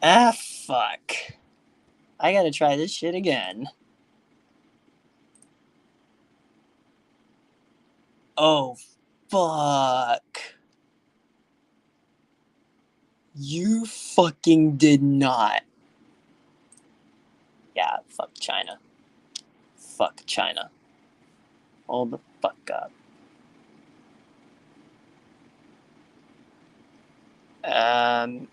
Ah, fuck. I gotta try this shit again. Oh, fuck. You fucking did not. Yeah, fuck China. Fuck China. Hold the fuck up. Um,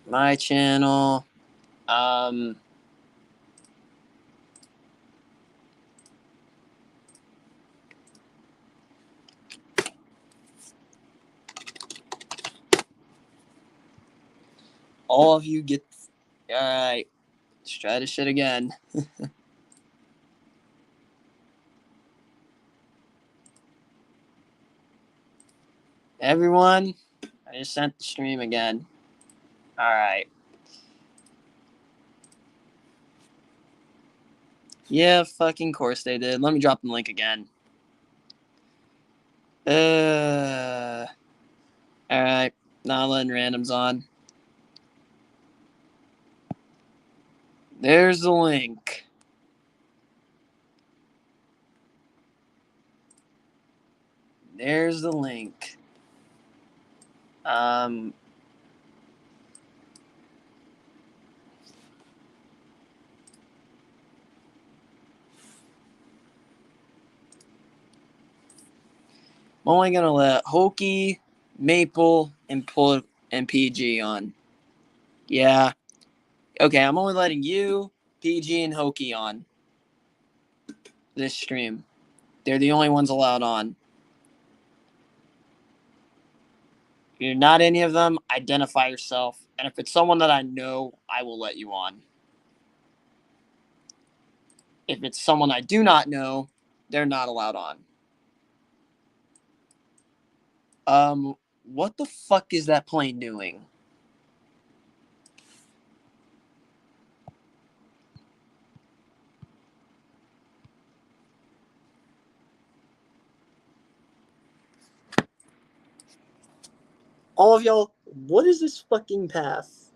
my channel. Um, all of you get. Alright, let's try this shit again. Everyone, I just sent the stream again. Alright. Yeah, fucking course they did. Let me drop the link again. Alright. Not letting randoms on. There's the link. There's the link. I'm only gonna let Hokey, Maple, and PG on. Yeah. Okay, I'm only letting you, PG, and Hokey on this stream. They're the only ones allowed on. If you're not any of them, identify yourself. And if it's someone that I know, I will let you on. If it's someone I do not know, they're not allowed on. What the fuck is that plane doing? All of y'all, what is this fucking path?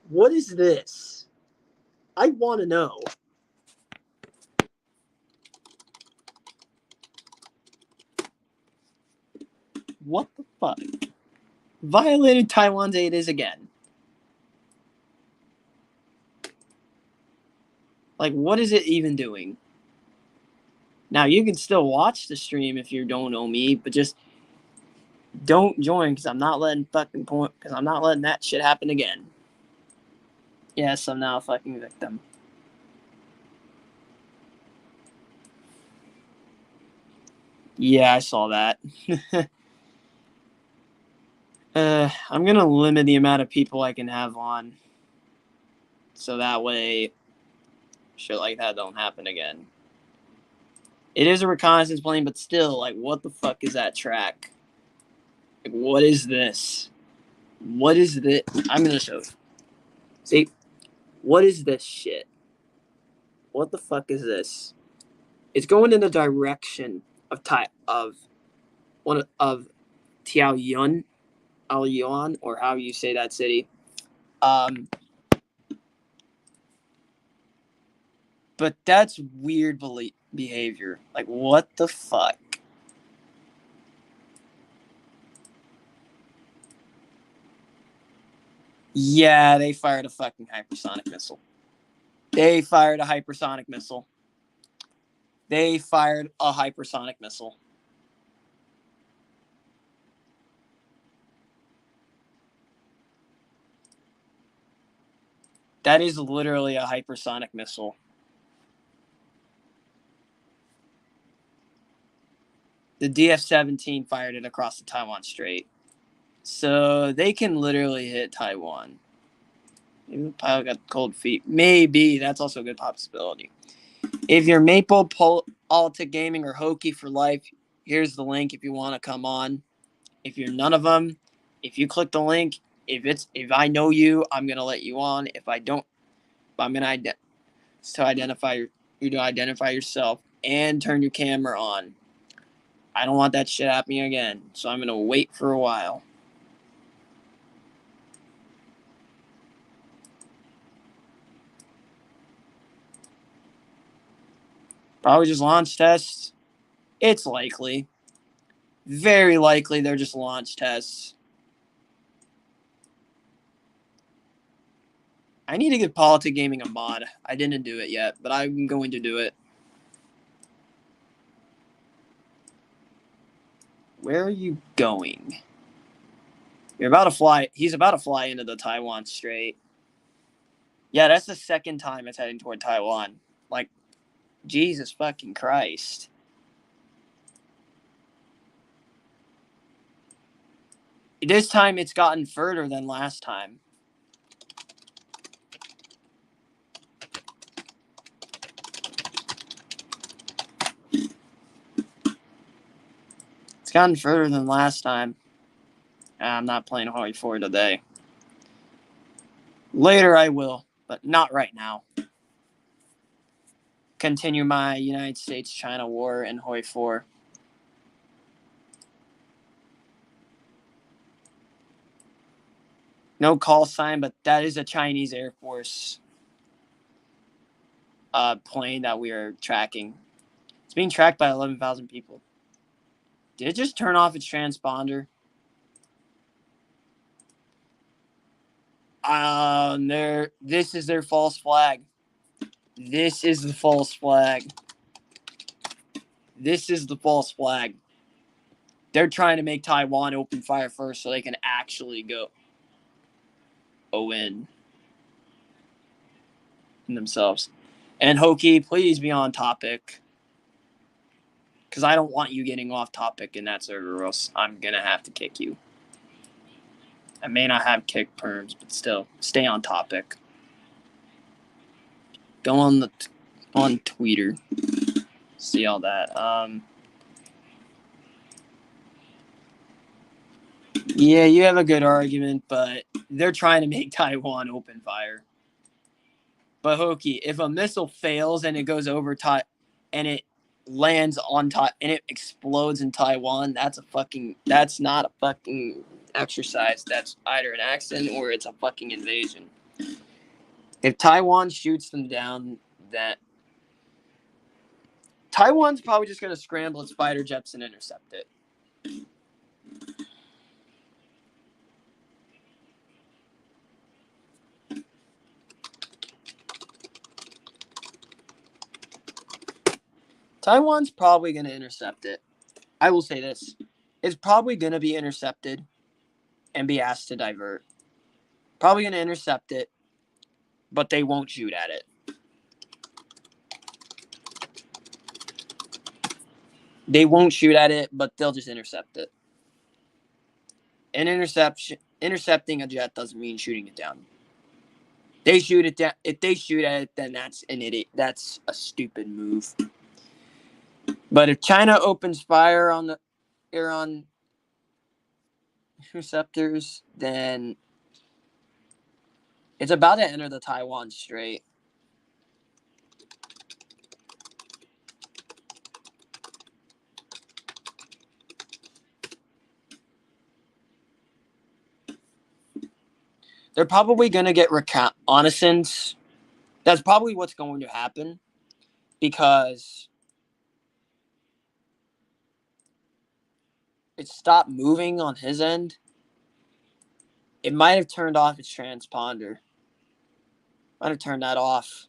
What is this? I want to know. What the fuck? Violated Taiwan's 8 is again. Like, what is it even doing? Now, you can still watch the stream if you don't know me, but just don't join because I'm not letting that shit happen again. Yes, I'm now a fucking victim. Yeah, I saw that. I'm gonna limit the amount of people I can have on, so that way shit like that don't happen again. It is a reconnaissance plane, but still, like, what the fuck is that track? Like, what is this? What is this? I'm gonna show you. See, what is this shit? What the fuck is this? It's going in the direction of Taoyuan, Aoyuan, or how you say that city. But that's weird behavior. Like, what the fuck? Yeah, they fired a fucking hypersonic missile. They fired a hypersonic missile. That is literally a hypersonic missile. The DF-17 fired it across the Taiwan Strait. So they can literally hit Taiwan. Maybe the pilot got cold feet. Maybe. That's also a good possibility. If you're Maple, Politic Gaming, or Hokey for life, here's the link if you want to come on. If you're none of them, if you click the link, if I know you, I'm gonna let you on. If I don't, I'm gonna identify you to identify yourself and turn your camera on. I don't want that shit happening again. So I'm going to wait for a while. Probably just launch tests. It's likely. Very likely they're just launch tests. I need to give Politic Gaming a mod. I didn't do it yet, but I'm going to do it. Where are you going? You're about to fly. He's about to fly into the Taiwan Strait. Yeah, that's the second time it's heading toward Taiwan. Like, Jesus fucking Christ. This time it's gotten further than last time. It's gotten further than last time. I'm not playing Hoi 4 today. Later I will, but not right now. Continue my United States-China war in Hoi 4. No call sign, but that is a Chinese Air Force plane that we are tracking. It's being tracked by 11,000 people. Did it just turn off its transponder? This is their false flag. This is the false flag. This is the false flag. They're trying to make Taiwan open fire first so they can actually go in themselves. And Hoki, please be on topic. Because I don't want you getting off topic in that server, or else I'm going to have to kick you. I may not have kick perms, but still, stay on topic. Go on on Twitter. See all that. Yeah, you have a good argument, but they're trying to make Taiwan open fire. But Hoki, if a missile fails and it goes over and it lands on and it explodes in Taiwan, that's not a fucking exercise. That's either an accident or it's a fucking invasion. If Taiwan shoots them down, that Taiwan's probably just going to scramble its fighter jets and intercept it. Taiwan's probably going to intercept it. I will say this. It's probably going to be intercepted and be asked to divert. Probably going to intercept it, but they won't shoot at it. They won't shoot at it, but they'll just intercept it. And intercepting a jet doesn't mean shooting it down. They shoot it down. If they shoot at it, then that's an idiot. That's a stupid move. But if China opens fire on the Iran interceptors, then it's about to enter the Taiwan Strait. They're probably going to get reconnaissance. That's probably what's going to happen because it stopped moving on his end. It might have turned off its transponder. Might have turned that off.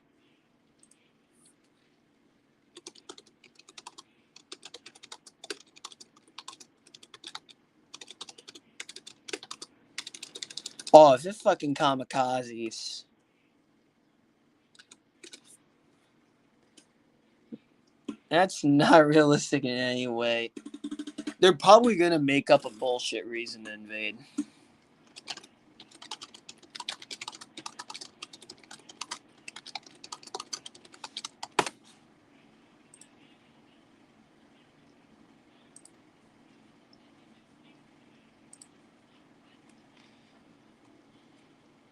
Oh, if it's fucking kamikazes. That's not realistic in any way. They're probably going to make up a bullshit reason to invade.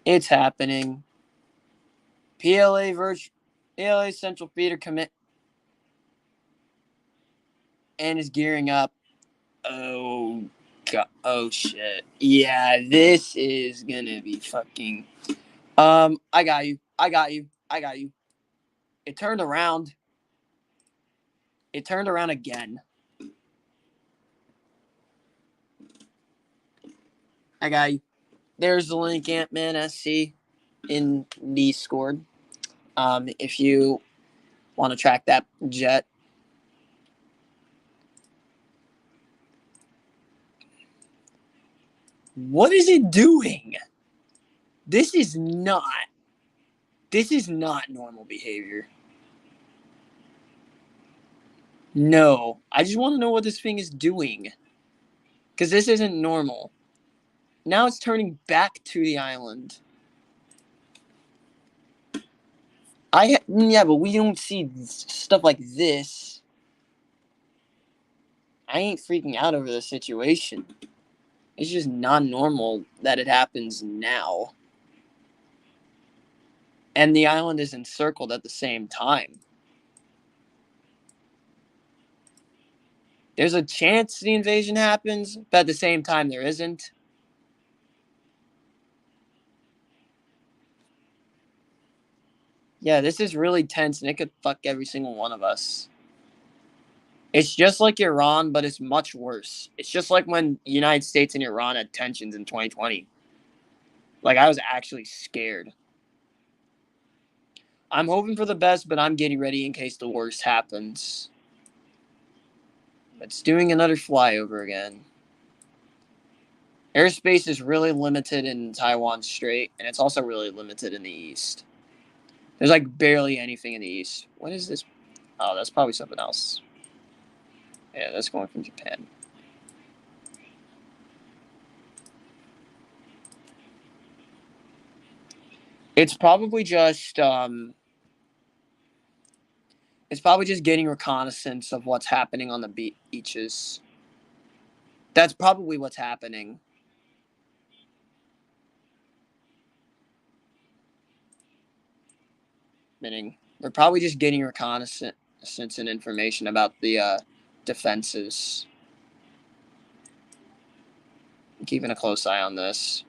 It's happening. PLA Central Feeder commit and is gearing up. Oh, God. Oh, shit. Yeah, this is gonna be fucking... I got you. I got you. I got you. It turned around. It turned around again. I got you. There's the link, Ant-Man SC in Discord. If you want to track that jet. What is it doing? This is not normal behavior. No. I just want to know what this thing is doing. Because this isn't normal. Now it's turning back to the island. Yeah, but we don't see stuff like this. I ain't freaking out over the situation. It's just not normal that it happens now. And the island is encircled at the same time. There's a chance the invasion happens, but at the same time there isn't. Yeah, this is really tense, and it could fuck every single one of us. It's just like Iran, but it's much worse. It's just like when the United States and Iran had tensions in 2020. Like, I was actually scared. I'm hoping for the best, but I'm getting ready in case the worst happens. It's doing another flyover again. Airspace is really limited in Taiwan Strait, and it's also really limited in the east. There's like barely anything in the east. What is this? Oh, that's probably something else. Yeah, that's going from Japan. It's probably just getting reconnaissance of what's happening on the beaches. That's probably what's happening. Meaning, we're probably just getting reconnaissance and information about the defenses. I'm keeping a close eye on this.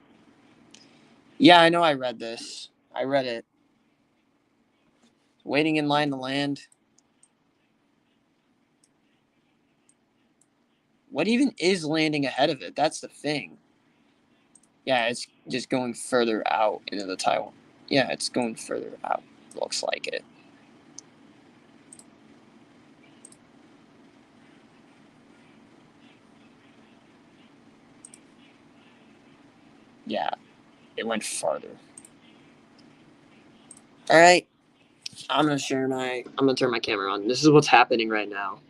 Yeah, I know I read this. I read it. Waiting in line to land. What even is landing ahead of it? That's the thing. Yeah, it's just going further out into the Taiwan. Yeah, it's going further out. Looks like it. Yeah, it went farther. All right, I'm gonna turn my camera on. This is what's happening right now.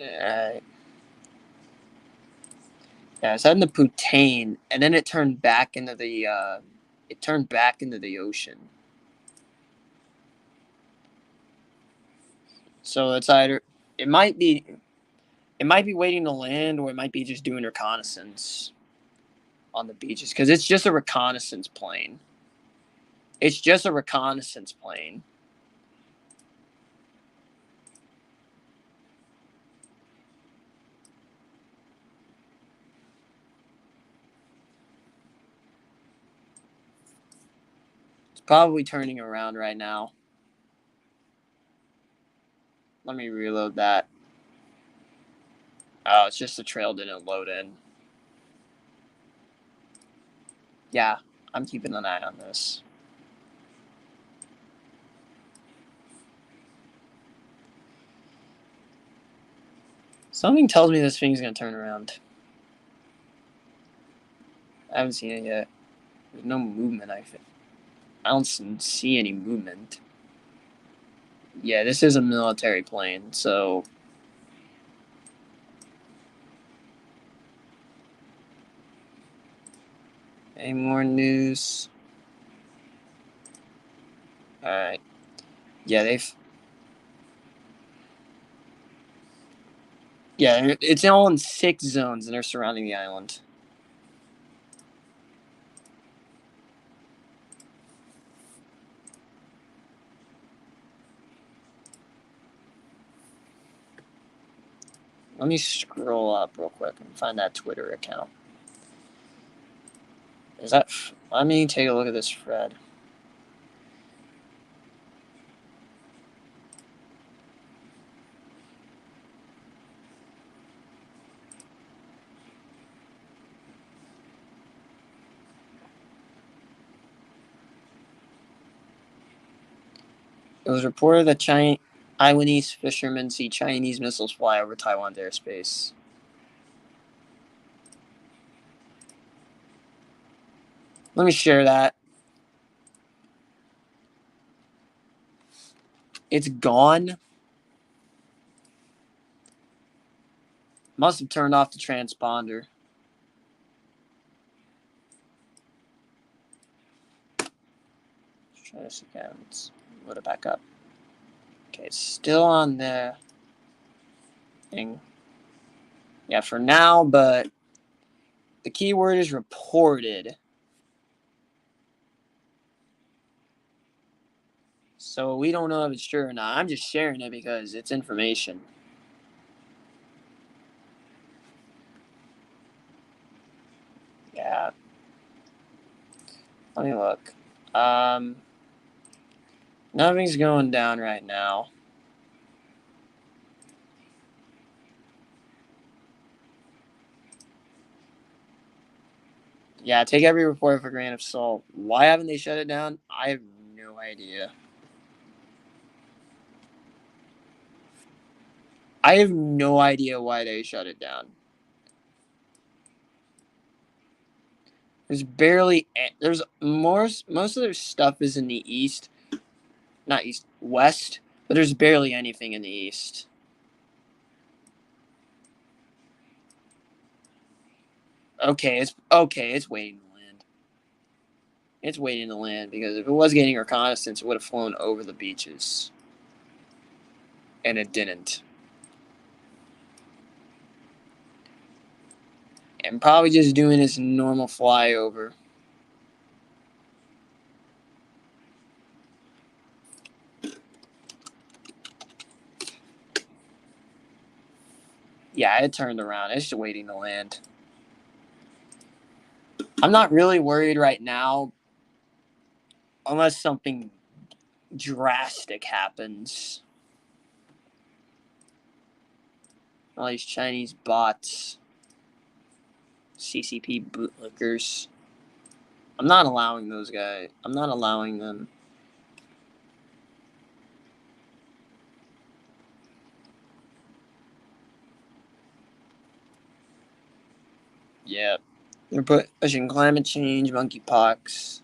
Alright. Yeah, it's heading to Putane, and then it turned back into the ocean. So it's either it might be waiting to land, or it might be just doing reconnaissance on the beaches, because it's just a reconnaissance plane. It's just a reconnaissance plane. It's probably turning around right now. Let me reload that. Oh, it's just the trail didn't load in. Yeah, I'm keeping an eye on this. Something tells me this thing's gonna turn around. I haven't seen it yet. There's no movement, I think. I don't see any movement. Yeah, this is a military plane, so... Any more news? All right. Yeah, it's all in 6 zones and they're surrounding the island. Let me scroll up real quick and find that Twitter account. Let me take a look at this thread. It was reported that Taiwanese fishermen see Chinese missiles fly over Taiwan's airspace. Let me share that. It's gone. Must have turned off the transponder. Let's try this again. Let's load it back up. Okay, it's still on the thing. Yeah, for now, but the keyword is reported. So we don't know if it's true or not. I'm just sharing it because it's information. Yeah. Let me look. Nothing's going down right now. Yeah, take every report with a grain of salt. Why haven't they shut it down? I have no idea. I have no idea why they shut it down. There's most of their stuff is in the east, not east, west, but there's barely anything in the east. Okay, it's waiting to land. It's waiting to land because if it was getting reconnaissance, it would have flown over the beaches, and it didn't. And probably just doing its normal flyover. Yeah, it turned around. It's just waiting to land. I'm not really worried right now, unless something drastic happens. All these Chinese bots, CCP bootlickers. I'm not allowing those guys. I'm not allowing them. Yeah. They're pushing climate change, monkeypox,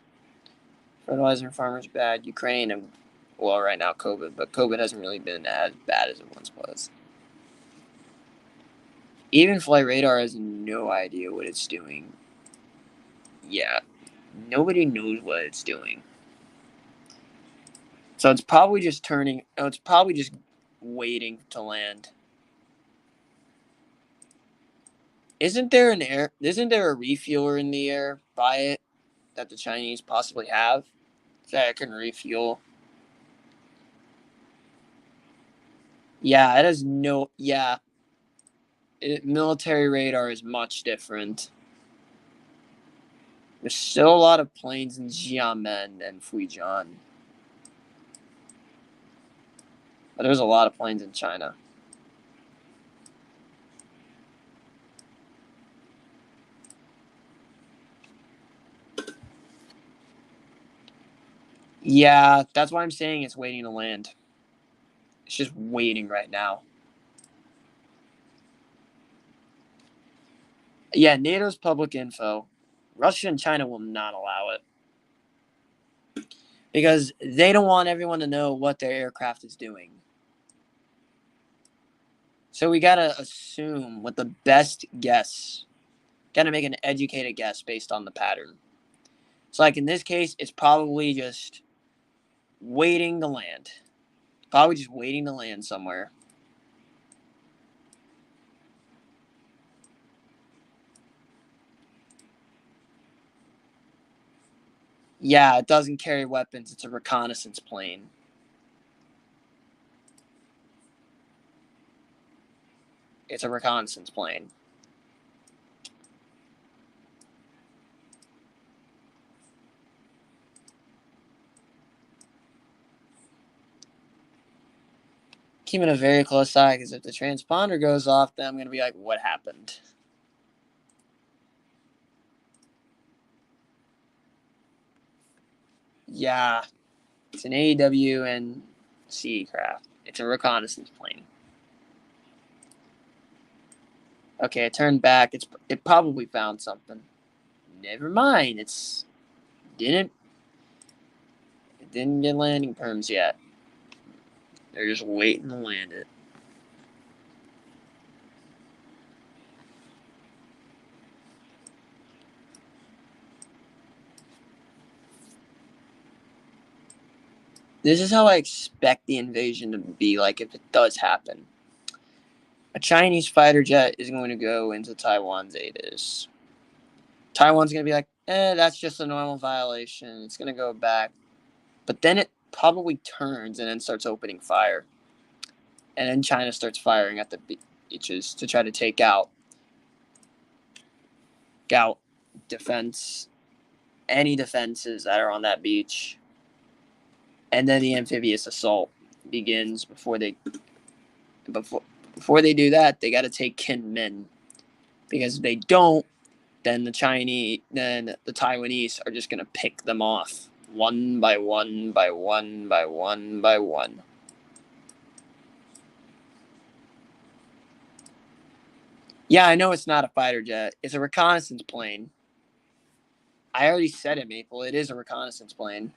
fertilizer farmers bad, Ukraine, and, well, right now COVID, but COVID hasn't really been as bad as it once was. Even Flight Radar has no idea what it's doing. Yeah. Nobody knows what it's doing. So it's probably just it's probably just waiting to land. Isn't there a refueler in the air by it that the Chinese possibly have that can refuel? Yeah, it has no. Yeah, military radar is much different. There's still a lot of planes in Xiamen and Fujian, but there's a lot of planes in China. Yeah, that's why I'm saying it's waiting to land. It's just waiting right now. Yeah, NATO's public info. Russia and China will not allow it because they don't want everyone to know what their aircraft is doing. So we gotta assume with the best guess. Gotta make an educated guess based on the pattern. So, like in this case, it's probably just waiting to land. Probably just waiting to land somewhere. Yeah, it doesn't carry weapons. It's a reconnaissance plane. It's a reconnaissance plane. Keeping a very close eye, because if the transponder goes off, then I'm going to be like, what happened? Yeah, it's an AEW and CE craft. It's a reconnaissance plane. Okay, it turned back. It probably found something. Never mind. It didn't get landing perms yet. They're just waiting to land it. This is how I expect the invasion to be like if it does happen. A Chinese fighter jet is going to go into Taiwan's ATIS. Taiwan's going to be like, that's just a normal violation. It's going to go back. But then it probably turns and then starts opening fire. And then China starts firing at the beaches to try to take out defense, any defenses that are on that beach. And then the amphibious assault begins. Before they do that, they got to take Kinmen, because if they don't, then the Taiwanese are just going to pick them off one by one by one by one by one. Yeah, I know it's not a fighter jet. It's a reconnaissance plane. I already said it, Maple. It is a reconnaissance plane.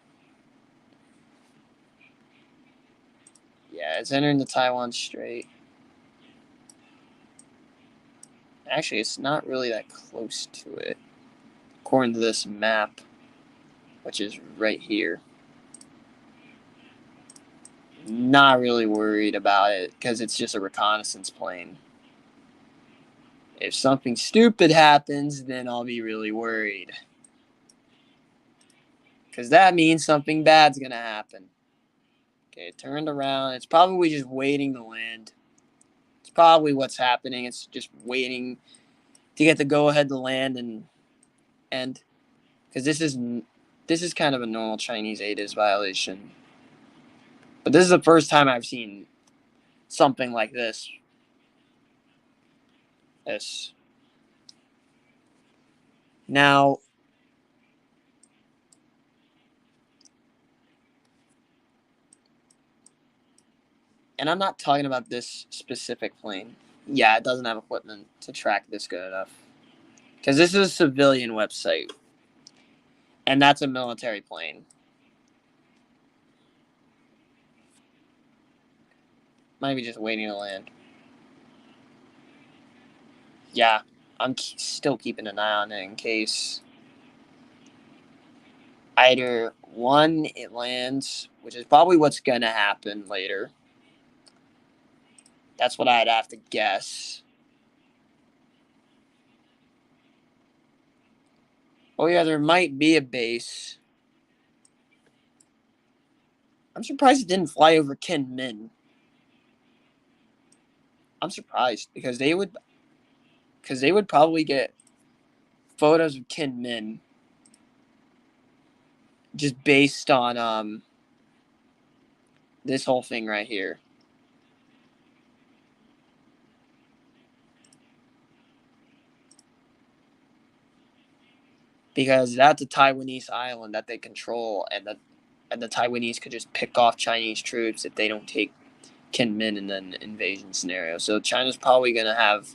Yeah, it's entering the Taiwan Strait. Actually, it's not really that close to it, according to this map, which is right here. Not really worried about it, because it's just a reconnaissance plane. If something stupid happens, then I'll be really worried, because that means something bad's going to happen. Okay, it turned around. It's probably just waiting to land. It's probably what's happening. It's just waiting to get the go-ahead to land, and because this is kind of a normal Chinese ATIS violation. But this is the first time I've seen something like this. Now, and I'm not talking about this specific plane. Yeah, it doesn't have equipment to track this good enough. Because this is a civilian website. And that's a military plane. Might be just waiting to land. Yeah, I'm still keeping an eye on it in case either one, it lands, which is probably what's going to happen later. That's what I'd have to guess. Oh, yeah, there might be a base. I'm surprised it didn't fly over Kinmen. I'm surprised, because they would probably get photos of Kinmen just based on this whole thing right here. Because that's a Taiwanese island that they control, and the Taiwanese could just pick off Chinese troops if they don't take Kinmen in an invasion scenario. So China's probably going to have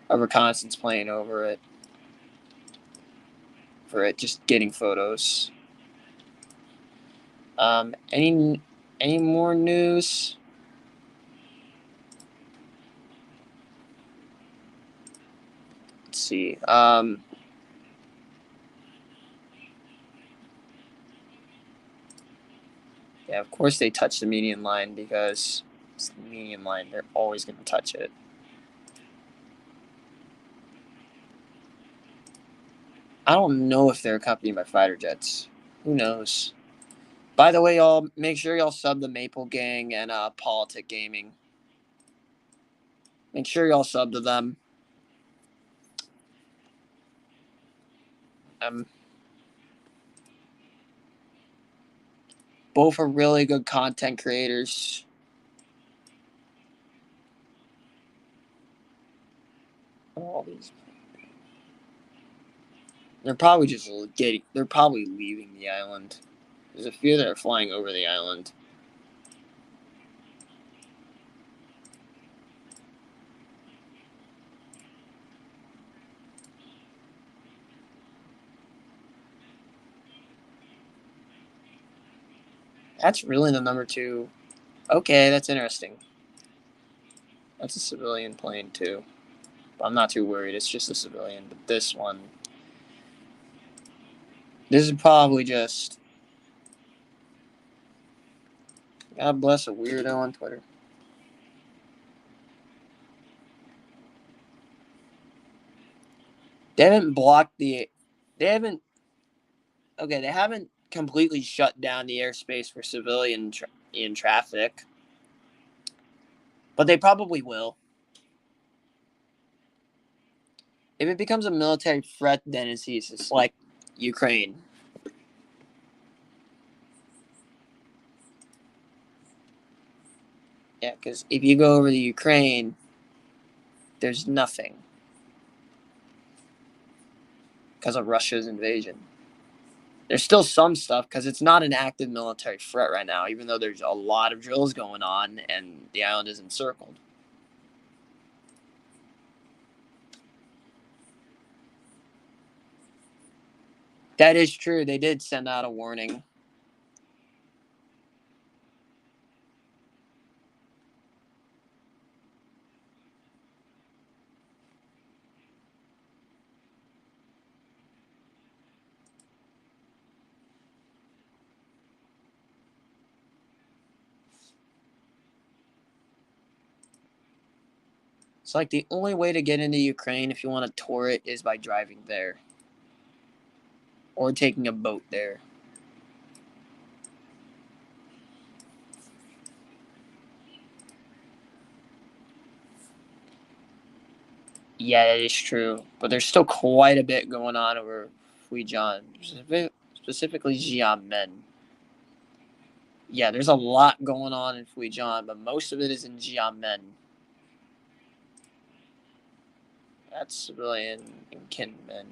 a reconnaissance plane over it for it just getting photos. Any more news? Let's see. Yeah, of course they touch the median line because it's the median line. They're always going to touch it. I don't know if they're accompanied by fighter jets. Who knows? By the way, y'all, make sure y'all sub the Maple Gang and Politic Gaming. Make sure y'all sub to them. Both are really good content creators. All these. They're probably just getting. They're probably leaving the island. There's a few that are flying over the island. That's really the number 2. Okay, that's interesting. That's a civilian plane too. But I'm not too worried. It's just a civilian. But this one. This is probably just. God bless a weirdo on Twitter. They haven't blocked the. They haven't. Okay, they haven't completely shut down the airspace for civilian in traffic. But they probably will. If it becomes a military threat, then it's easy. It's like Ukraine. Yeah, because if you go over to Ukraine, there's nothing because of Russia's invasion. There's still some stuff because it's not an active military threat right now, even though there's a lot of drills going on and the island is encircled. That is true. They did send out a warning. It's like the only way to get into Ukraine if you want to tour it is by driving there or taking a boat there. Yeah, that is true. But there's still quite a bit going on over Fujian, specifically Xiamen. Yeah, there's a lot going on in Fujian, but most of it is in Xiamen. That's civilian and Kinmen.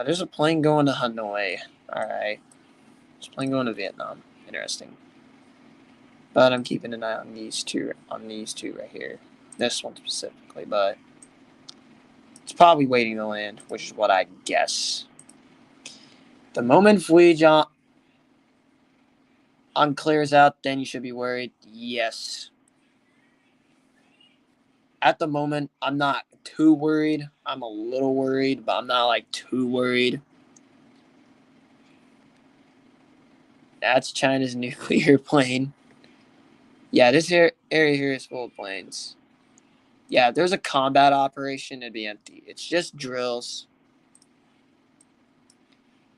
There's a plane going to Hanoi. Alright. There's a plane going to Vietnam. Interesting. But I'm keeping an eye on these two right here. This one specifically, but it's probably waiting to land, which is what I guess. The moment Fujian clears out, then you should be worried. Yes. At the moment, I'm not too worried. I'm a little worried, but I'm not like too worried. That's China's nuclear plane. Yeah, this area here is full of planes. Yeah, if there's a combat operation, it'd be empty. It's just drills.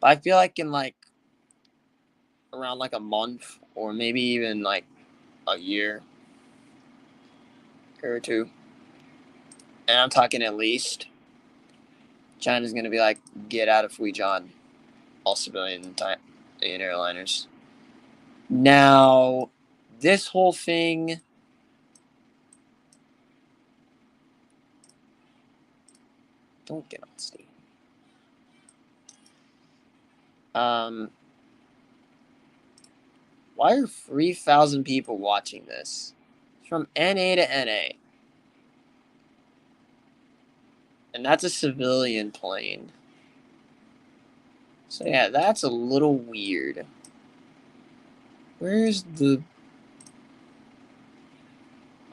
But I feel like in like around like a month or maybe even like a year or two, and I'm talking at least, China's gonna be like, get out of Fujian, all civilian type in airliners. Now, this whole thing. Don't get on Steam. Why are 3,000 people watching this? It's from NA to NA. And that's a civilian plane. So yeah, that's a little weird. Where's the...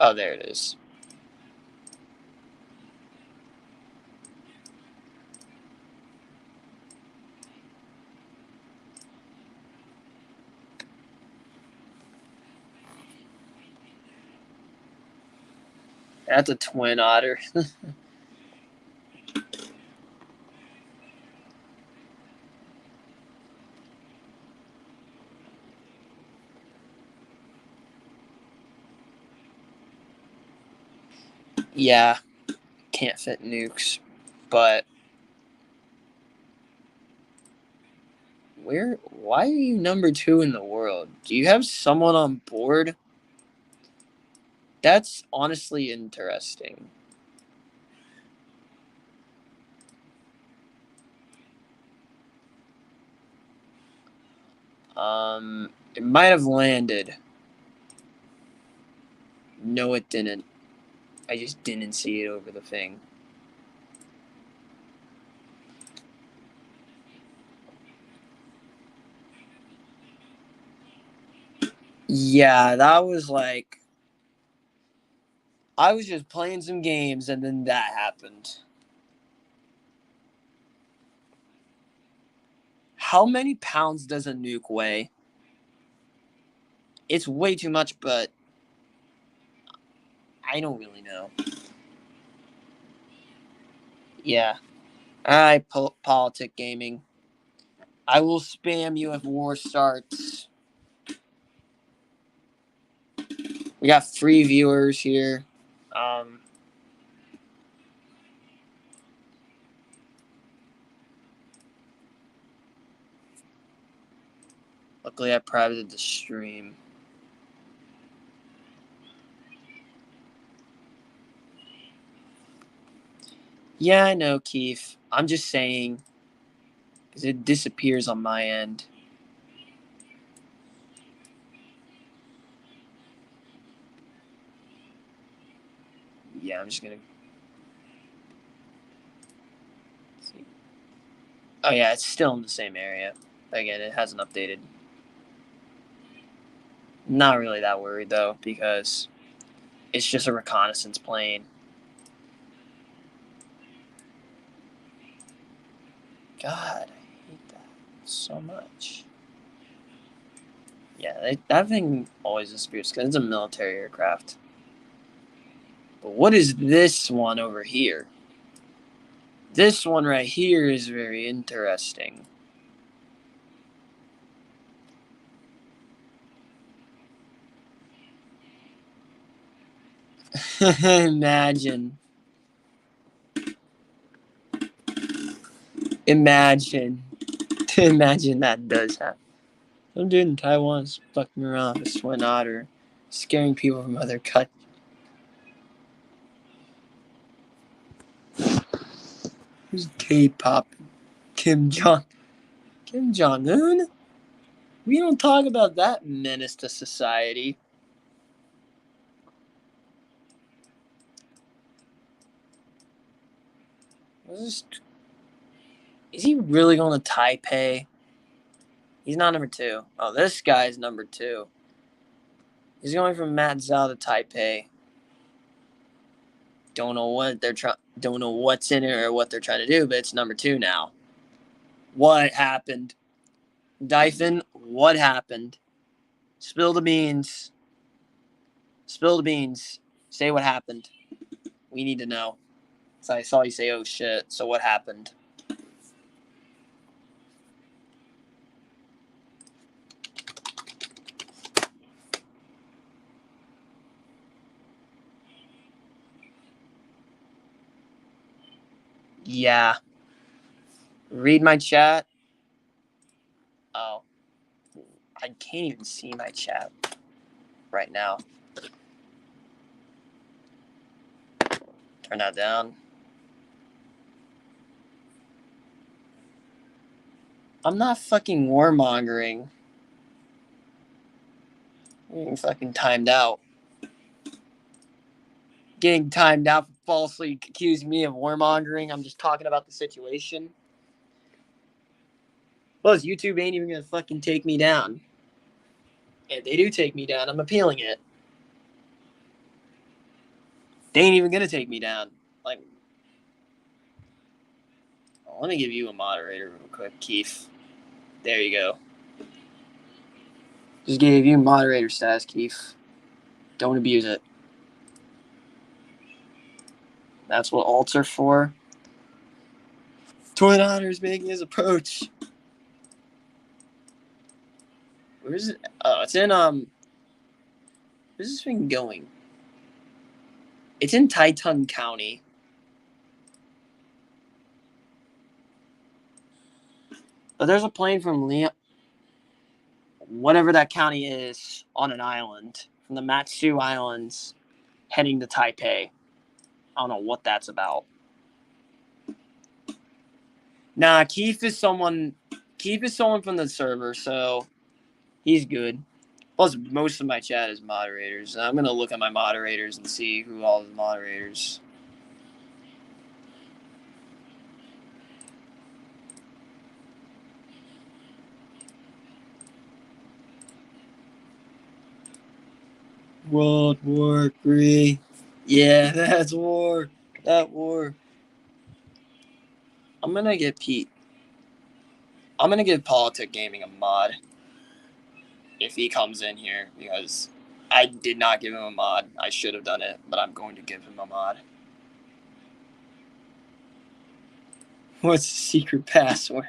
Oh, there it is. That's a twin otter. Yeah, can't fit nukes, but why are you number 2 in the world? Do you have someone on board? That's honestly interesting. It might have landed. No, it didn't. I just didn't see it over the thing. Yeah, that was like I was just playing some games and then that happened. How many pounds does a nuke weigh? It's way too much, but I don't really know. Yeah. Alright, politic gaming. I will spam you if war starts. We got free viewers here. Luckily, I privated the stream. Yeah, I know, Keith. I'm just saying, because it disappears on my end. Yeah, I'm just gonna see. Oh yeah, it's still in the same area. Again, it hasn't updated. Not really that worried though, because it's just a reconnaissance plane. God, I hate that so much. Yeah, that thing always disappears because it's a military aircraft. But what is this one over here? This one right here is very interesting. Imagine. Imagine. Imagine that does happen. Some dude in Taiwan is fucking around with a twin otter, scaring people from other countries. Who's K-pop? Kim Jong Un? We don't talk about that menace to society. Is he really going to Taipei? He's not number 2. Oh, this guy's number 2. He's going from Mat Zhao to Taipei. Don't know what they're trying. Don't know what's in it or what they're trying to do, but it's number 2 now. What happened? Dyphon, what happened? Spill the beans. Spill the beans. Say what happened. We need to know. So I saw you say, oh shit. So what happened? Yeah. Read my chat. Oh. I can't even see my chat right now. Turn that down. I'm not fucking warmongering. I'm getting fucking timed out. Getting timed out for falsely accusing me of warmongering. I'm just talking about the situation. Plus, YouTube ain't even gonna fucking take me down. If they do take me down, I'm appealing it. They ain't even gonna take me down. Like, let me give you a moderator real quick, Keith. There you go. Just gave you moderator status, Keith. Don't abuse it. That's what alts are for. Twin Otter's making his approach. Where is it? Oh, it's in where's this thing going? It's in Taitung County. But there's a plane from Leon, whatever that county is, on an island from the Matsu Islands, heading to Taipei. I don't know what that's about. Nah, Keith is someone from the server, so he's good. Plus, most of my chat is moderators. I'm gonna look at my moderators and see who all the moderators. World War III. Yeah, that's war. That war. I'm gonna get Pete. I'm gonna give Politic Gaming a mod if he comes in here because I did not give him a mod. I should have done it, but I'm going to give him a mod. What's the secret password?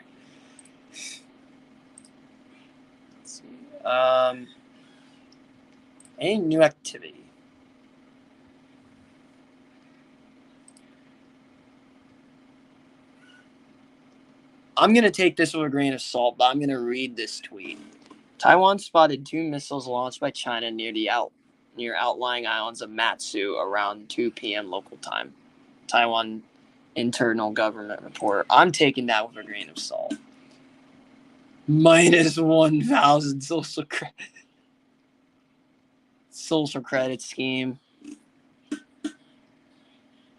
Let's see. Any new activity? I'm going to take this with a grain of salt, but I'm going to read this tweet. Taiwan spotted 2 missiles launched by China near outlying islands of Matsu around 2 p.m. local time. Taiwan internal government report. I'm taking that with a grain of salt. Minus 1,000 social credit scheme.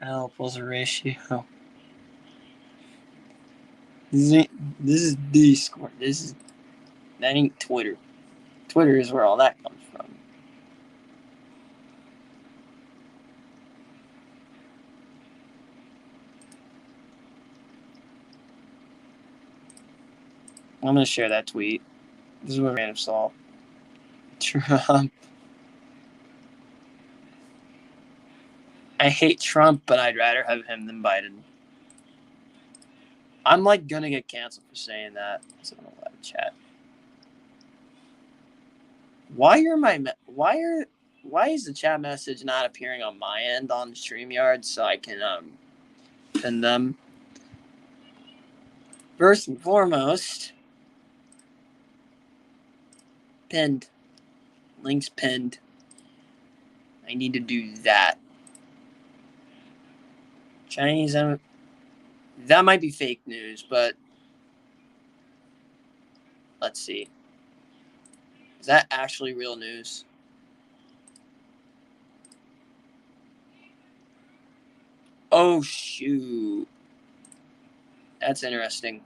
L plus a ratio. This is Discord. That ain't Twitter. Twitter is where all that comes from. I'm gonna share that tweet. This is what random salt. Trump. I hate Trump, but I'd rather have him than Biden. I'm like gonna get canceled for saying that. So I'm gonna let chat. Why is the chat message not appearing on my end on StreamYard so I can pin them? First and foremost, pinned. Links pinned. I need to do that. Chinese, that might be fake news, but let's see. Is that actually real news? Oh, shoot. That's interesting.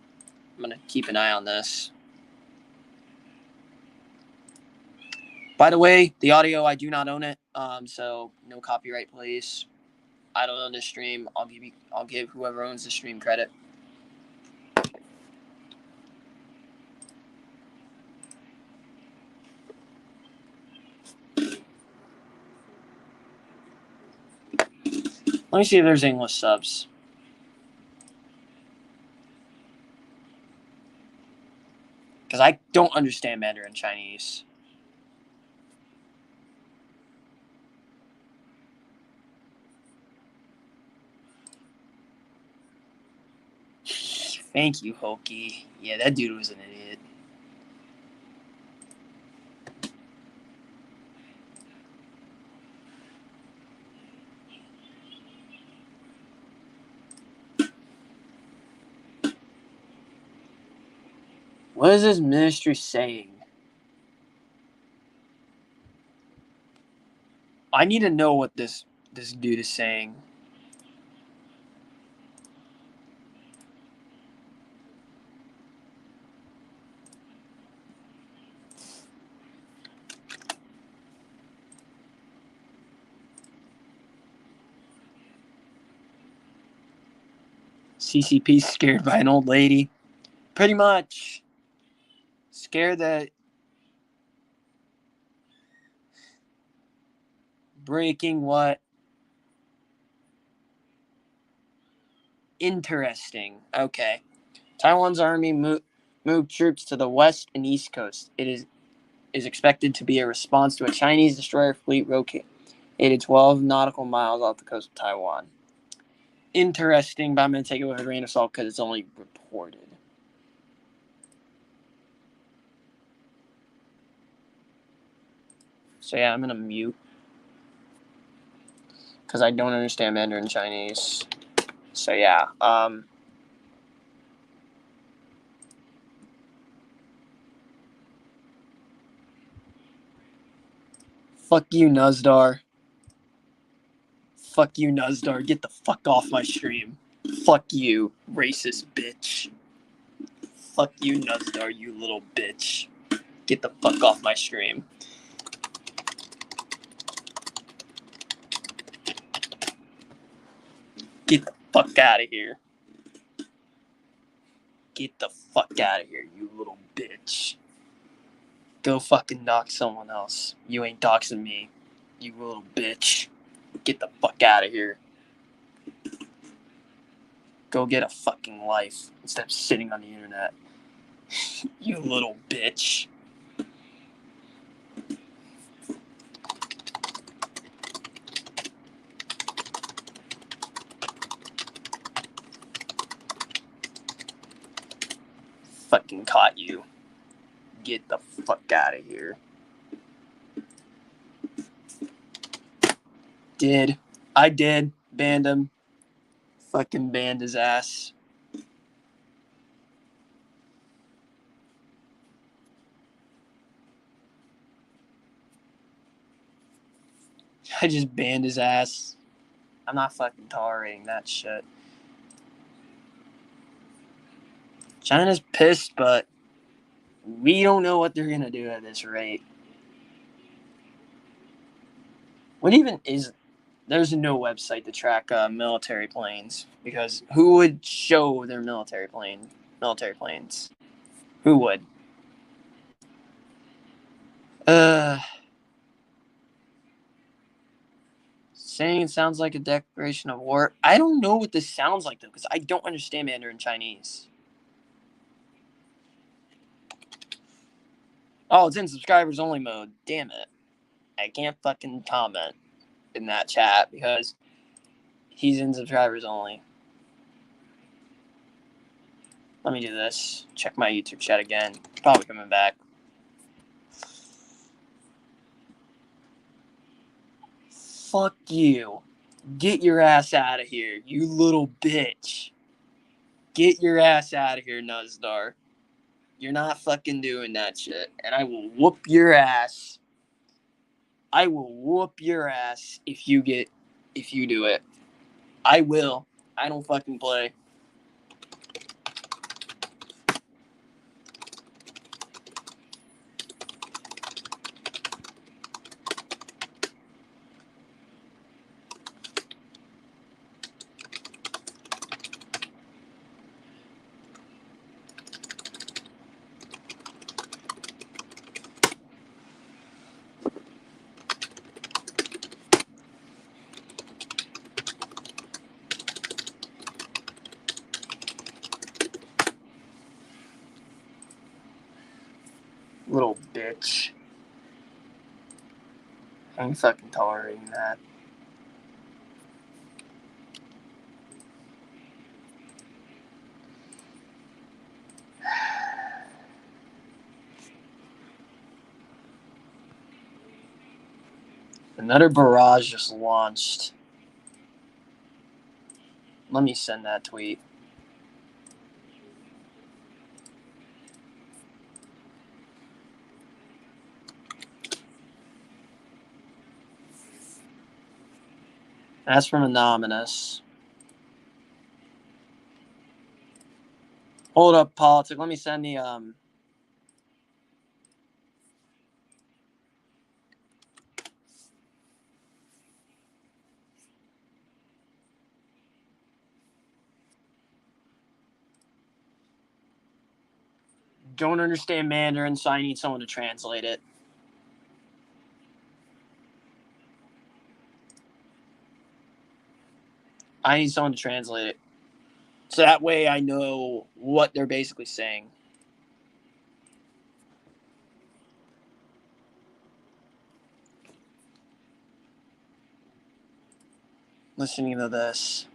I'm going to keep an eye on this. By the way, the audio, I do not own it, so no copyright, please. I don't own the stream. I'll give whoever owns the stream credit. Let me see if there's English subs. Because I don't understand Mandarin Chinese. Thank you, Hokey. Yeah, that dude was an idiot. What is this ministry saying? I need to know what this dude is saying. CCP scared by an old lady. Pretty much. Scared that breaking what? Interesting. Okay. Taiwan's army moved troops to the west and east coast. It is expected to be a response to a Chinese destroyer fleet located 12 nautical miles off the coast of Taiwan. Interesting, but I'm going to take it with a grain of salt because it's only reported. So yeah, I'm going to mute because I don't understand Mandarin Chinese. So yeah, fuck you, Nuzdar. Fuck you, Nuzdar. Get the fuck off my stream. Fuck you, racist bitch. Fuck you, Nuzdar, you little bitch. Get the fuck off my stream. Get the fuck out of here. Get the fuck out of here, you little bitch. Go fucking dox someone else. You ain't doxing me, you little bitch. Get the fuck out of here. Go get a fucking life instead of sitting on the internet. You little bitch. Fucking caught you. Get the fuck out of here. I did. Banned him. Fucking banned his ass. I just banned his ass. I'm not fucking tolerating that shit. China's pissed, but we don't know what they're gonna do at this rate. What even is... There's no website to track military planes, because who would show their military planes? Who would? Saying it sounds like a declaration of war. I don't know what this sounds like, though, because I don't understand Mandarin Chinese. Oh, it's in subscribers only mode. Damn it. I can't fucking comment in that chat because he's in subscribers only. Let me do this. Check my YouTube chat again. Probably coming back. Fuck you. Get your ass out of here, you little bitch. Get your ass out of here, Nuzdar. You're not fucking doing that shit. And I will whoop your ass. I will whoop your ass if you do it. I will. I don't fucking play. Little bitch. I ain't fucking tolerating that. Another barrage just launched. Let me send that tweet. That's from Anonymous. Hold up, politics. Let me send the don't understand Mandarin, so I need someone to translate it. I need someone to translate it. So that way I know what they're basically saying. Listening to this.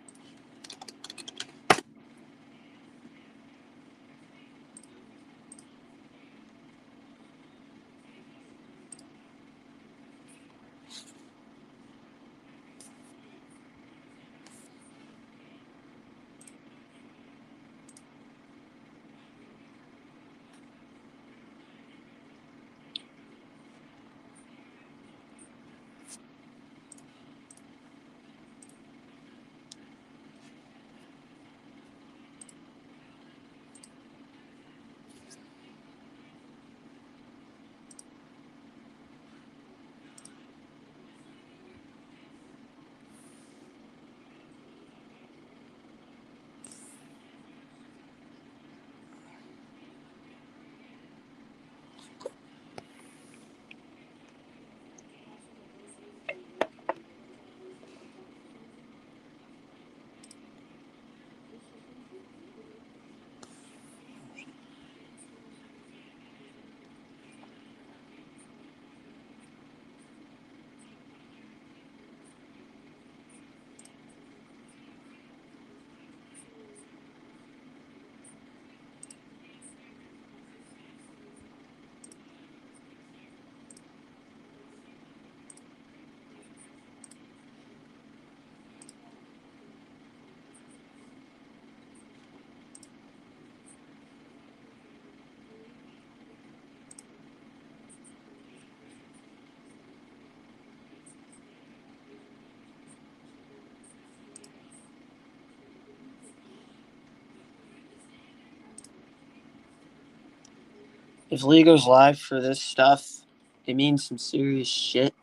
If Lee goes live for this stuff, it means some serious shit.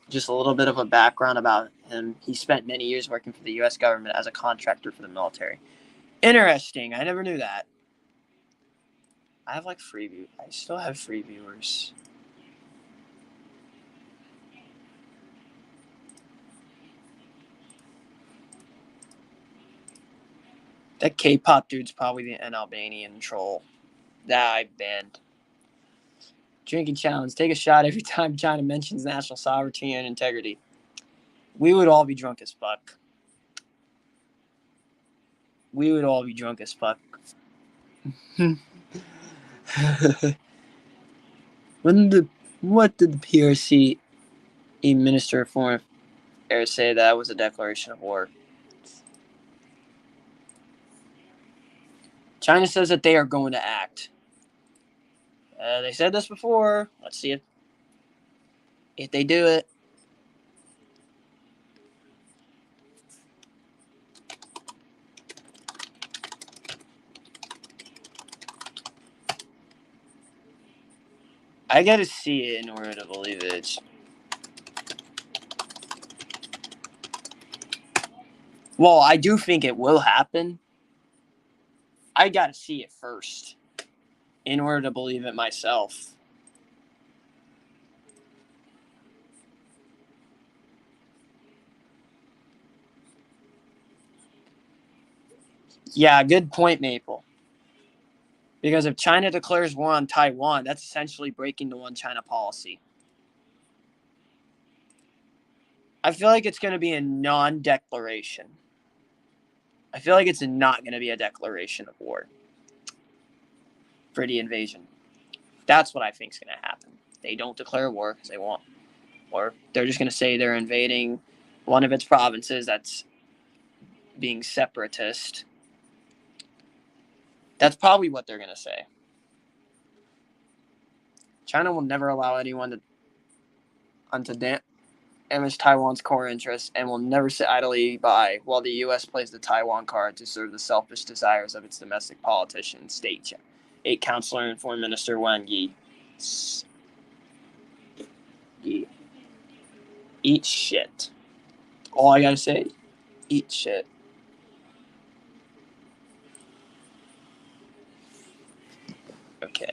Just a little bit of a background about him. He spent many years working for the U.S. government as a contractor for the military. Interesting. I never knew that. I have like I still have free viewers. That K-pop dude's probably an Albanian troll that I banned. Drinking challenge. Take a shot every time China mentions national sovereignty and integrity. We would all be drunk as fuck. We would all be drunk as fuck. What did the PRC Minister of Foreign Affairs say that was a declaration of war? China says that they are going to act. They said this before. Let's see if they do it. I gotta see it in order to believe it. Well, I do think it will happen. I gotta see it first in order to believe it myself. Yeah, good point, Maple. Because if China declares war on Taiwan, that's essentially breaking the one China policy. I feel like it's going to be a non-declaration. I feel like it's not going to be a declaration of war for the invasion. That's what I think is going to happen. They don't declare war because they won't. Or they're just going to say they're invading one of its provinces that's being separatist. That's probably what they're going to say. China will never allow anyone to damage Taiwan's core interests and will never sit idly by while the U.S. plays the Taiwan card to serve the selfish desires of its domestic politicians, State Councilor and Foreign Minister Wang Yi. Eat shit. All I gotta say, eat shit. Okay.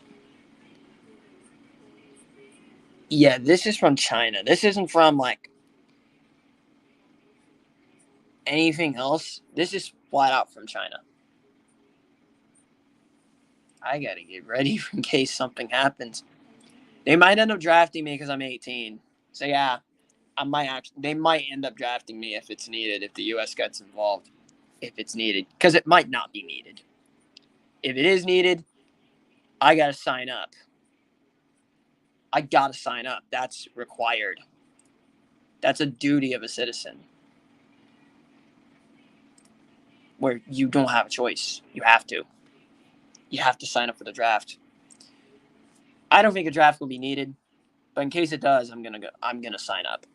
Yeah, this is from China. This isn't from like anything else. This is flat out from China. I gotta get ready in case something happens. They might end up drafting me because I'm 18. So yeah, they might end up drafting me if it's needed, if the U.S. gets involved, if it's needed, because it might not be needed. If it is needed, I gotta sign up. I gotta sign up. That's required. That's a duty of a citizen. Where you don't have a choice. You have to. You have to sign up for the draft. I don't think a draft will be needed, but in case it does, I'm gonna sign up.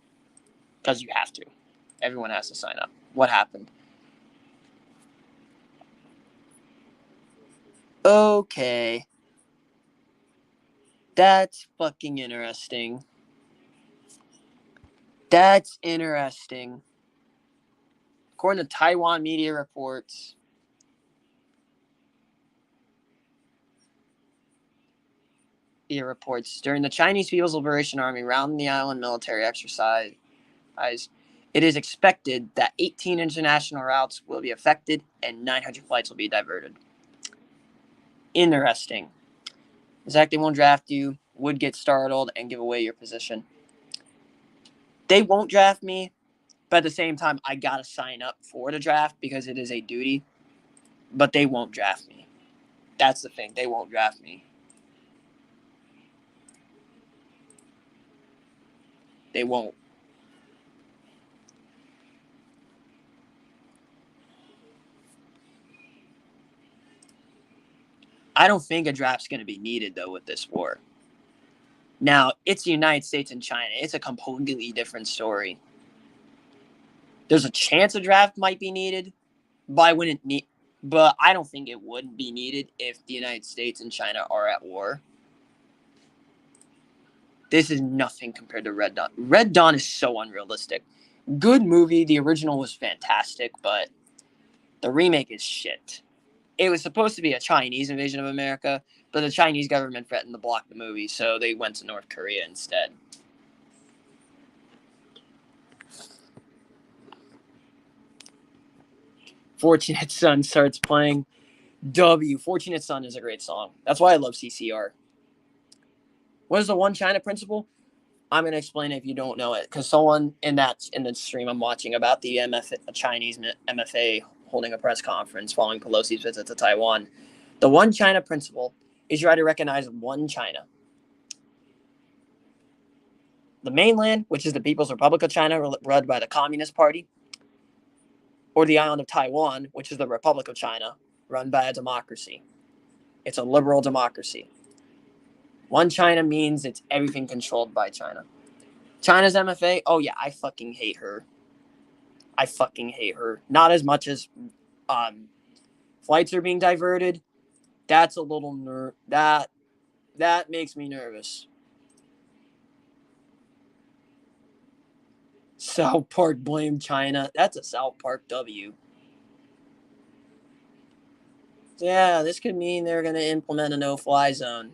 Because you have to. Everyone has to sign up. What happened? Okay. That's fucking interesting. That's interesting. According to Taiwan media reports, during the Chinese People's Liberation Army round the island military exercise, it is expected that 18 international routes will be affected and 900 flights will be diverted. Interesting. The fact they won't draft you would get startled and give away your position. They won't draft me, but at the same time, I gotta sign up for the draft because it is a duty. But they won't draft me. That's the thing. They won't draft me. They won't. I don't think a draft's going to be needed, though, with this war. Now, it's the United States and China. It's a completely different story. There's a chance a draft might be needed, but I don't think it would be needed if the United States and China are at war. This is nothing compared to Red Dawn. Red Dawn is so unrealistic. Good movie. The original was fantastic, but the remake is shit. It was supposed to be a Chinese invasion of America, but the Chinese government threatened to block the movie, so they went to North Korea instead. Fortunate Son starts playing. Fortunate Son is a great song. That's why I love CCR. What is the One China principle? I'm going to explain it if you don't know it, because someone in the stream I'm watching about the Chinese MFA holding a press conference following Pelosi's visit to Taiwan. The One China principle is you try to recognize one China. The mainland, which is the People's Republic of China, run by the Communist Party, or the island of Taiwan, which is the Republic of China, run by a democracy. It's a liberal democracy. One China means it's everything controlled by China. China's MFA, oh yeah, I fucking hate her. Not as much as flights are being diverted. That's a little that makes me nervous. South Park blame China. That's a South Park W. Yeah, this could mean they're going to implement a no-fly zone.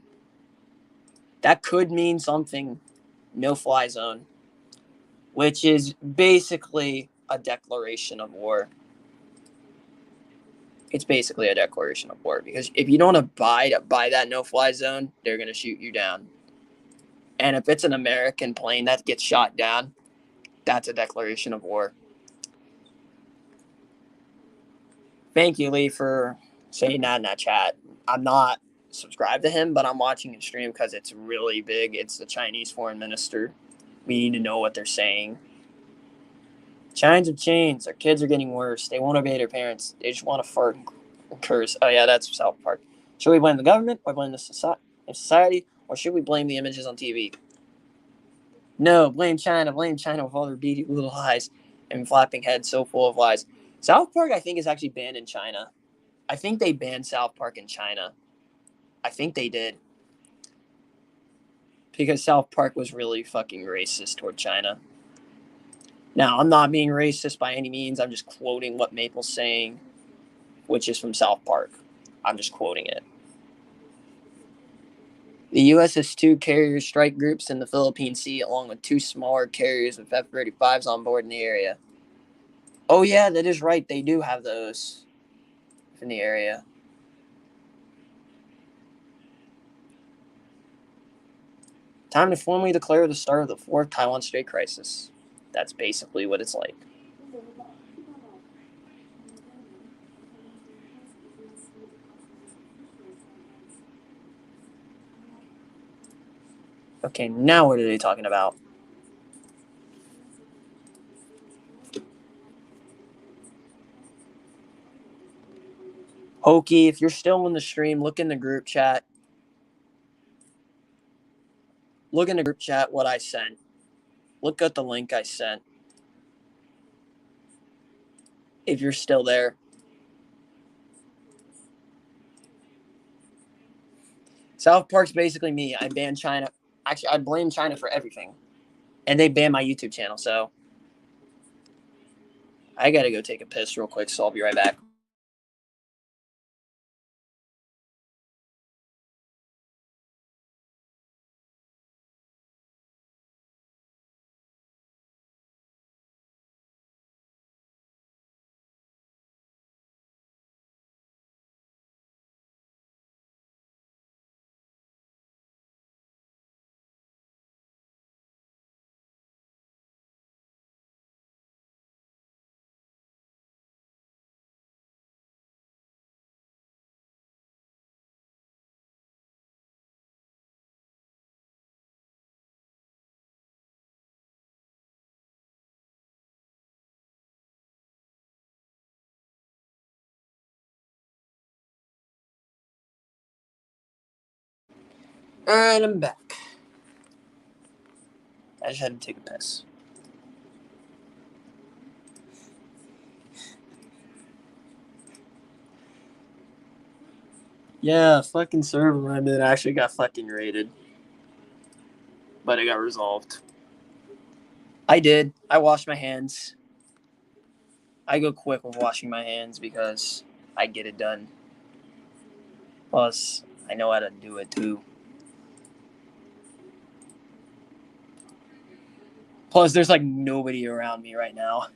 That could mean something. No-fly zone. Which is basically a declaration of war. It's basically a declaration of war. Because if you don't abide by that no-fly zone, they're going to shoot you down. And if it's an American plane that gets shot down, that's a declaration of war. Thank you, Lee, for saying that in that chat. I'm not subscribed to him, but I'm watching his stream because it's really big. It's the Chinese foreign minister. We need to know what they're saying. Chines have changed. Their kids are getting worse. They won't obey their parents. They just want to fart and curse. Oh, yeah, that's South Park. Should we blame the government or blame the society, or should we blame the images on TV? No, blame China with all their beady little eyes and flapping heads so full of lies. South Park, I think, is actually banned in China. I think they banned South Park in China. I think they did. Because South Park was really fucking racist toward China. Now, I'm not being racist by any means. I'm just quoting what Maple's saying, which is from South Park. I'm just quoting it. The U.S. has 2 carrier strike groups in the Philippine Sea, along with 2 smaller carriers with F-35s on board in the area. Oh, yeah, that is right. They do have those. in the area. Time to formally declare the start of the fourth Taiwan Strait crisis. That's basically what it's like. Okay, now what are they talking about? Hokey, if you're still in the stream, look in the group chat. Look in the group chat what I sent. Look at the link I sent. If you're still there. South Park's basically me. I banned China. Actually, I blame China for everything. And they banned my YouTube channel, so I gotta go take a piss real quick, so I'll be right back. Alright, I'm back. I just had to take a piss. Yeah, fucking server I'm in actually got fucking raided. But it got resolved. I did. I washed my hands. I go quick with washing my hands because I get it done. Plus, I know how to do it too. Plus, there's like nobody around me right now.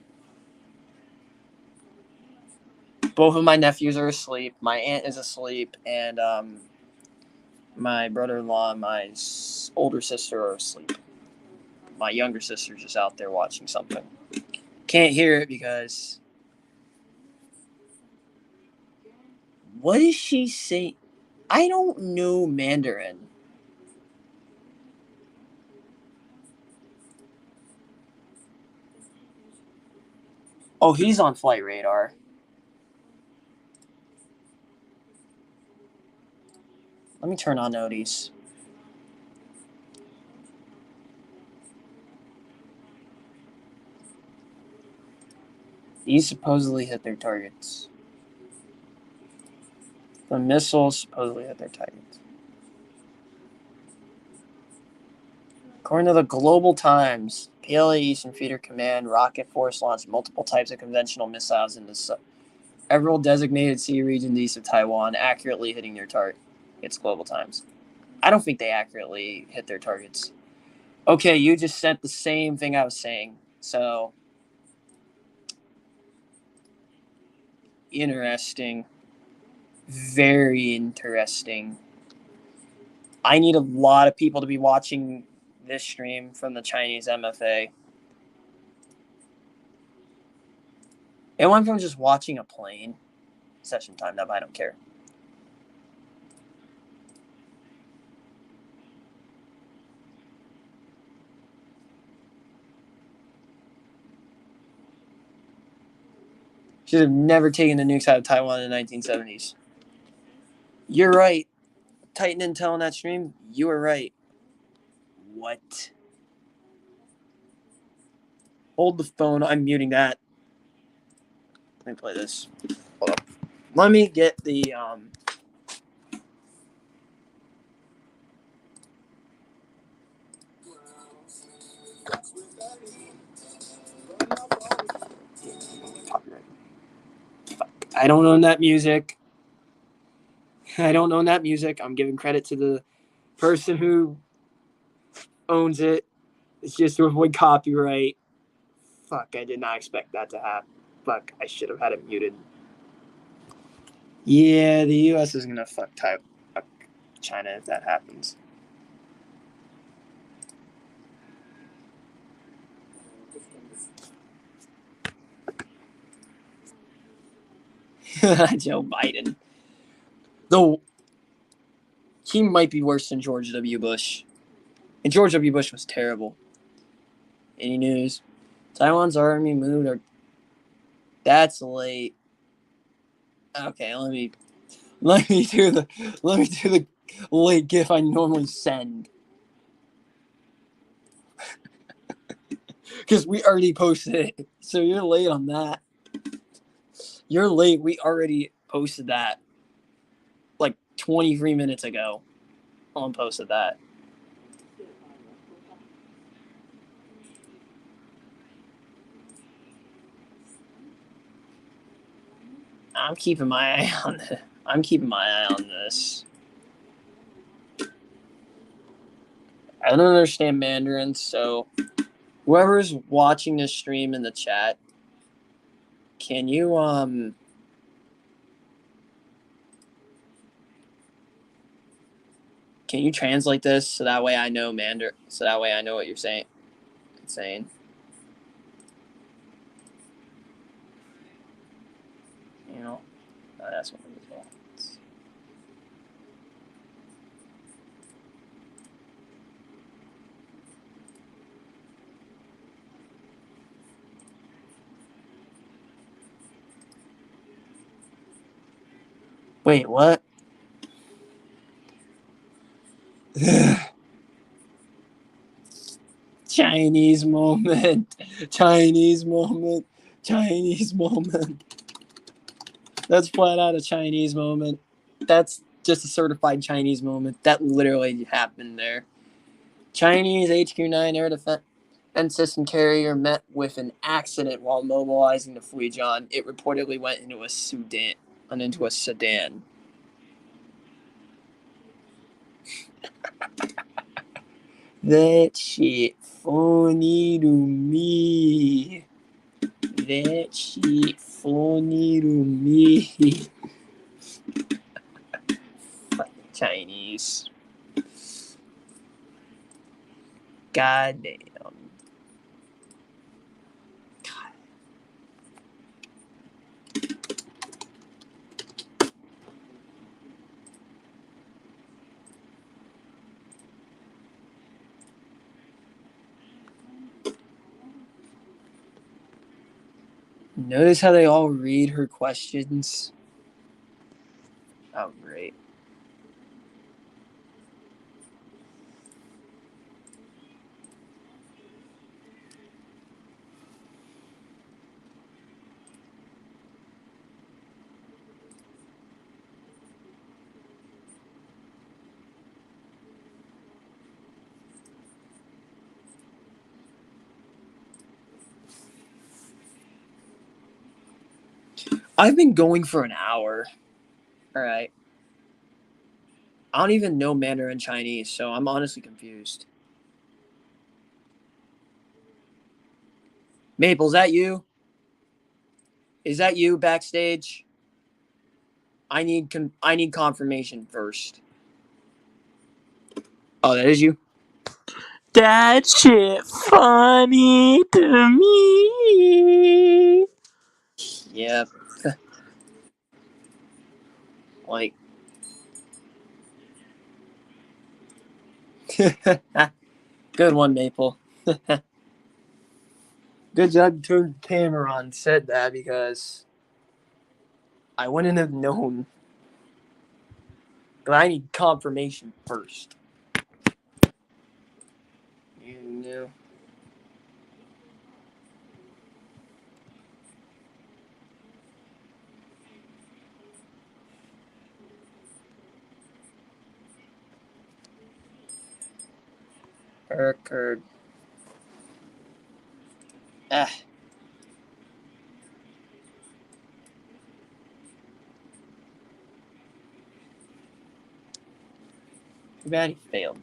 Both of my nephews are asleep. My aunt is asleep, and my brother-in-law and my older sister are asleep. My younger sister's just out there watching something. Can't hear it because... What is she saying? I don't know Mandarin. Oh, he's on flight radar. Let me turn on notice. These supposedly hit their targets. The missiles supposedly hit their targets. According to the Global Times, PLA Eastern Theater Command Rocket Force launched multiple types of conventional missiles into several designated sea regions east of Taiwan, accurately hitting their target. It's Global Times. I don't think they accurately hit their targets. Okay, you just sent the same thing I was saying. So, interesting. Very interesting. I need a lot of people to be watching this stream from the Chinese MFA. And one from just watching a plane. Session timed up, I don't care. Should have never taken the nukes out of Taiwan in the 1970s. You're right. Titan Intel on that stream, you were right. What? Hold the phone. I'm muting that. Let me play this. Hold up. Let me get the copyright. Fuck. I don't own that music. I don't own that music. I'm giving credit to the person who owns it. It's just to avoid copyright. Fuck, I did not expect that to happen. Fuck, I should have had it muted. Yeah, the U.S. is gonna fuck China if that happens. Joe Biden. Though he might be worse than George W. Bush. And George W. Bush was terrible. Any news? Taiwan's army moved or that's late. Okay, let me do the late gif I normally send. Because we already posted it. So you're late on that. You're late. We already posted that like 23 minutes ago. Ellen posted that. I'm keeping my eye on this. I'm keeping my eye on this. I don't understand Mandarin, so whoever's watching this stream in the chat, can you translate this so that way I know Mandarin, so that way I know what you're saying? You know, that's what it is. Wait, what? Chinese moment. Chinese moment. Chinese moment. That's flat out a Chinese moment. That's just a certified Chinese moment. That literally happened there. Chinese HQ-9 air defense system carrier met with an accident while mobilizing to Fujian. It reportedly went into a sedan. That shit funny to me. That shit funny to me. Chinese. God damn. Notice how they all read her questions? Oh, great. I've been going for an hour. All right. I don't even know Mandarin Chinese, so I'm honestly confused. Maple, is that you? Is that you backstage? I need confirmation first. Oh, that is you? That shit funny to me. Yep. Like. Good one, Maple. Good job you turned the camera on, said that, because I wouldn't have known. But I need confirmation first. You knew. Occurred. Ah. Too bad he failed.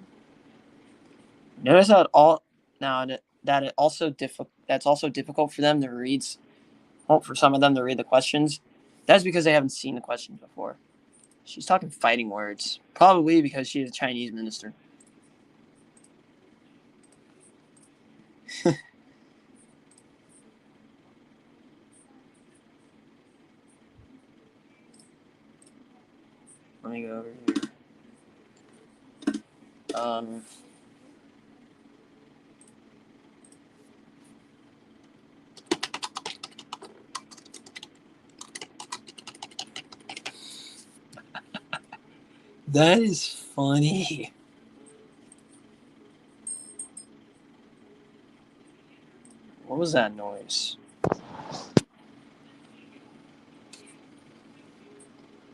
Notice how it all now that it also that's also difficult for them to read. Well, for some of them to read the questions. That's because they haven't seen the questions before. She's talking fighting words. Probably because she is a Chinese minister. Let me go over here. That is funny. What was that noise?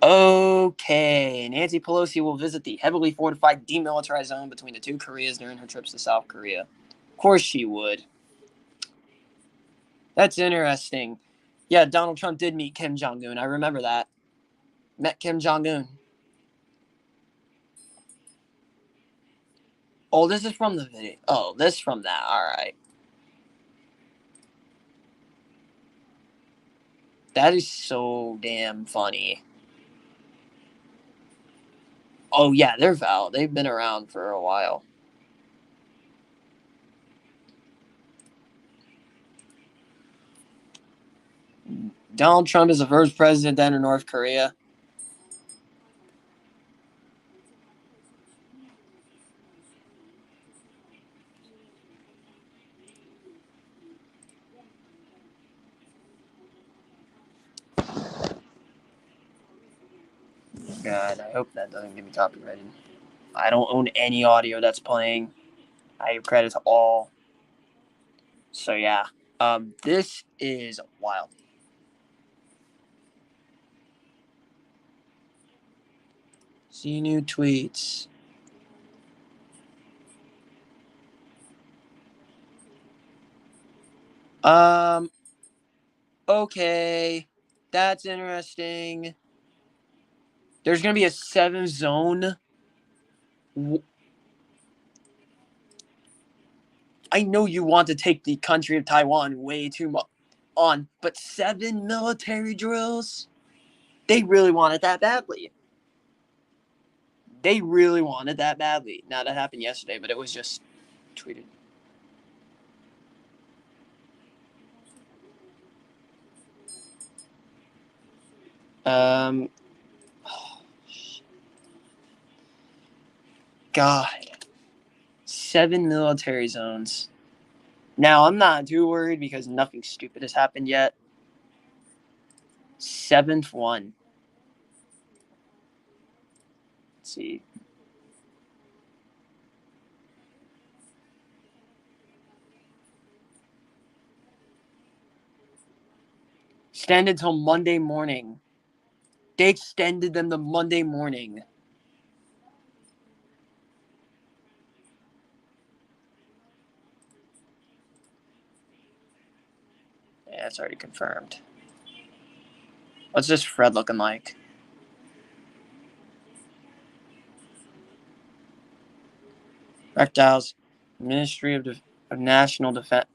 Okay, Nancy Pelosi will visit the heavily fortified demilitarized zone between the two Koreas during her trips to South Korea. Of course she would. That's interesting. Yeah, Donald Trump did meet Kim Jong-un. I remember that. Met Kim Jong-un. Oh, this is from the video. Oh, this from that. All right. That is so damn funny. Oh, yeah, they're valid. They've been around for a while. Donald Trump is the first president to enter North Korea. God, I hope that doesn't get me copyrighted. I don't own any audio that's playing. I give credit to all. So yeah, this is wild. See new tweets. Okay, that's interesting. There's gonna be a 7 zone. I know you want to take the country of Taiwan way too much on, but 7 military drills? They really want it that badly. They really wanted that badly. Now that happened yesterday, but it was just tweeted. Oh, God. 7 military zones. Now, I'm not too worried because nothing stupid has happened yet. 7th one. Let's see. Extended till Monday morning. They extended them to Monday morning. Yeah, it's already confirmed. What's this Fred looking like? Reptiles, Ministry of National Defense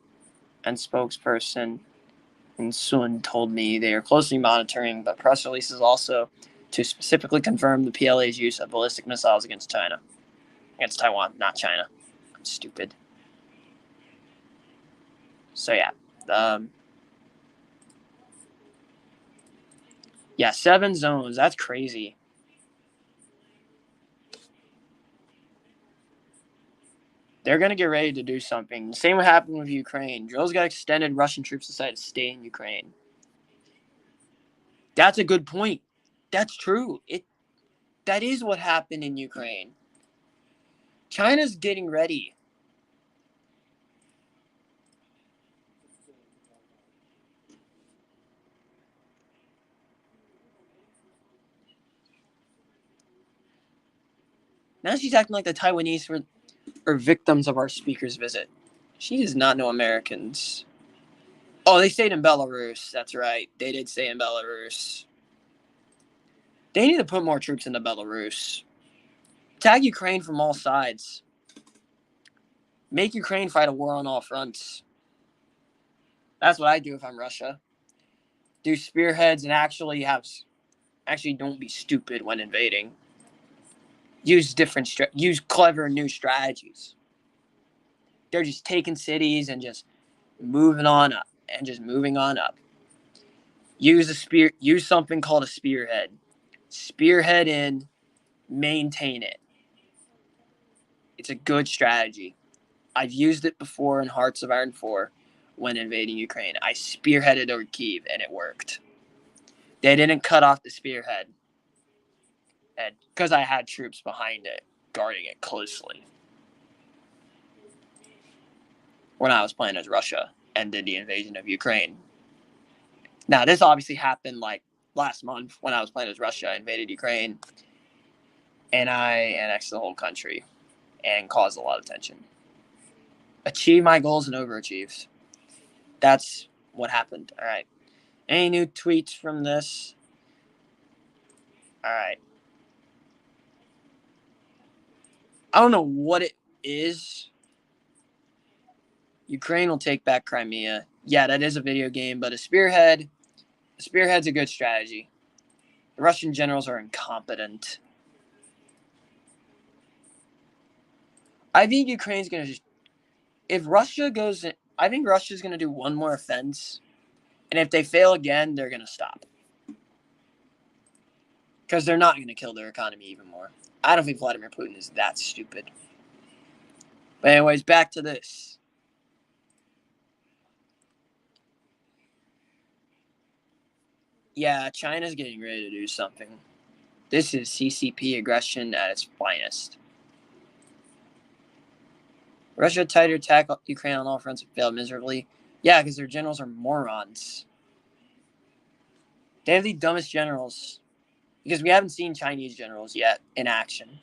and spokesperson and Sun told me they are closely monitoring, but press releases also to specifically confirm the PLA's use of ballistic missiles against China. Against Taiwan, not China. I'm stupid. So yeah. Yeah, 7 zones. That's crazy. They're going to get ready to do something. The same what happened with Ukraine. Drills got extended. Russian troops decided to stay in Ukraine. That's a good point. That's true. That is what happened in Ukraine. China's getting ready. Now she's acting like the Taiwanese are victims of our speaker's visit. She does not know Americans. Oh, they stayed in Belarus. That's right. They did stay in Belarus. They need to put more troops into Belarus. Tag Ukraine from all sides. Make Ukraine fight a war on all fronts. That's what I do if I'm Russia. do spearheads and actually don't be stupid when invading. Use use clever new strategies. They're just taking cities and just moving on up and just moving on up. Use something called a spearhead. Spearhead in, maintain it. It's a good strategy. I've used it before in Hearts of Iron 4 when invading Ukraine. I spearheaded over Kyiv and it worked. They didn't cut off the spearhead, and because I had troops behind it guarding it closely when I was playing as Russia and did the invasion of Ukraine. Now, this obviously happened like last month when I was playing as Russia, invaded Ukraine, and I annexed the whole country and caused a lot of tension. Achieve my goals and overachieved. That's what happened. All right. Any new tweets from this? All right. I don't know what it is. Ukraine will take back Crimea. Yeah, that is a video game, but a spearhead's a good strategy. The Russian generals are incompetent. I think Ukraine's going to just... If Russia goes... I think Russia's going to do one more offense, and if they fail again, they're going to stop. Because they're not going to kill their economy even more. I don't think Vladimir Putin is that stupid. But anyways, back to this. Yeah, China's getting ready to do something. This is CCP aggression at its finest. Russia tried to attack Ukraine on all fronts and failed miserably. Yeah, because their generals are morons. They have the dumbest generals. Because we haven't seen Chinese generals yet in action.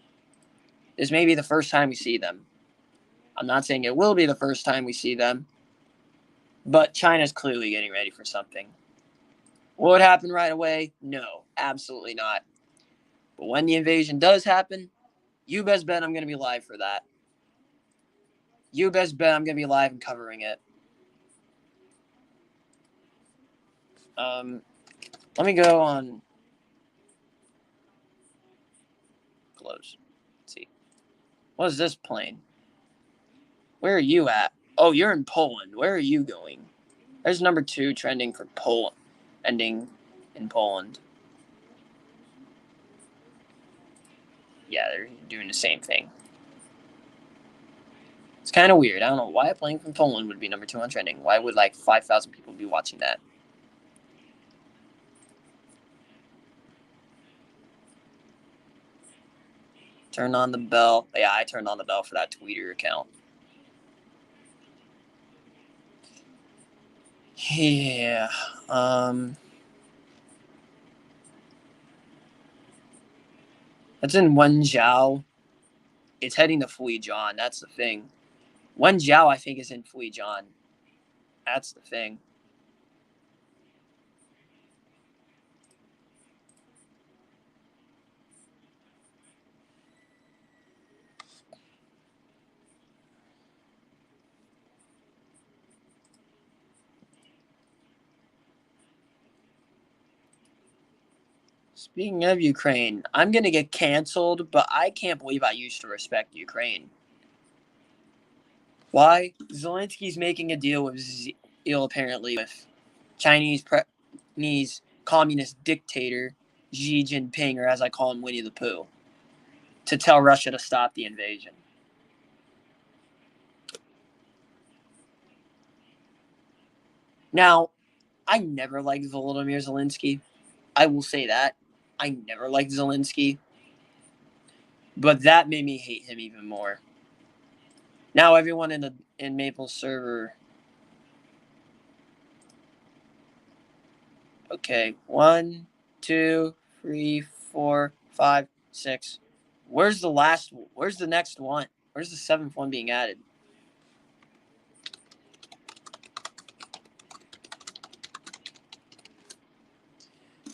This may be the first time we see them. I'm not saying it will be the first time we see them. But China's clearly getting ready for something. Will it happen right away? No, absolutely not. But when the invasion does happen, you best bet I'm going to be live for that. You best bet I'm going to be live and covering it. Let me go on close. Let's see. What is this plane? Where are you at? Oh, you're in Poland. Where are you going? There's number 2 trending for Poland, ending in Poland. Yeah, they're doing the same thing. It's kind of weird. I don't know why a plane from Poland would be number 2 on trending. Why would like 5,000 people be watching that? Turn on the bell. Yeah, I turned on the bell for that Twitter account. Yeah. That's in Wenzhou. It's heading to Fujian. That's the thing. Wenzhou, I think, is in Fujian. That's the thing. Speaking of Ukraine, I'm going to get canceled, but I can't believe I used to respect Ukraine. Why? Zelensky's making a deal with apparently with Chinese communist dictator Xi Jinping, or as I call him, Winnie the Pooh, to tell Russia to stop the invasion. Now, I never liked Volodymyr Zelensky. I will say that. I never liked Zelensky. But that made me hate him even more. Now everyone in Maple server. Okay, 1, 2, 3, 4, 5, 6. Where's the next one? Where's the 7th one being added?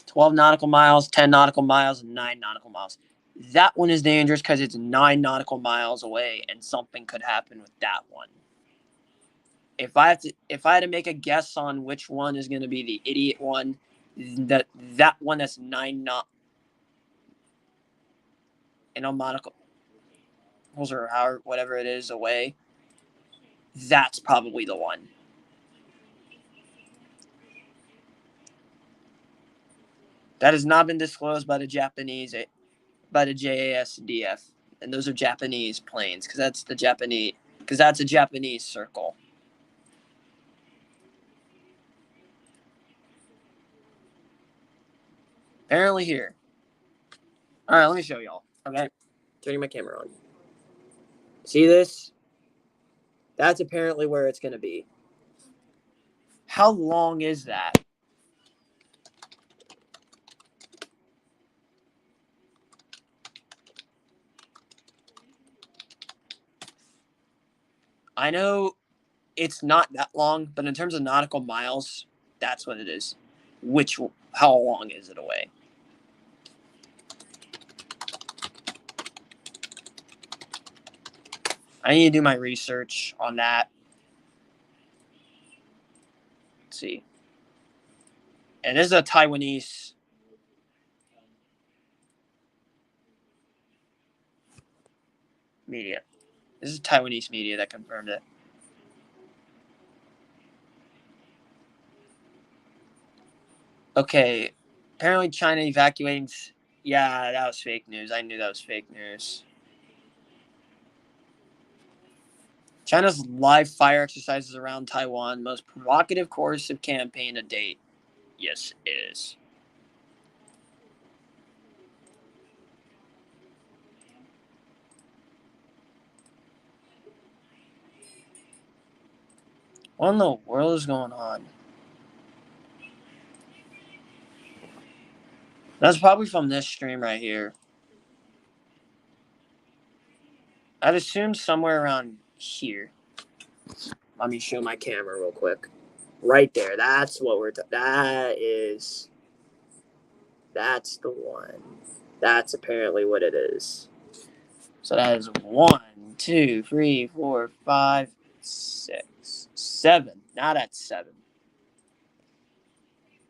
"12 nautical miles, 10 nautical miles, and 9 nautical miles." That one is dangerous because it's 9 nautical miles away, and something could happen with that one. If I had to make a guess on which one is going to be the idiot one, that one that's 9 knot nautical or however whatever it is away. That's probably the one. That has not been disclosed by the JASDF, and those are Japanese planes because that's a Japanese circle. Apparently here. All right, let me show y'all. Okay, turning my camera on. See this? That's apparently where it's going to be. How long is that? I know it's not that long, but in terms of nautical miles, that's what it is. How long is it away? I need to do my research on that. Let's see. And this is a Taiwanese media. This is Taiwanese media that confirmed it. Okay. Apparently China evacuating. Yeah, that was fake news. I knew that was fake news. China's live fire exercises around Taiwan, most provocative coercive campaign to date. Yes, it is. What in the world is going on? That's probably from this stream right here. I'd assume somewhere around here. Let me show my camera real quick. Right there. That's what we're that's the one. That's apparently what it is. So that is 1, 2, 3, 4, 5, 6, 7. Now that's 7.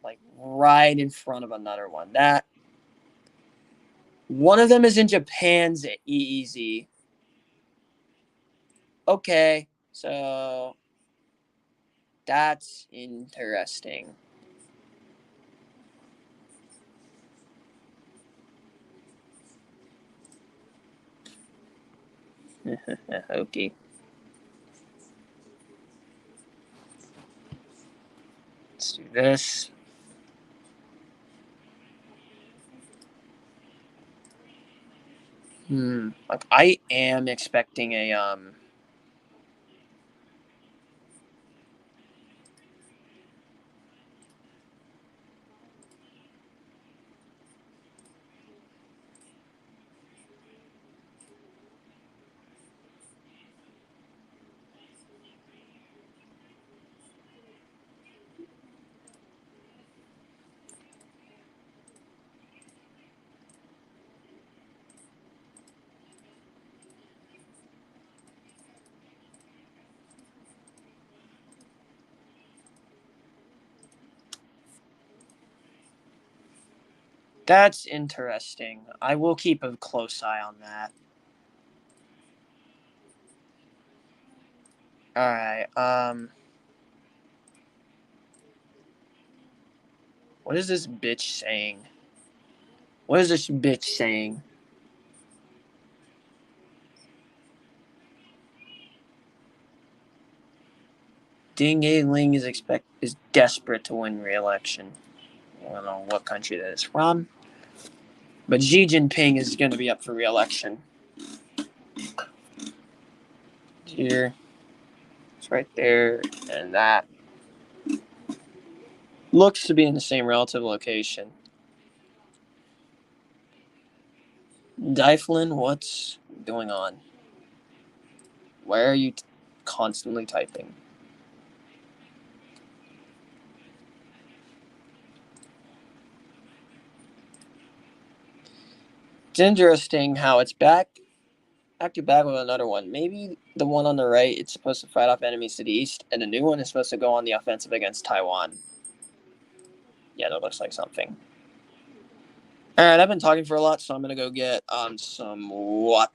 Like right in front of another one. That one of them is in Japan's EEZ. Okay, so that's interesting. Okay. Let's do this. Like I am expecting a That's interesting. I will keep a close eye on that. All right. What is this bitch saying? What is this bitch saying? Ding A Ling is desperate to win re-election. I don't know what country that is from, but Xi Jinping is going to be up for re-election. Here, it's right there, and that looks to be in the same relative location. Dyflin, what's going on? Why are you constantly typing? It's interesting how it's back with another one. Maybe the one on the right, it's supposed to fight off enemies to the east, and the new one is supposed to go on the offensive against Taiwan. Yeah, that looks like something. All right, I've been talking for a lot, so I'm gonna go get some what?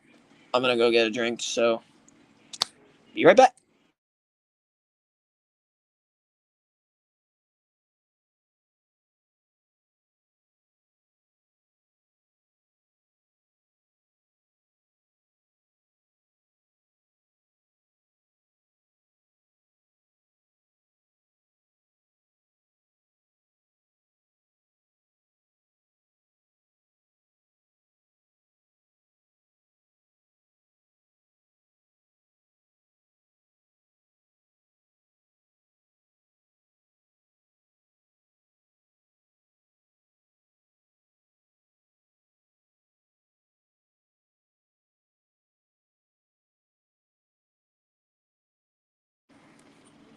I'm gonna go get a drink. So be right back.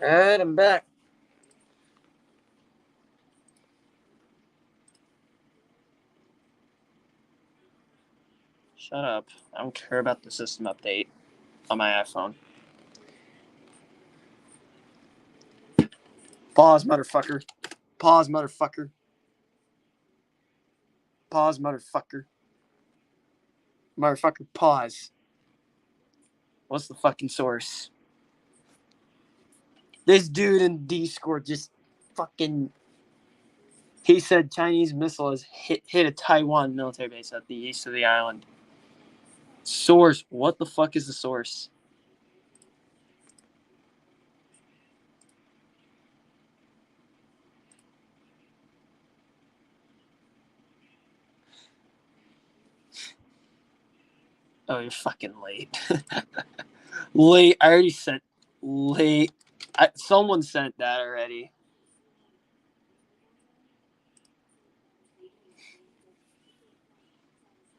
All right, I'm back. Shut up. I don't care about the system update on my iPhone. Pause, motherfucker. Pause, motherfucker. Pause, motherfucker. Motherfucker, pause. What's the fucking source? This dude in Discord just fucking. He said Chinese missile has hit a Taiwan military base at the east of the island. Source. What the fuck is the source? Oh, you're fucking late. Late. I already sent. Late. Someone sent that already.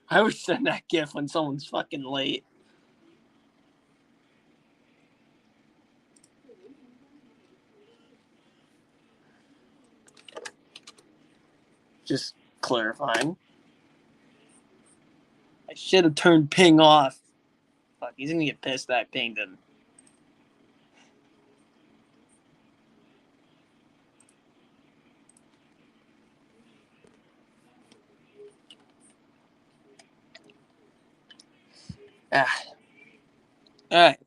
I always send that gif when someone's fucking late. Just clarifying. I should have turned ping off. Fuck, he's gonna get pissed that I pinged him. Ah. Alright.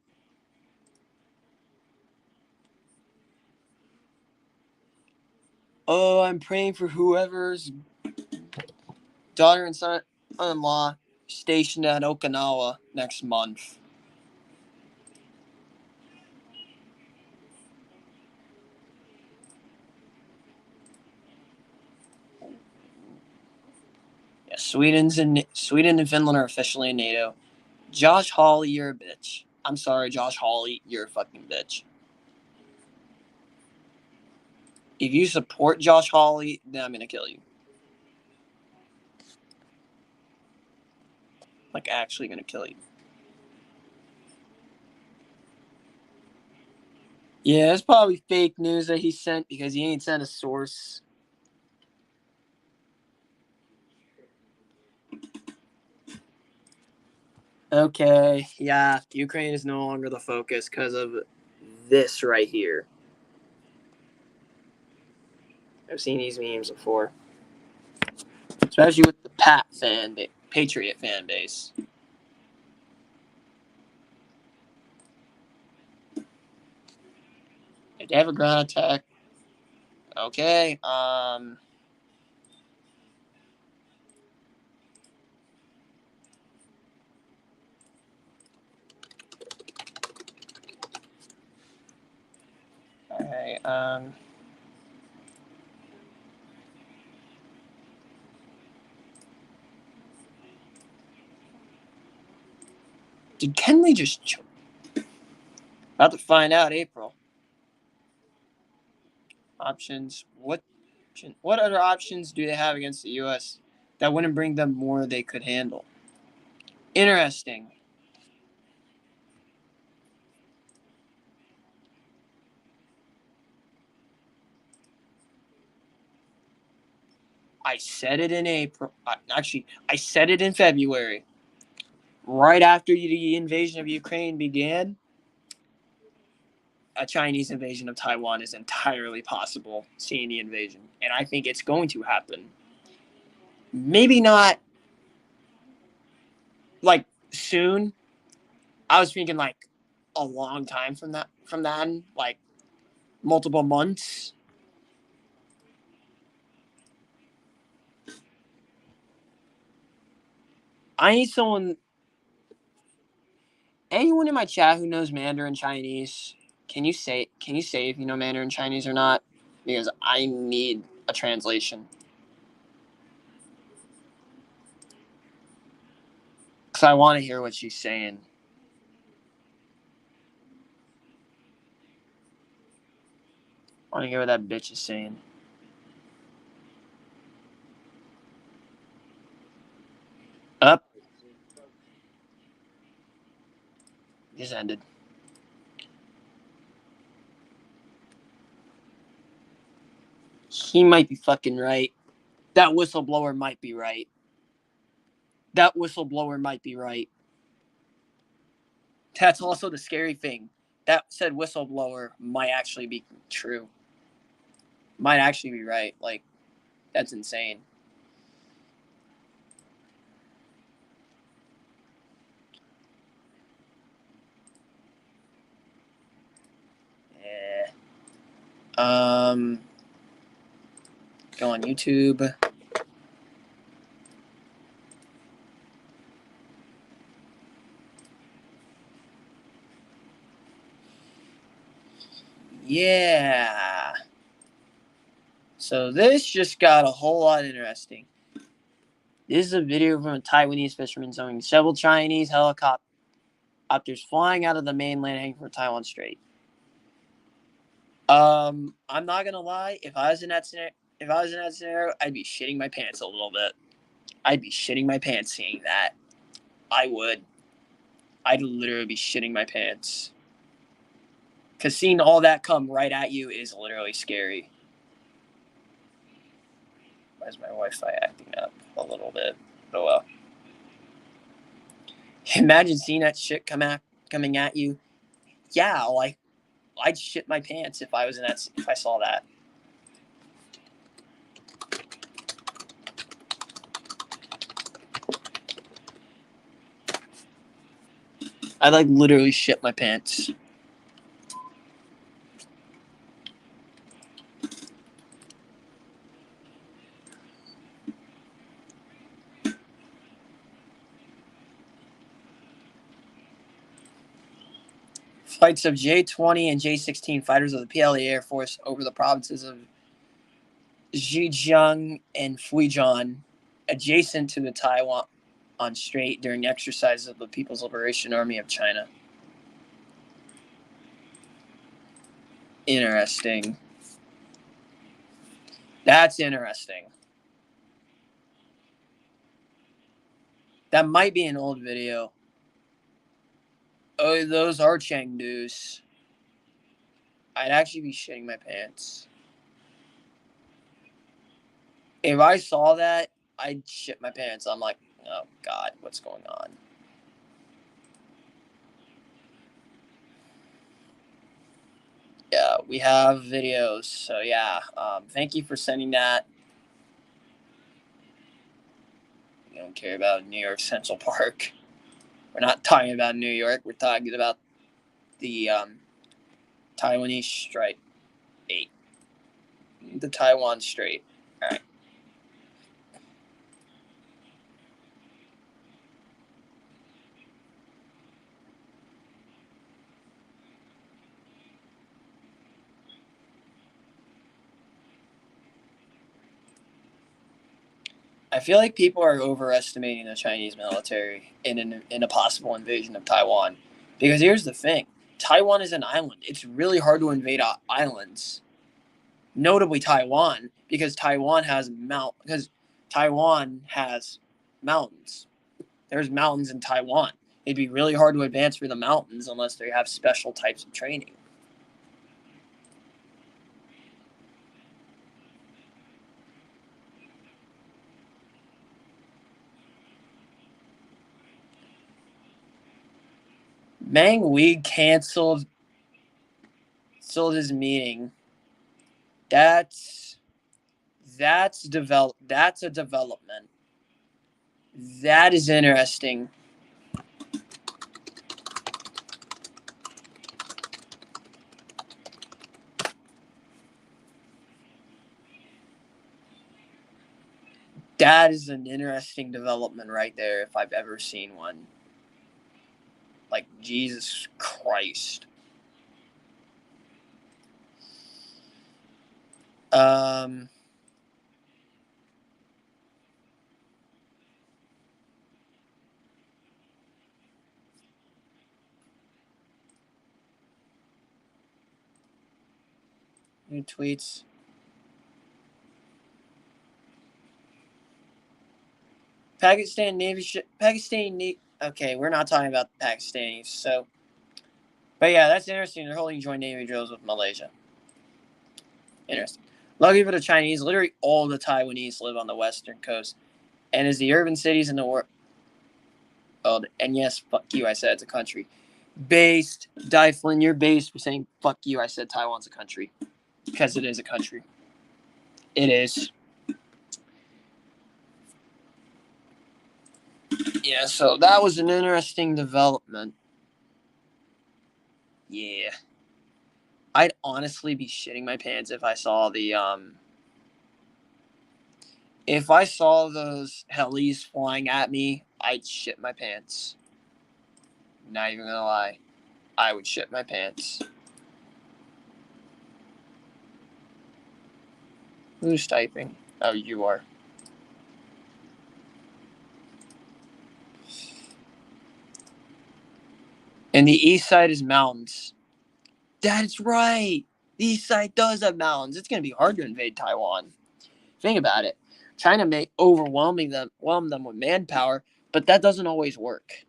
Oh, I'm praying for whoever's daughter and son-in-law stationed at Okinawa next month. Yeah, Sweden and Finland are officially in NATO. Josh Hawley, you're a bitch. I'm sorry, Josh Hawley, you're a fucking bitch. If you support Josh Hawley, then I'm gonna kill you. Like, actually gonna kill you. Yeah, it's probably fake news that he sent because he ain't sent a source. Okay, yeah, Ukraine is no longer the focus because of this right here. I've seen these memes before, especially with the Patriot fan base. Did they have a ground attack? Okay. All right. Did Kenley just choke? About to find out. April. Options. What other options do they have against the U.S. that wouldn't bring them more they could handle? Interesting. I said it in April. Actually, I said it in February. Right after the invasion of Ukraine began, a Chinese invasion of Taiwan is entirely possible, seeing the invasion. And I think it's going to happen. Maybe not like soon. I was thinking like a long time from that, like multiple months. I need anyone in my chat who knows Mandarin Chinese. Can you say if you know Mandarin Chinese or not? Because I need a translation. Because I want to hear what she's saying. I want to hear what that bitch is saying. Up. Just ended. He might be fucking right. That whistleblower might be right. That's also the scary thing. That said whistleblower might actually be true. Might actually be right. Like, that's insane. Yeah. Go on YouTube. Yeah. So this just got a whole lot interesting. This is a video from a Taiwanese fisherman showing several Chinese helicopters flying out of the mainland heading for Taiwan Strait. I'm not gonna lie. If I was in that scenario, I'd be shitting my pants a little bit. I'd be shitting my pants seeing that. I would. I'd literally be shitting my pants. Because seeing all that come right at you is literally scary. Why is my Wi-Fi acting up a little bit? Oh well. Imagine seeing that shit coming at you. Yeah, like I'd shit my pants if I saw that. I'd like literally shit my pants. Flights of J-20 and J-16 fighters of the PLA Air Force over the provinces of Zhejiang and Fujian, adjacent to the Taiwan Strait during exercises of the People's Liberation Army of China. Interesting. That's interesting. That might be an old video. Oh, those are Chengdus. I'd actually be shitting my pants. If I saw that, I'd shit my pants. I'm like, oh God, what's going on? Yeah, we have videos. So yeah, thank you for sending that. We don't care about New York Central Park. We're not talking about New York. We're talking about the Taiwanese Strait. 8. The Taiwan Strait. All right. I feel like people are overestimating the Chinese military in a possible invasion of Taiwan. Because here's the thing. Taiwan is an island. It's really hard to invade islands. Notably Taiwan, because Taiwan has mountains. There's mountains in Taiwan. It'd be really hard to advance through the mountains unless they have special types of training. Mang Wei canceled canceled his meeting. That's a development. That is interesting. That is an interesting development right there if I've ever seen one. Like, Jesus Christ. New tweets. Pakistan Navy. Okay, we're not talking about the Pakistanis. So, but yeah, that's interesting. They're holding joint Navy drills with Malaysia. Interesting. Lucky for the Chinese, literally all the Taiwanese live on the western coast, and as the urban cities in the world. And yes, fuck you. I said it's a country. Based, Dyflin, you're based for saying fuck you. I said Taiwan's a country because it is a country. It is. Yeah, so that was an interesting development. Yeah. I'd honestly be shitting my pants if I saw if I saw those helis flying at me, I'd shit my pants. Not even gonna lie. I would shit my pants. Who's typing? Oh, you are. And the east side is mountains. That's right. The east side does have mountains. It's going to be hard to invade Taiwan. Think about it. China may overwhelm them with manpower, but that doesn't always work.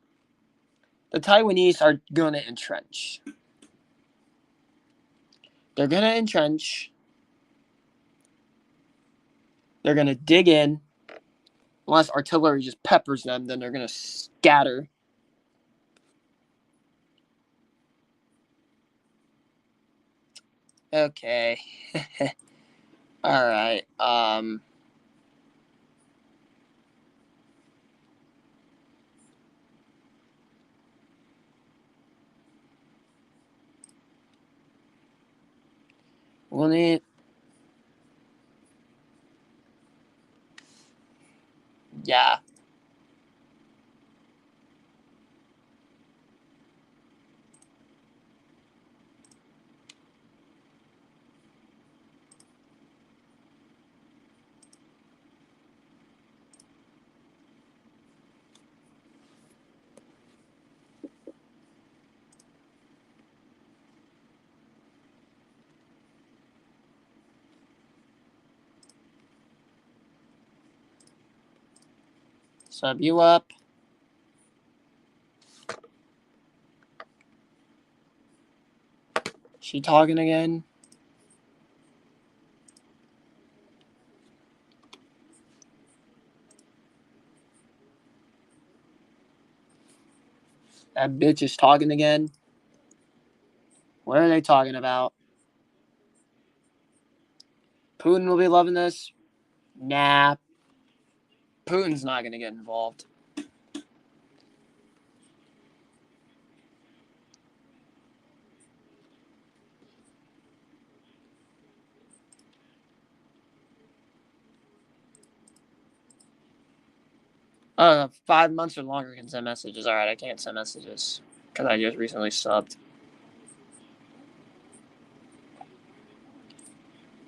The Taiwanese are going to entrench. They're going to entrench. They're going to dig in. Unless artillery just peppers them, then they're going to scatter. Okay. All right. We'll need. Yeah. Sub you up. She talking again? That bitch is talking again? What are they talking about? Putin will be loving this? Nah. Putin's not going to get involved. I don't know, 5 months or longer can send messages. Alright, I can't send messages because I just recently subbed.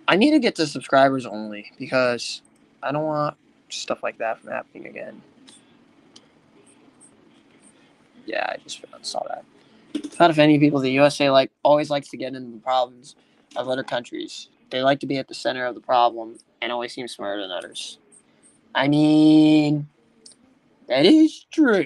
I need to get to subscribers only because I don't want stuff like that from happening again. Yeah, I just saw that. Not if any people, the USA always likes to get into the problems of other countries. They like to be at the center of the problem and always seem smarter than others. I mean, that is true.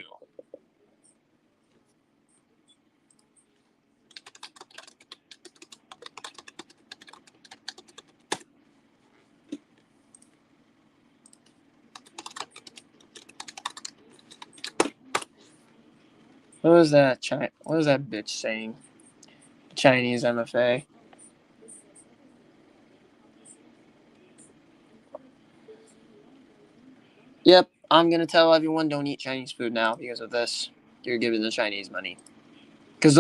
What was that bitch saying? Chinese MFA. I'm going to tell everyone don't eat Chinese food now because of this. You're giving the Chinese money. Because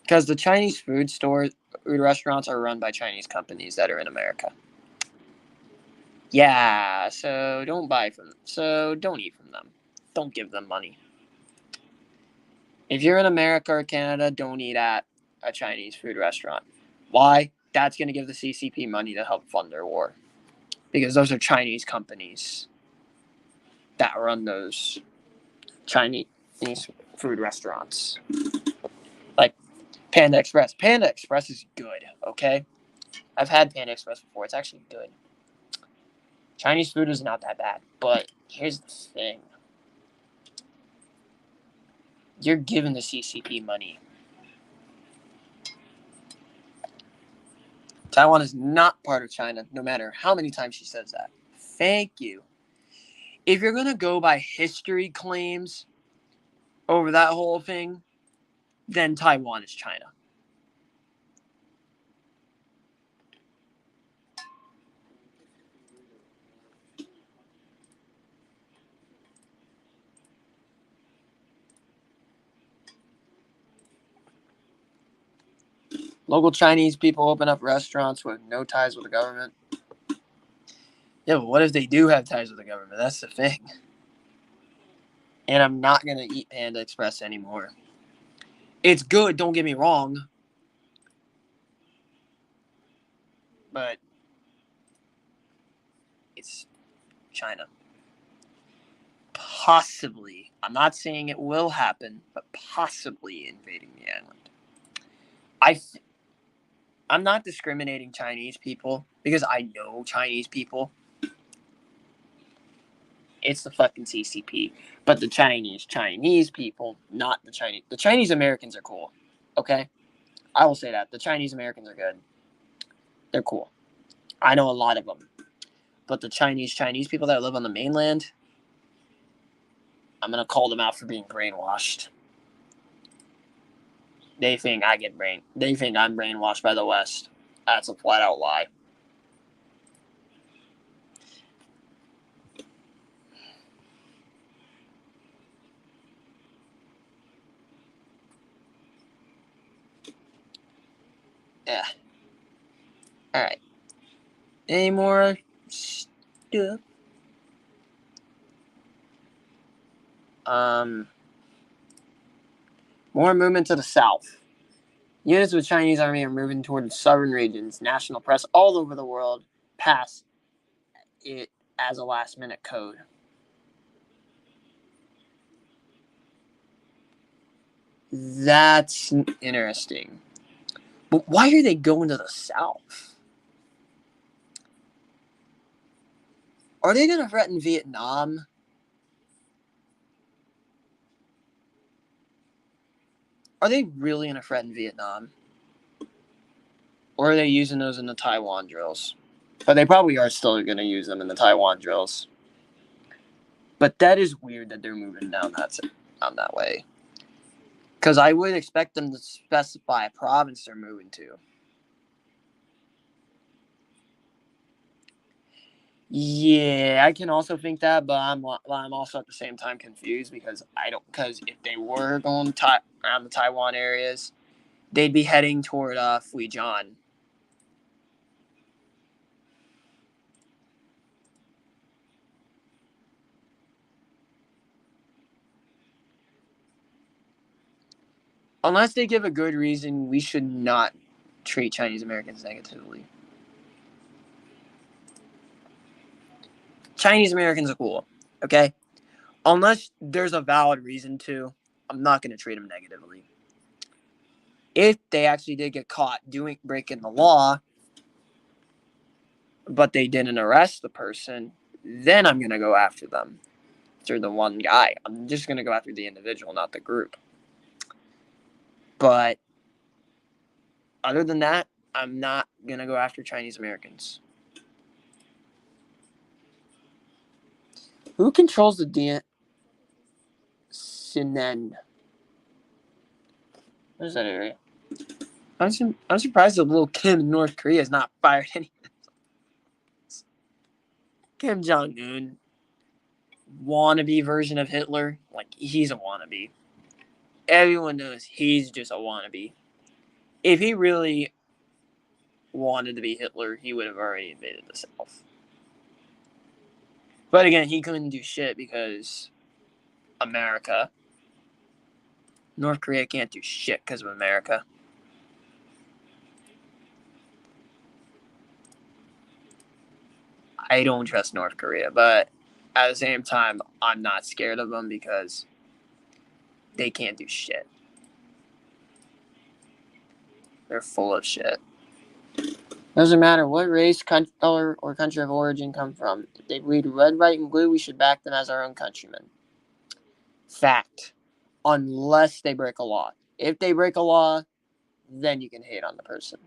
the Chinese food restaurants are run by Chinese companies that are in America. Yeah, so don't buy from them. So don't eat from them. Don't give them money. If you're in America or Canada, don't eat at a Chinese food restaurant. Why? That's going to give the CCP money to help fund their war. Because those are Chinese companies that run those Chinese food restaurants. Like Panda Express. Panda Express is good, okay? I've had Panda Express before. It's actually good. Chinese food is not that bad. But here's the thing. You're giving the CCP money. Taiwan is not part of China, no matter how many times she says that. Thank you. If you're going to go by history claims over that whole thing, then Taiwan is China. Local Chinese people open up restaurants with no ties with the government. Yeah, but what if they do have ties with the government? That's the thing. And I'm not going to eat Panda Express anymore. It's good, don't get me wrong. But it's China. Possibly, I'm not saying it will happen, but possibly invading the island. I'm not discriminating Chinese people because I know Chinese people. It's the fucking CCP. But the Chinese people, not the Chinese. The Chinese Americans are cool. Okay? I will say that. The Chinese Americans are good. They're cool. I know a lot of them. But the Chinese people that live on the mainland, I'm going to call them out for being brainwashed. They think I'm brainwashed by the West. That's a flat out lie. Yeah. Alright. Any more stuff? More movement to the south. Units of the Chinese army are moving toward the southern regions. National press all over the world pass it as a last-minute code. That's interesting. But why are they going to the south? Are they going to threaten Vietnam? Are they really going to threaten Vietnam? Or are they using those in the Taiwan drills? But they probably are still going to use them in the Taiwan drills. But that is weird that they're moving down that way. Because I would expect them to specify a province they're moving to. Yeah, I can also think that, but I'm also at the same time confused because if they were going around the Taiwan areas, they'd be heading toward Fujian. Unless they give a good reason, we should not treat Chinese Americans negatively. Chinese Americans are cool, okay? Unless there's a valid reason to, I'm not going to treat them negatively. If they actually did get caught breaking the law, but they didn't arrest the person, then I'm going to go after them. After the one guy. I'm just going to go after the individual, not the group. But other than that, I'm not going to go after Chinese Americans. Who controls the Sinan? What is that area? I'm surprised that little Kim in North Korea has not fired any. Kim Jong-un. wannabe version of Hitler. Like, he's a wannabe. Everyone knows he's just a wannabe. If he really wanted to be Hitler, he would have already invaded the South. But again, he couldn't do shit because America. North Korea can't do shit because of America. I don't trust North Korea, but at the same time, I'm not scared of them because they can't do shit. They're full of shit. Doesn't matter what race, color, or country of origin come from. If they bleed red, white, and blue, we should back them as our own countrymen. Fact. Unless they break a law. If they break a law, then you can hate on the person.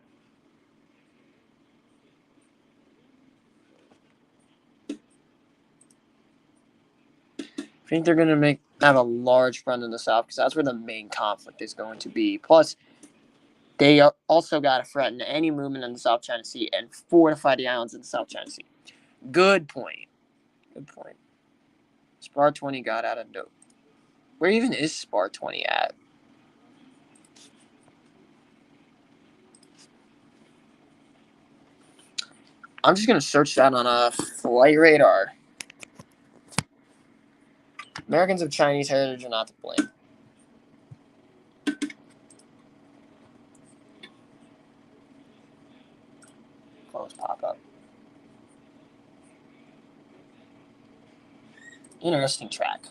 I think they're going to have a large front in the South because that's where the main conflict is going to be. Plus, they also got to threaten any movement in the South China Sea and fortify the islands in the South China Sea. Good point. Good point. Spar 20 got out of dope. Where even is Spar 20 at? I'm just going to search that on a flight radar. Americans of Chinese heritage are not to blame. Close pop-up. Interesting track.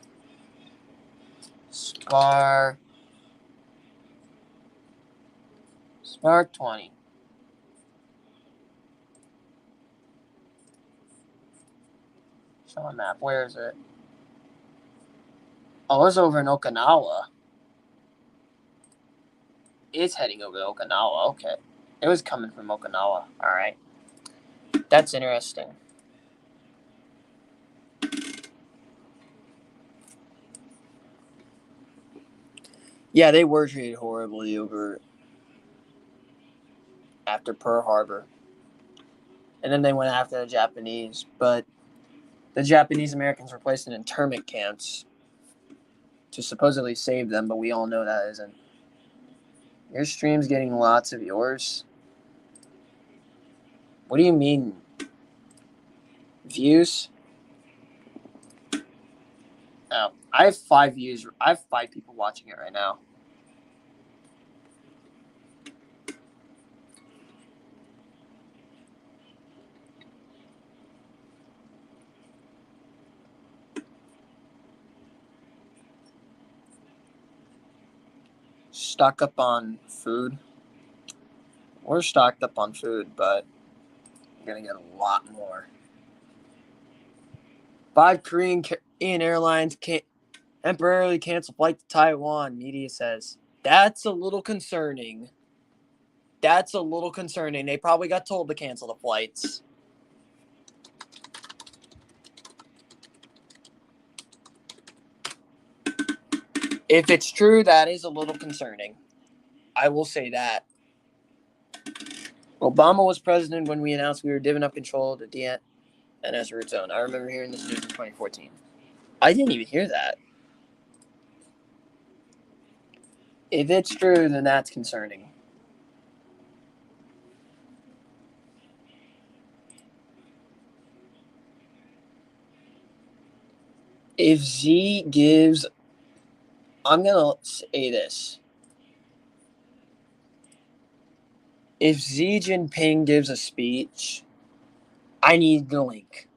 Spar 20. Show a map. Where is it? Oh, it's over in Okinawa. It's heading over to Okinawa. Okay. It was coming from Okinawa. Alright. That's interesting. Yeah, they were treated horribly after Pearl Harbor. And then they went after the Japanese. But the Japanese Americans were placed in internment camps to supposedly save them, but we all know that isn't. Your stream's getting lots of yours. What do you mean? Views? Oh, I have 5 views. I have 5 people watching it right now. Stock up on food. We're stocked up on food, but we're going to get a lot more. 5 Korean Airlines temporarily cancel flight to Taiwan, media says. That's a little concerning. They probably got told to cancel the flights. If it's true, that is a little concerning. I will say that. Obama was president when we announced we were giving up control of the DNS root zone. I remember hearing this news in 2014. I didn't even hear that. If it's true, then that's concerning. If Z gives... I'm going to say this. If Xi Jinping gives a speech, I need the link.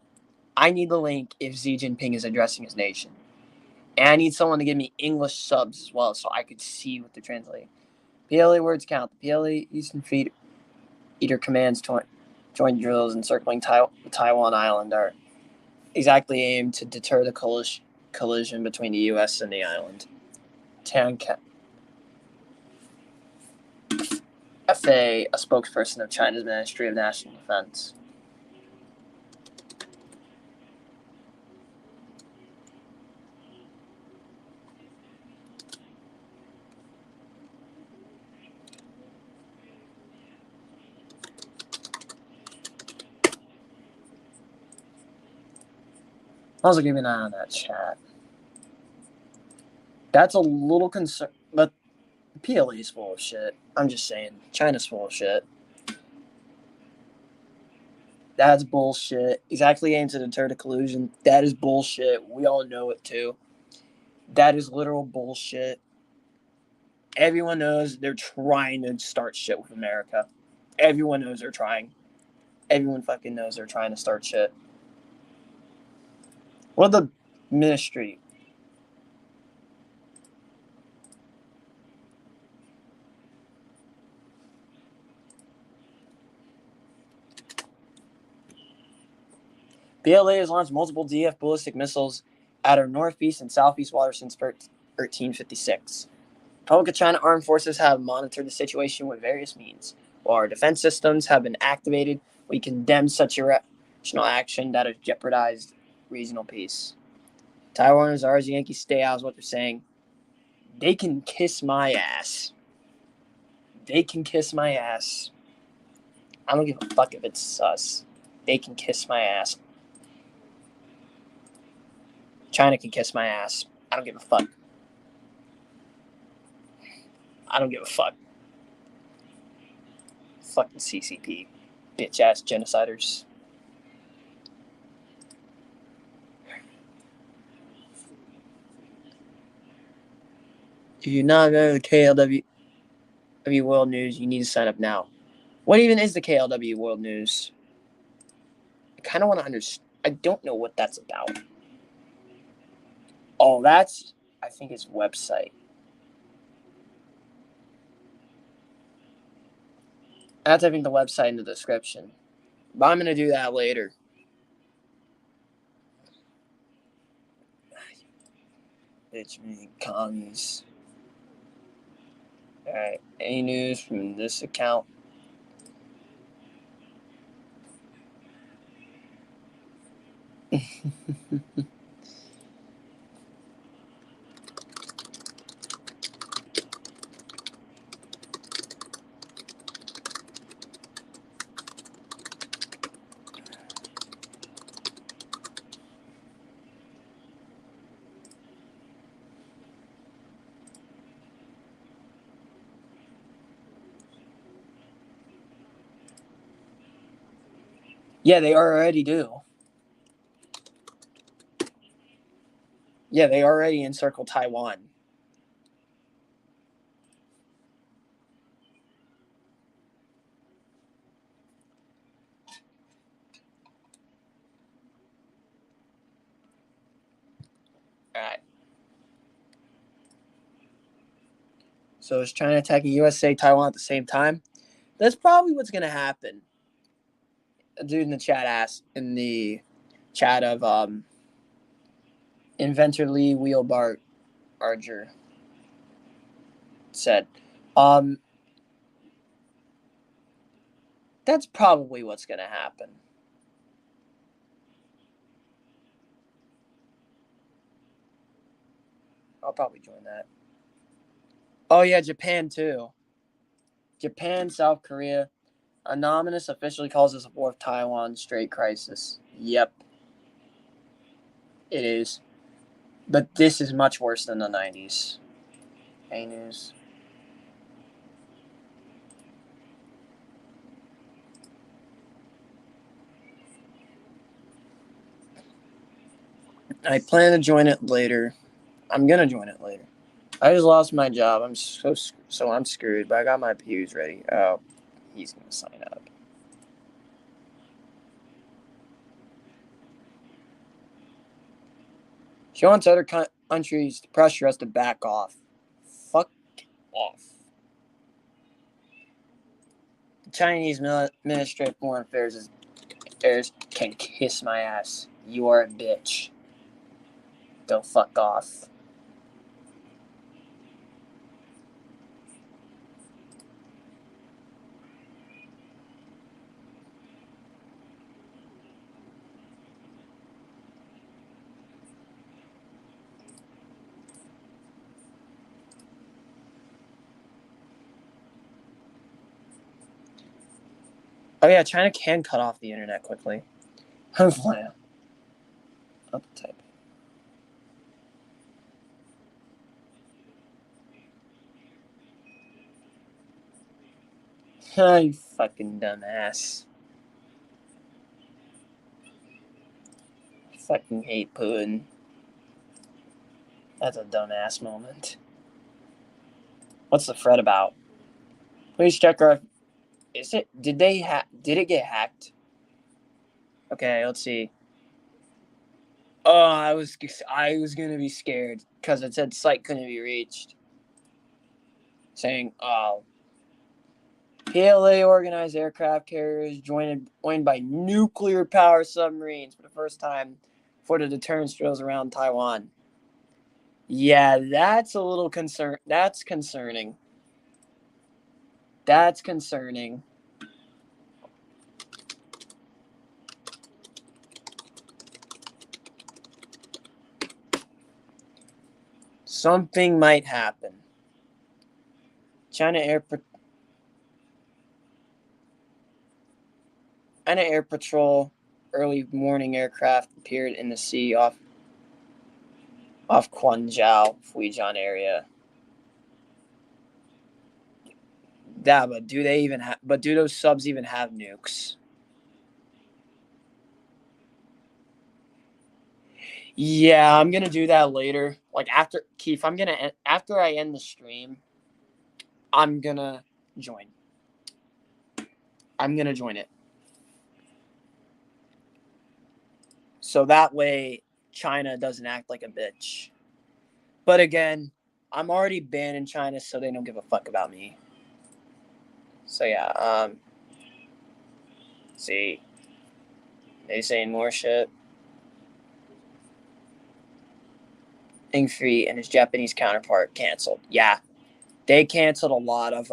I need the link if Xi Jinping is addressing his nation. And I need someone to give me English subs as well so I could see what they're translating. PLA words count. The PLA Eastern Fleet Eater commands joint drills encircling Taiwan Island are exactly aimed to deter the collision between the U.S. and the island. FA, a spokesperson of China's Ministry of National Defense. Also, keep an eye on that chat. That's a little concern, but PLA is full of shit. I'm just saying. China's full of shit. That's bullshit. Exactly aimed to deter the collusion. That is bullshit. We all know it too. That is literal bullshit. Everyone knows they're trying to start shit with America. Everyone knows they're trying. Everyone fucking knows they're trying to start shit. What the ministry? PLA has launched multiple DF ballistic missiles at our northeast and southeast water since 1356. Republic of China armed forces have monitored the situation with various means. While our defense systems have been activated, we condemn such irrational action that has jeopardized regional peace. Taiwan is ours, Yankee stay out is what they're saying. They can kiss my ass. They can kiss my ass. I don't give a fuck if it's us. They can kiss my ass. China can kiss my ass. I don't give a fuck. I don't give a fuck. Fucking CCP. Bitch ass genociders. If you're not going to the KLW World News, you need to sign up now. What even is the KLW World News? I kind of want to understand. I don't know what that's about. Oh, that's, I think, his website. I have to have the website in the description. But I'm going to do that later. Bitch, me, commies. Alright, any news from this account? Yeah, they already do. Yeah, they already encircle Taiwan. Alright. So is China attacking USA, Taiwan at the same time? That's probably what's going to happen. A dude in the chat asked, in the chat of Inventor Lee Wheelbart Arger said, that's probably what's going to happen. I'll probably join that. Oh, yeah, Japan, too. Japan, South Korea. Anonymous officially calls this a fourth Taiwan Strait crisis. Yep. It is. But this is much worse than the 90s. A News. I plan to join it later. I'm going to join it later. I just lost my job. I'm so I'm screwed, but I got my pews ready. Oh, he's going to sign up. She wants other countries to pressure us to back off. Fuck off. The Chinese Ministry of Foreign Affairs can kiss my ass. You are a bitch. Go fuck off. Oh yeah, China can cut off the internet quickly. Up type. You fucking dumbass. I fucking hate Putin. That's a dumbass moment. What's the thread about? Please check our. Is it? Did it get hacked? Okay, let's see. Oh, I was gonna be scared because it said site couldn't be reached. Saying, oh, PLA organized aircraft carriers joined by nuclear power submarines for the first time for the deterrence drills around Taiwan. Yeah, that's a little concern. That's concerning. That's concerning. Something might happen. China Air Patrol early morning aircraft appeared in the sea off Quanzhou, Fujian area. Yeah, but do those subs even have nukes? Yeah, I'm gonna do that later. Like after Keith, after I end the stream, I'm gonna join. I'm gonna join it. So that way China doesn't act like a bitch. But again, I'm already banned in China, so they don't give a fuck about me. So yeah, see. They saying more shit. Ing-free and his Japanese counterpart canceled. Yeah. They canceled a lot of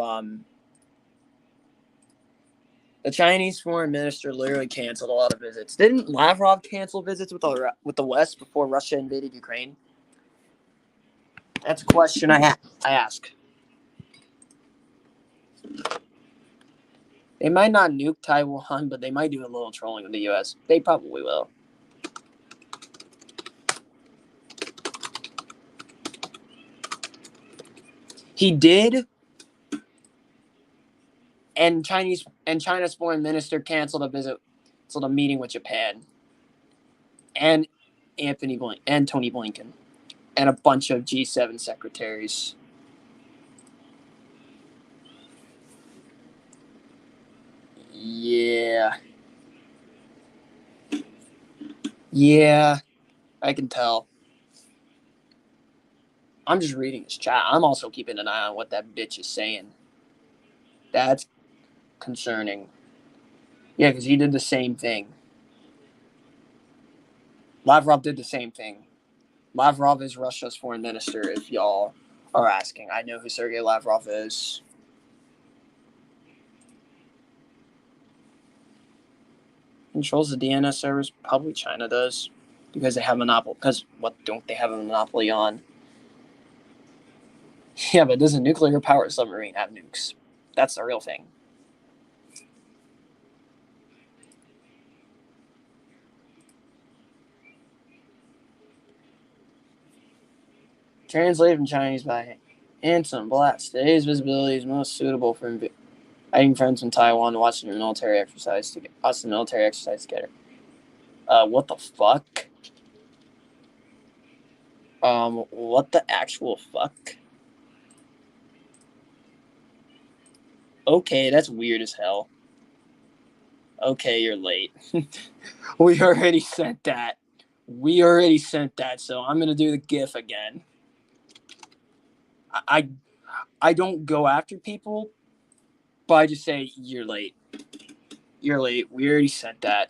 the Chinese foreign minister literally canceled a lot of visits. Didn't Lavrov cancel visits with the West before Russia invaded Ukraine? That's a question I ask. They might not nuke Taiwan, but they might do a little trolling of the U.S. They probably will. He did, and China's foreign minister canceled a meeting with Japan, and Tony Blinken, and a bunch of G7 secretaries. Yeah. Yeah, I can tell. I'm just reading his chat. I'm also keeping an eye on what that bitch is saying. That's concerning. Yeah, because he did the same thing. Lavrov did the same thing. Lavrov is Russia's foreign minister, if y'all are asking. I know who Sergei Lavrov is. Controls the DNS servers? Probably China does. Because they have a monopoly. Because what don't they have a monopoly on? Yeah, but does a nuclear powered submarine have nukes? That's the real thing. Translated from Chinese by Anton Blatz. Today's visibility is most suitable for inviting friends from Taiwan to watch the military exercise together. What the fuck? What the actual fuck? Okay, that's weird as hell. Okay, you're late. We already sent that. So I'm gonna do the GIF again. I don't go after people, but I just say you're late. You're late. We already sent that.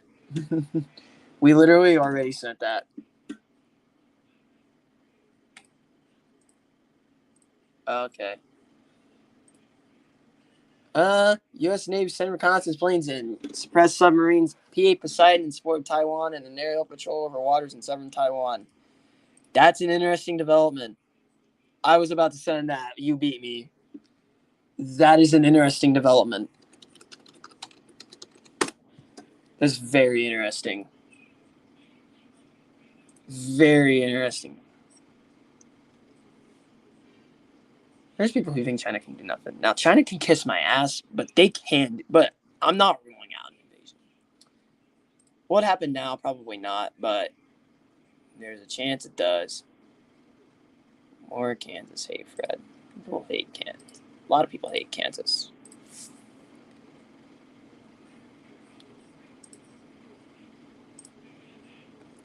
We literally already sent that. Okay. U.S. Navy sent reconnaissance planes in, suppressed submarines, PA Poseidon supported Taiwan, and an aerial patrol over waters in southern Taiwan. That's an interesting development. I was about to send that. You beat me. That is an interesting development. That's very interesting. Very interesting. There's people who think China can do nothing. Now, China can kiss my ass, but they can. But I'm not ruling out an invasion. What happened now? Probably not, but there's a chance it does. More Kansas hate, Fred. People hate Kansas. A lot of people hate Kansas.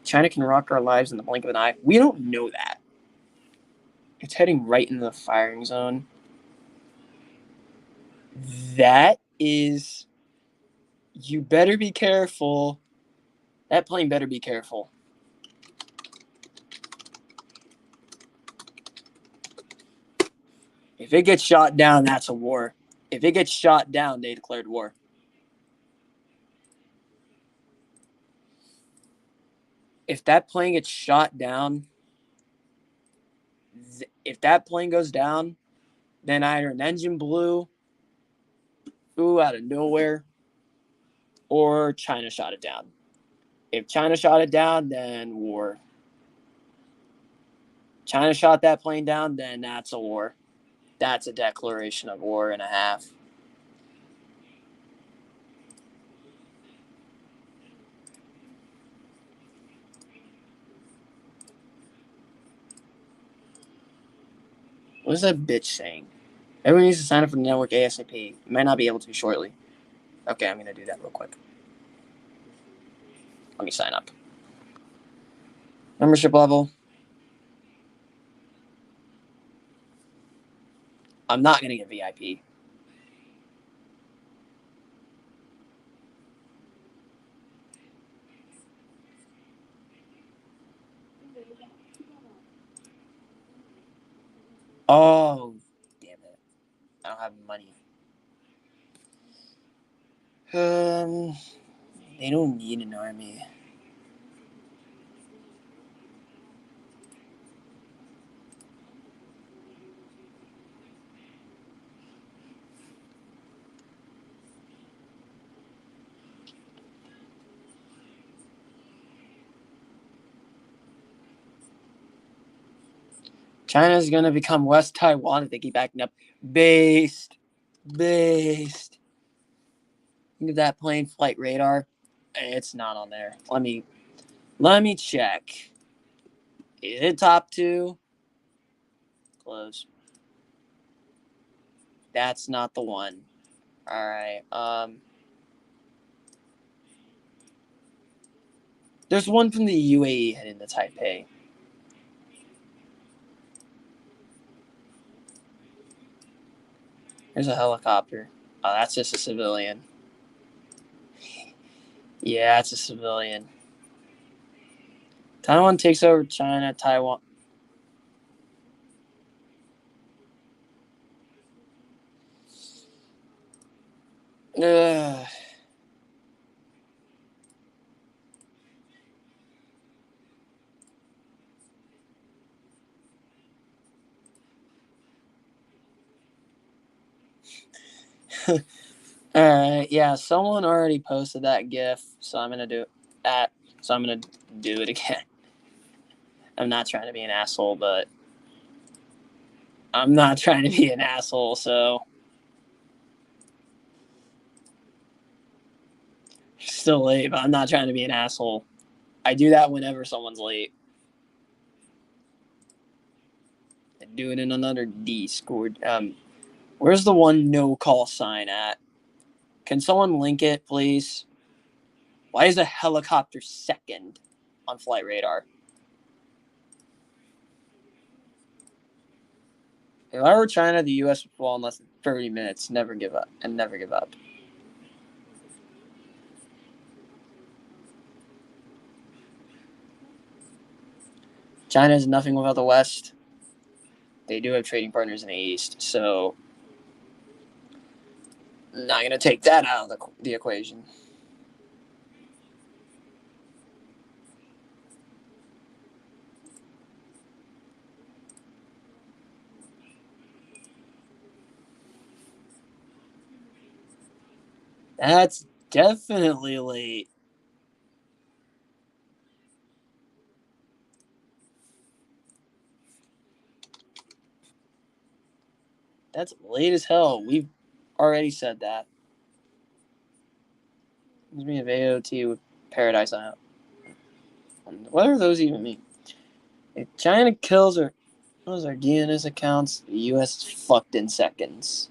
China can rock our lives in the blink of an eye. We don't know that. It's heading right into the firing zone. That is. You better be careful. That plane better be careful. If it gets shot down, that's a war. If it gets shot down, they declared war. If that plane gets shot down, if that plane goes down, then either an engine blew out of nowhere, or China shot it down. If China shot it down, then war. China shot that plane down, then that's a war. That's a declaration of war and a half. What is that bitch saying? Everyone needs to sign up for the network ASAP. You might not be able to shortly. Okay, I'm going to do that real quick. Let me sign up. Membership level. I'm not going to get VIP. Oh, damn it. I don't have money. They don't need an army. China's going to become West Taiwan if they keep acting up. Based. Look at that plane flight radar. It's not on there. Let me check. Is it top 2? Close. That's not the one. All right. There's one from the UAE heading to Taipei. There's a helicopter. Oh, that's just a civilian. Yeah, it's a civilian. Taiwan takes over China. Taiwan. Ugh. Alright, yeah, someone already posted that GIF, so I'm gonna do that. So I'm gonna do it again. I'm not trying to be an asshole, but I'm not trying to be an asshole, so still late, but I'm not trying to be an asshole. I do that whenever someone's late. I do it in another Discord. Where's the one no call sign at? Can someone link it, please? Why is a helicopter second on flight radar? If I were China, the U.S. would fall in less than 30 minutes. Never give up. And never give up. China is nothing without the West. They do have trading partners in the East, so not going to take that out of the equation. That's definitely late. That's late as hell. We've already said that. It's me of AOT with Paradise Island. What do those even mean? If China kills our DNS accounts, the US is fucked in seconds.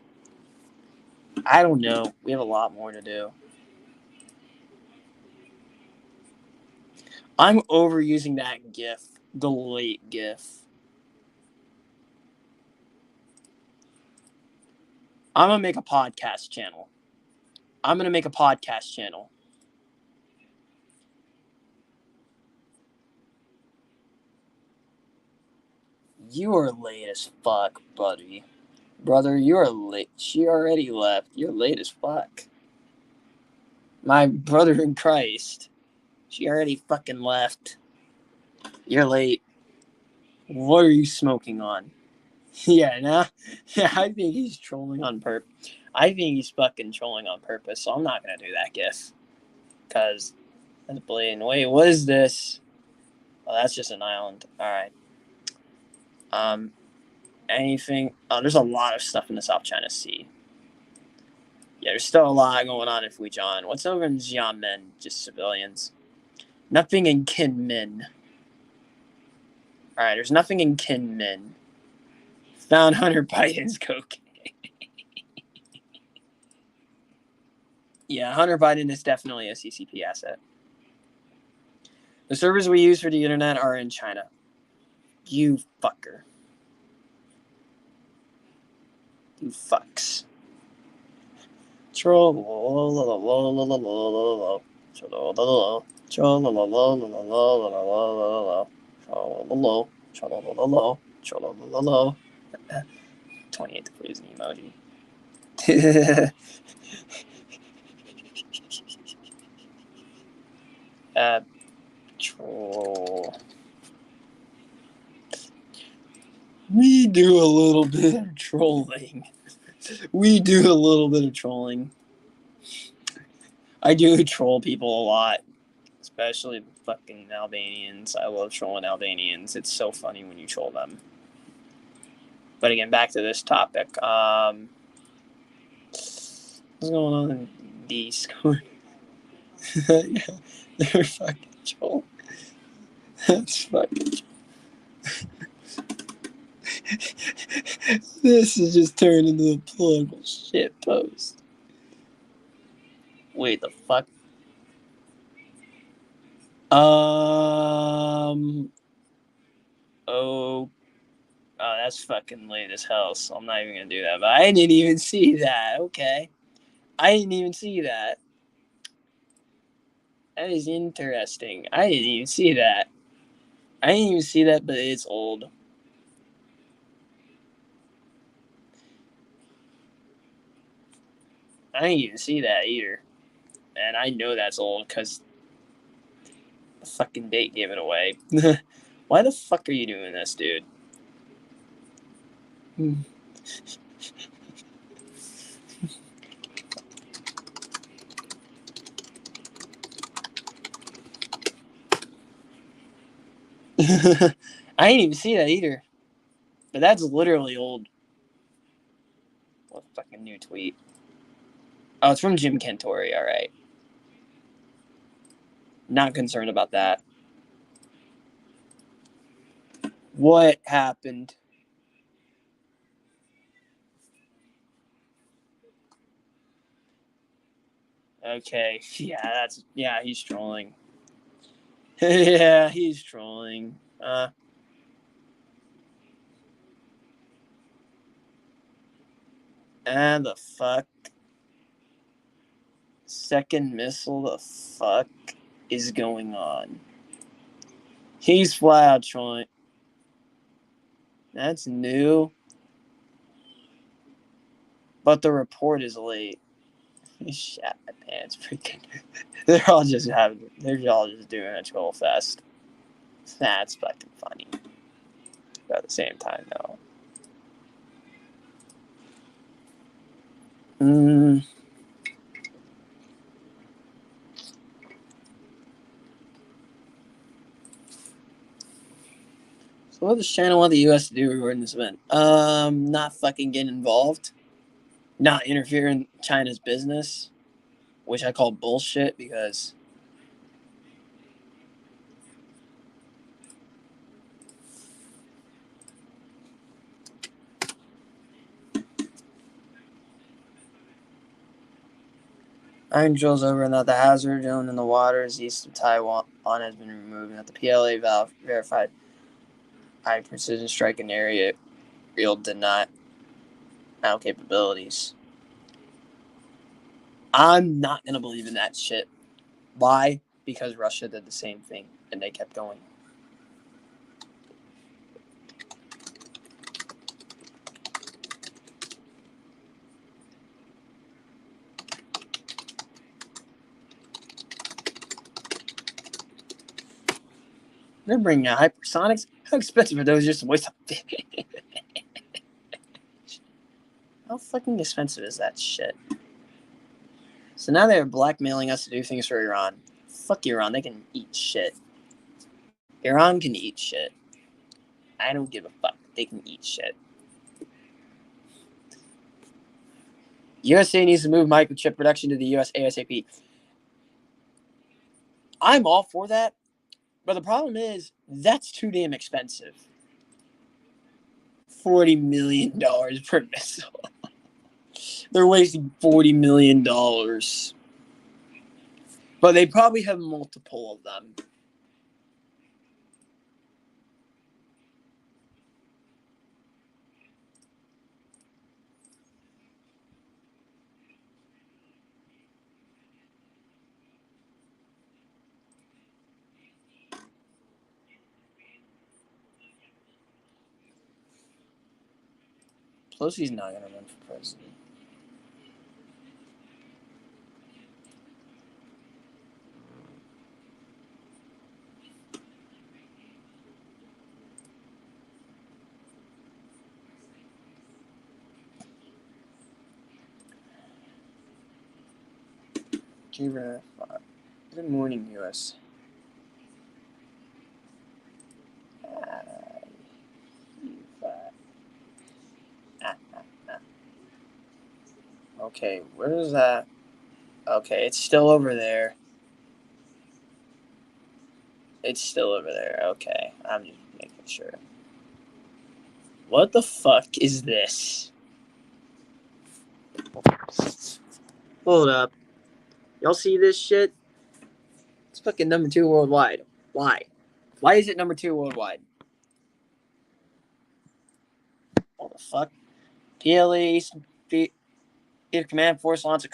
I don't know. We have a lot more to do. I'm overusing that GIF. The late GIF. I'm gonna make a podcast channel. You are late as fuck, buddy. Brother, you are late. She already left. You're late as fuck. My brother in Christ. She already fucking left. You're late. What are you smoking on? Yeah, nah. Yeah, I think he's trolling on purpose. I think he's fucking trolling on purpose, so I'm not gonna do that gif. Because that's blatant. Wait, what is this? Oh, that's just an island. Alright. Anything? Oh, there's a lot of stuff in the South China Sea. Yeah, there's still a lot going on in Fujian. What's over in Xiamen? Just civilians. Nothing in Kinmen. Alright, there's nothing in Kinmen. Found Hunter Biden's cocaine. Yeah, Hunter Biden is definitely a CCP asset. The servers we use for the internet are in China. You fucker. You fucks. Troll. Troll. 28 degrees emoji. Troll. We do a little bit of trolling. I do troll people a lot, especially fucking Albanians. I love trolling Albanians. It's so funny when you troll them. But again, back to this topic. What's going on in Discord? Yeah, they're fucking trolling. That's fucking troll. This is just turned into a political shit post. Wait, the fuck? Oh, that's fucking late as hell, so I'm not even gonna do that. But I didn't even see that. Okay. I didn't even see that. That is interesting. I didn't even see that. But it's old. I didn't even see that either. And I know that's old because the fucking date gave it away. Why the fuck are you doing this, dude? I didn't even see that either. But that's literally old. What fucking new tweet? Oh, it's from Jim Cantori, alright. Not concerned about that. What happened? Okay, yeah, he's trolling. Yeah, he's trolling. And the fuck? Second missile, the fuck is going on? He's flat out trolling. That's new. But the report is late. Shit my pants, freaking. They're all just doing a troll fest. That's fucking funny. But at the same time, though. So what does China want the U.S. to do regarding this event? Not fucking get involved. Not interfere in China's business, which I call bullshit because iron drill's over and that the hazard zone in the waters east of Taiwan has been removed and that the PLA valve verified high precision striking area real did not have capabilities. I'm not gonna believe in that shit. Why? Because Russia did the same thing and they kept going. They're bringing out hypersonics. How expensive are those? Just waste of. How fucking expensive is that shit? So now they're blackmailing us to do things for Iran. Fuck Iran. They can eat shit. Iran can eat shit. I don't give a fuck. They can eat shit. USA needs to move microchip production to the US ASAP. I'm all for that, but the problem is that's too damn expensive. $40 million per missile. They're wasting $40 million. But they probably have multiple of them. Pelosi's not going to run for president. Good morning, US. Okay, where is that? Okay, it's still over there. It's still over there. Okay, I'm just making sure. What the fuck is this? Hold up. Y'all see this shit? It's fucking number 2 worldwide. Why? Why is it number 2 worldwide? What the fuck? PLA Command Force launched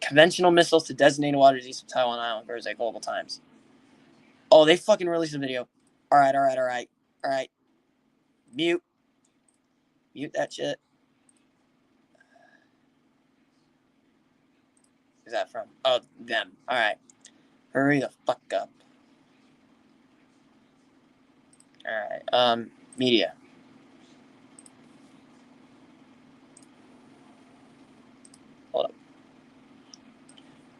conventional missiles to designated waters east of Taiwan Island Thursday global times. Oh, they fucking released a video. All right. Mute that shit. Who's that from? Oh, them. All right. Hurry the fuck up. All right. Media. Hold up.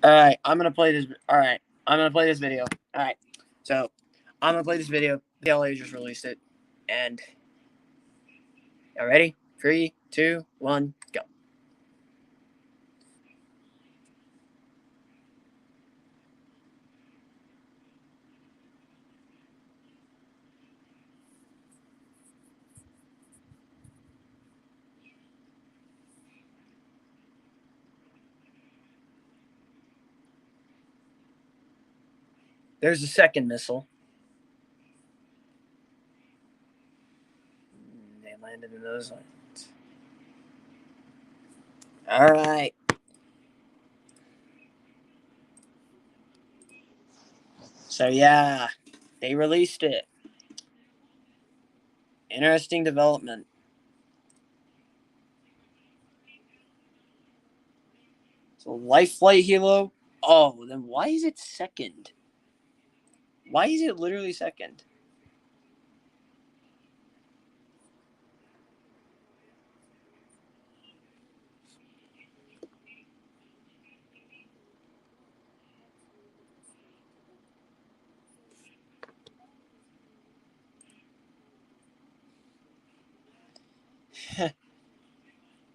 All right. I'm gonna play this. All right. I'm gonna play this video. All right. So, I'm gonna play this video. The LA just released it, and y'all ready? 3, 2, 1, go. There's the second missile. They landed in those lines. All right. So yeah, they released it. Interesting development. So Life Flight Hilo. Oh, then why is it second? Why is it literally second?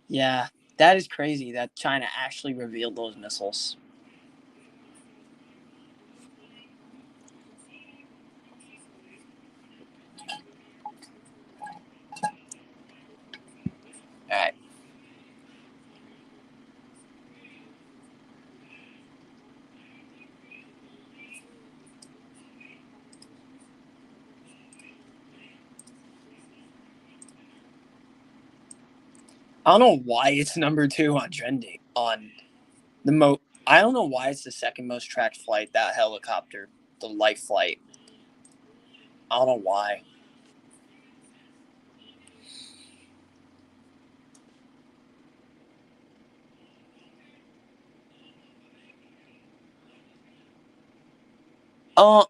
Yeah, that is crazy that China actually revealed those missiles. All right. I don't know why it's number 2 on trending on the I don't know why it's the second most tracked flight. That helicopter, the light flight. I don't know why. Oh,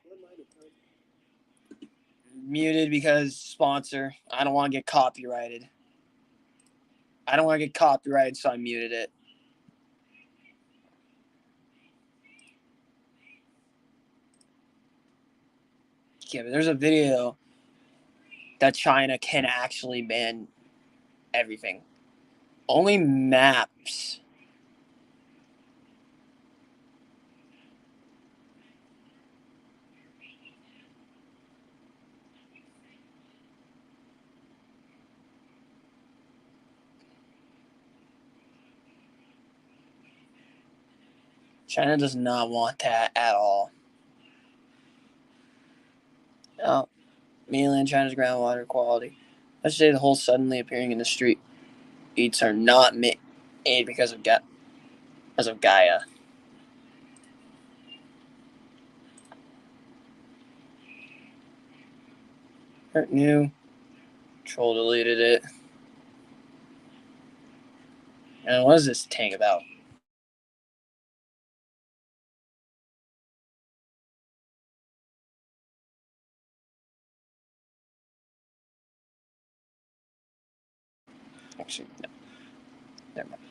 muted because sponsor. I don't want to get copyrighted. I don't want to get copyrighted, so I muted it. Yeah, but there's a video that China can actually ban everything. Only maps. China does not want that at all. Oh, mainland China's groundwater quality. Let's say the whole suddenly appearing in the street eats are not made because of Gaia. Hurt new. Troll deleted it. And what is this tank about? Actually, no. Never mind.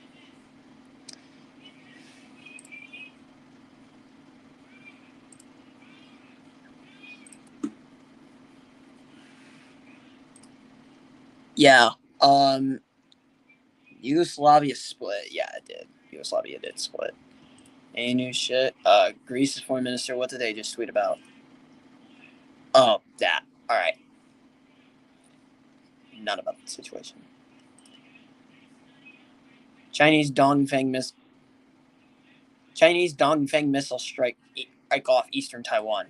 Yeah. Yugoslavia split. Yeah, it did. Yugoslavia did split. Any new shit? Greece's foreign minister. What did they just tweet about? Oh, that. All right. Not about the situation. Chinese Dongfeng missile strike off eastern Taiwan.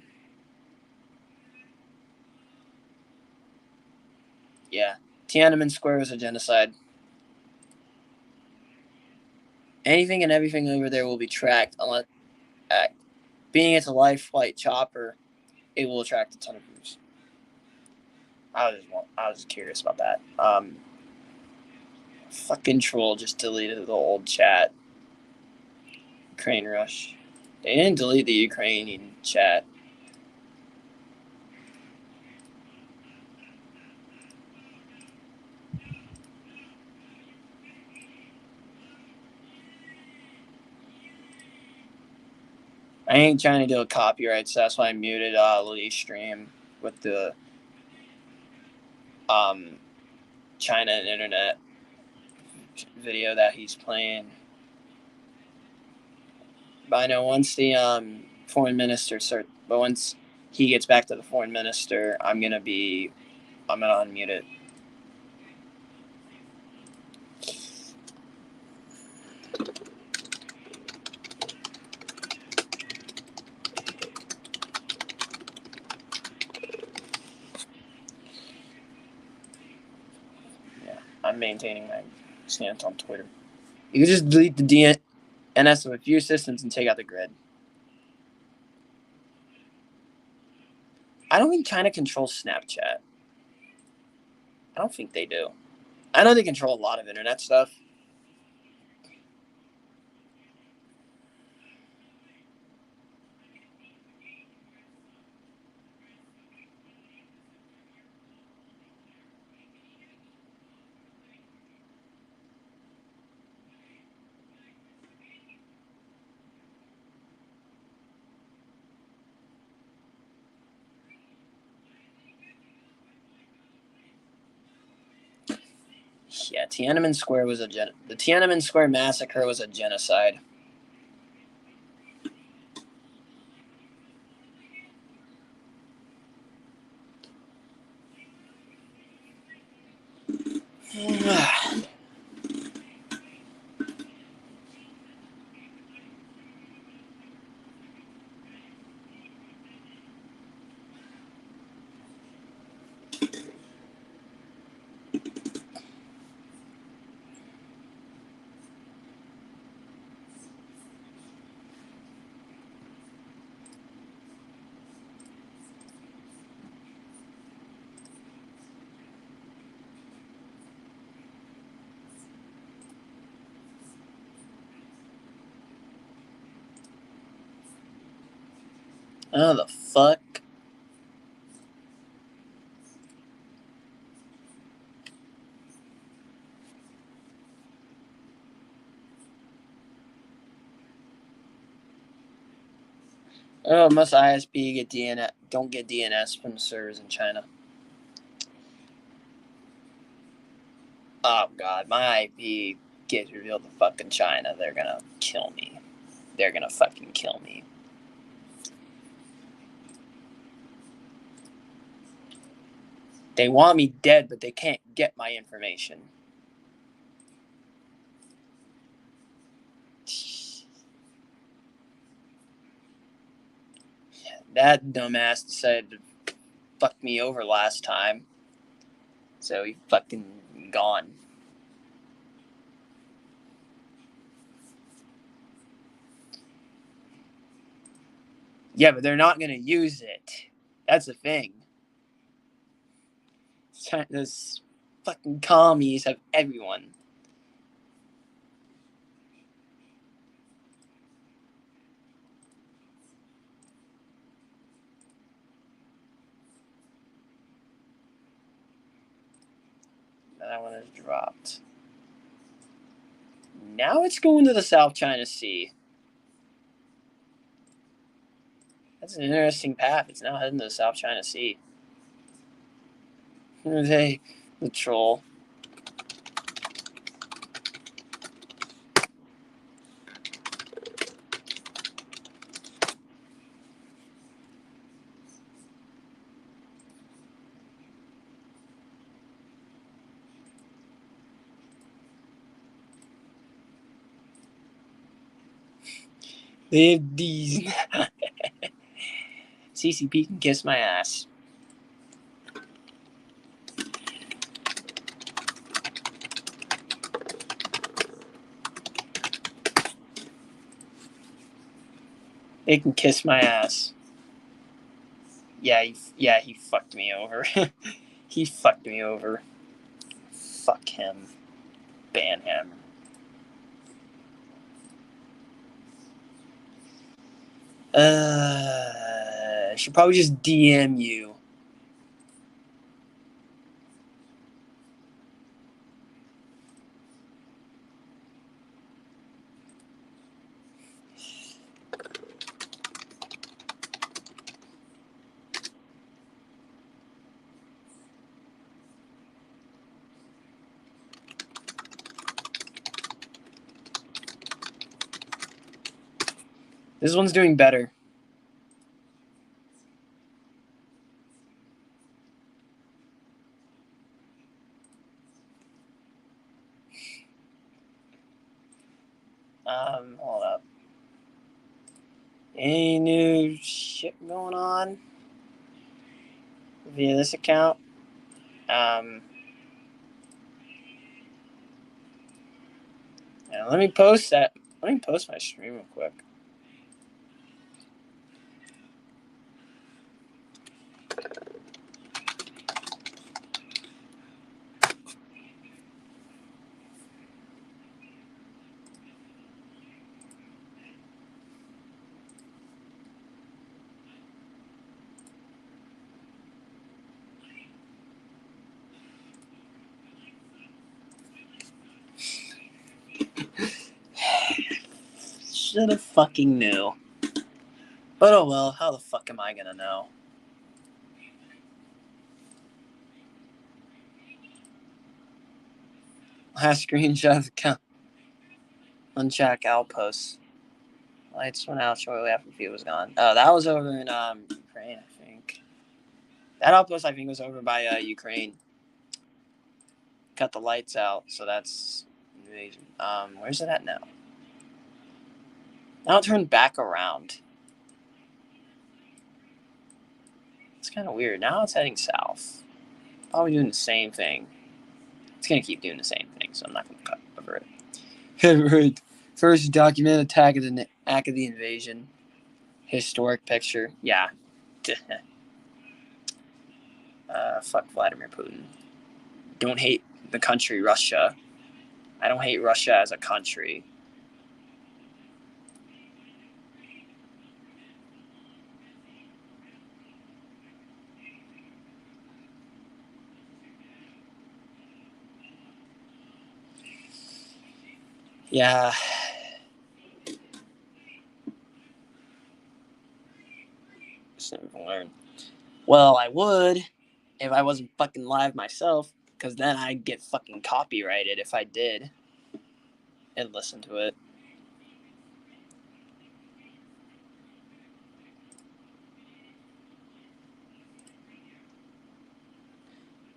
Yeah. Tiananmen Square was a genocide. Anything and everything over there will be tracked unless, being it's a life flight chopper, it will attract a ton of views. I was curious about that. Fucking troll just deleted the old chat. Ukraine Rush. They didn't delete the Ukrainian chat. I ain't trying to do a copyright, so that's why I muted Lee's stream with the China and internet video that he's playing. But I know once the foreign minister but once he gets back to the foreign minister, I'm gonna unmute it. Yeah, I'm maintaining my stance on Twitter. You can just delete the DNS of a few systems and take out the grid. I don't think China controls Snapchat. I don't think they do. I know they control a lot of internet stuff. Yeah, Tiananmen Square was the Tiananmen Square massacre was a genocide. Oh, the fuck? Oh, must ISP get DNS? Don't get DNS from servers in China. Oh god, my IP gets revealed to fucking China. They're gonna kill me. They're gonna fucking kill me. They want me dead, but they can't get my information. That dumbass decided to fuck me over last time. So he fucking gone. Yeah, but they're not gonna use it. That's the thing. Those fucking commies have everyone. That one is dropped. Now it's going to the South China Sea. That's an interesting path. It's now heading to the South China Sea. Hey, the troll. These CCP can kiss my ass. They can kiss my ass. Yeah, he fucked me over. He fucked me over. Fuck him. Ban him. I should probably just DM you. This one's doing better. Hold up. Any new shit going on via this account? Let me post that. Let me post my stream real quick. Should have fucking knew. But oh well, how the fuck am I gonna know? Last screenshot of the count. Uncheck outposts. Lights went out shortly after Pete was gone. Oh, that was over in Ukraine, I think. That outpost, I think, was over by Ukraine. Cut the lights out, so that's invasion. Where's it at now? Now it turned back around. It's kind of weird. Now it's heading south. Probably doing the same thing. It's going to keep doing the same thing, so I'm not going to cut over it. First documented attack of the invasion. Historic picture. Yeah. Fuck Vladimir Putin. Don't hate the country Russia. I don't hate Russia as a country. Yeah. Just never learn. Well, I would if I wasn't fucking live myself, because then I'd get fucking copyrighted if I did and listen to it.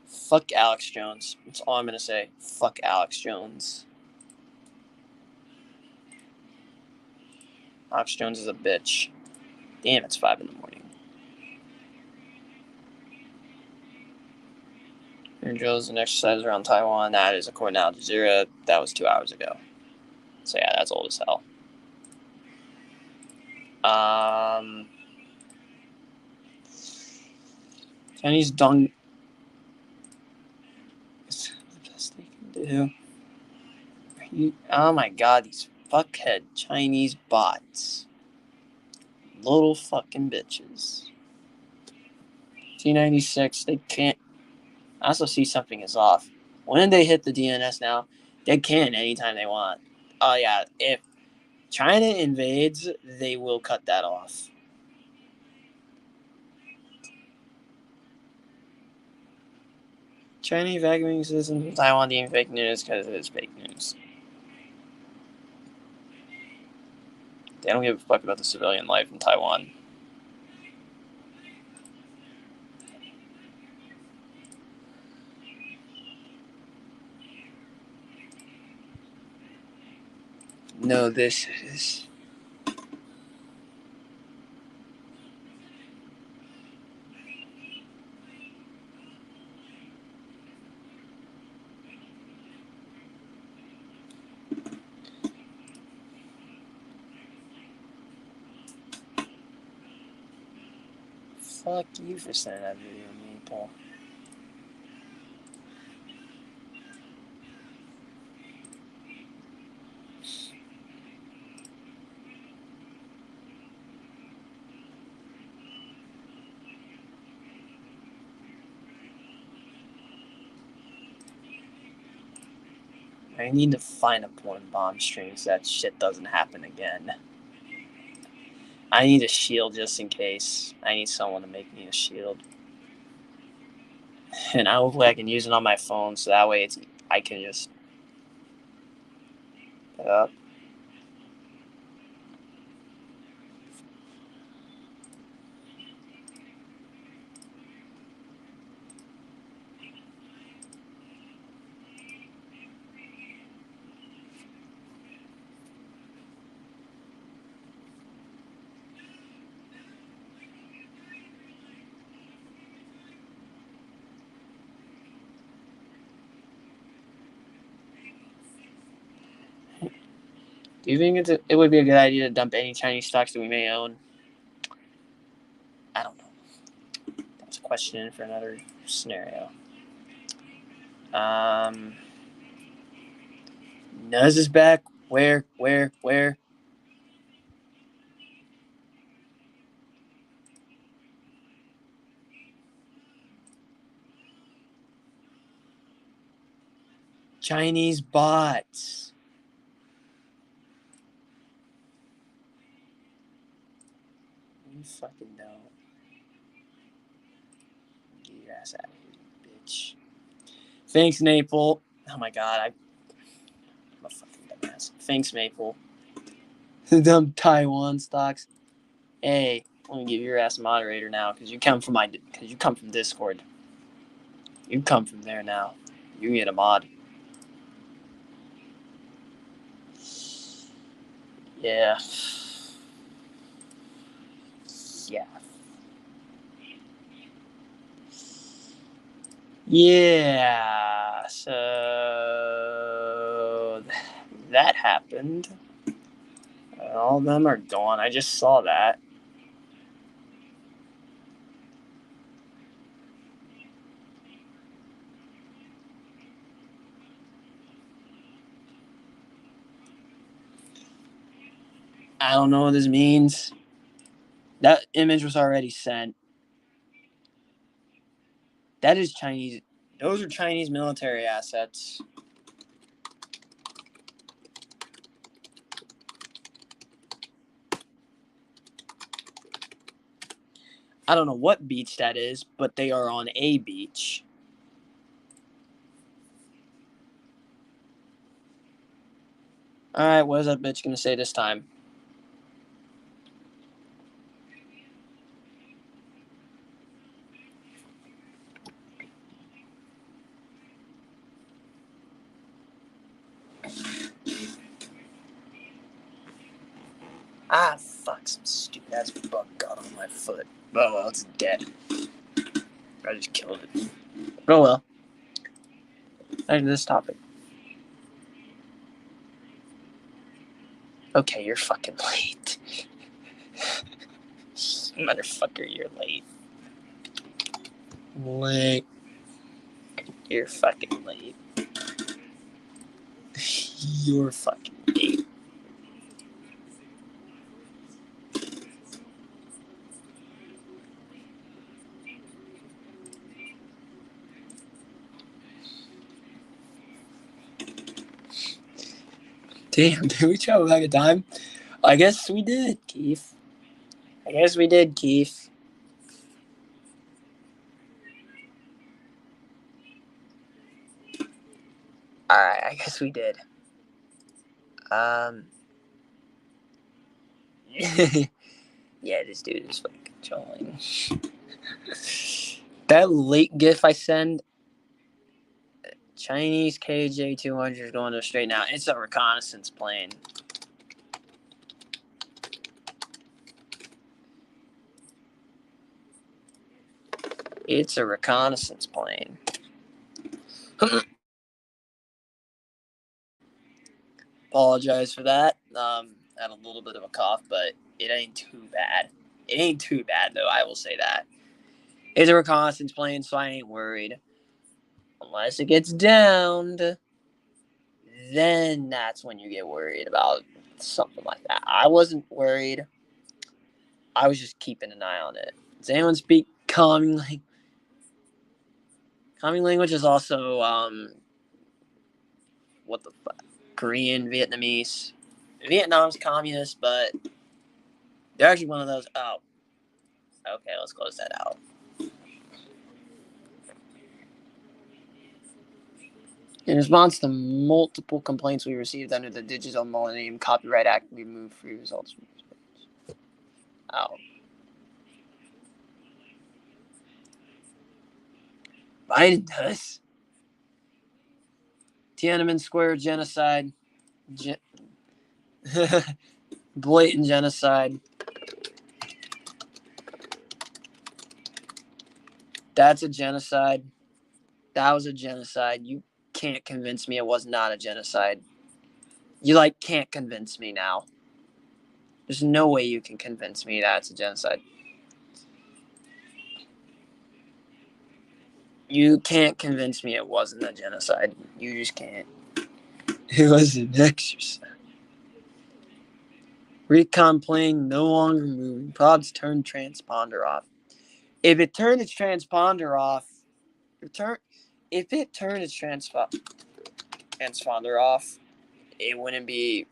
Fuck Alex Jones. That's all I'm gonna say. Fuck Alex Jones. Alex Jones is a bitch. Damn, it's 5 a.m. Drills and exercises around Taiwan. That is according to Al Jazeera. That was 2 hours ago. So yeah, that's old as hell. Chinese dung. It's the best they can do. Oh my god, these fuckhead Chinese bots. Little fucking bitches. T96, they can't. I also see something is off. When they hit the DNS now, they can anytime they want. Oh yeah, if China invades, they will cut that off. China evacuating citizens from Taiwan deemed fake news because it is fake news. They don't give a fuck about the civilian life in Taiwan. No, this is. Fuck you for sending that video to me, Paul. I need to find a point bomb stream so that shit doesn't happen again. I need a shield just in case. I need someone to make me a shield. And hopefully I can use it on my phone so that way I can just put it up. Do you think it would be a good idea to dump any Chinese stocks that we may own? I don't know. That's a question for another scenario. Nuz is back. Where? Chinese bots. You fucking don't. Get your ass out of here, bitch. Thanks, Naples. Oh my god, Sphinx Maple. Dumb Taiwan stocks. Hey, let me give your ass a moderator now, because you come from Discord. You come from there now. You get a mod. Yeah. Yeah. Yeah. So that happened. All of them are gone. I just saw that. I don't know what this means. That image was already sent. That is Chinese. Those are Chinese military assets. I don't know what beach that is, but they are on a beach. Alright, what is that bitch gonna say this time? Ah, fuck, some stupid ass bug got on my foot. Oh well, it's dead. I just killed it. Oh well. Back to this topic. Okay, you're fucking late. Motherfucker, you're late. Late. You're fucking late. You're fucking late. Damn, did we travel back in time? I guess we did, Keith. Alright, I guess we did. Yeah, this dude is fucking trolling. That late GIF I send, Chinese KJ-200 is going to straight now. It's a reconnaissance plane. It's a reconnaissance plane. Apologize for that. I had a little bit of a cough, but it ain't too bad. It ain't too bad, though, I will say that. It's a reconnaissance plane, so I ain't worried. Unless it gets downed, then that's when you get worried about something like that. I wasn't worried. I was just keeping an eye on it. Does anyone speak calming language? Calming language is also, what the fuck? Korean, Vietnamese. Vietnam's communist, but they're actually one of those. Oh, okay, let's close that out. In response to multiple complaints we received under the Digital Millennium Copyright Act, we moved free results from this. Oh. Biden does. Tiananmen Square genocide. Blatant genocide. That's a genocide. That was a genocide. You can't convince me it was not a genocide. You, can't convince me now. There's no way you can convince me that it's a genocide. You can't convince me it wasn't a genocide. You just can't. It was an exercise. Recon plane no longer moving. Prods turned transponder off. If it turned its transponder off, transponder off, it wouldn't be.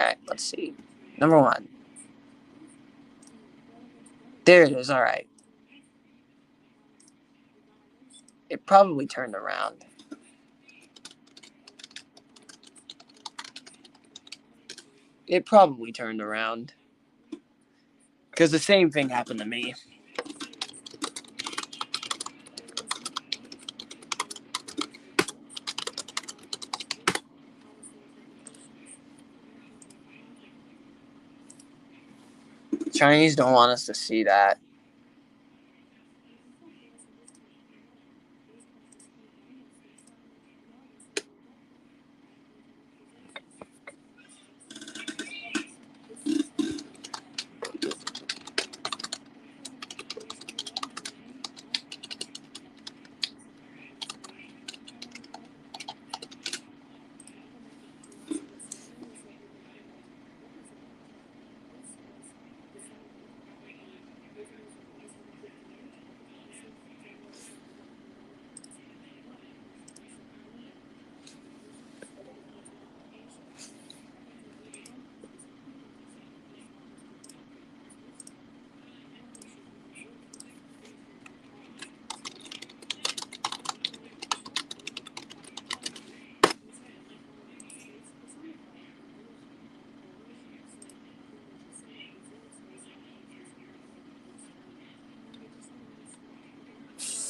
Alright, let's see. Number 1. There it is, alright. It probably turned around. It probably turned around. Because the same thing happened to me. Chinese don't want us to see that.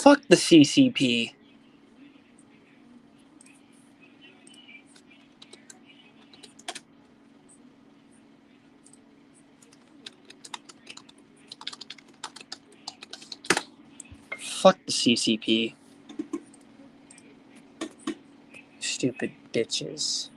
Fuck the CCP. Fuck the CCP. Stupid bitches.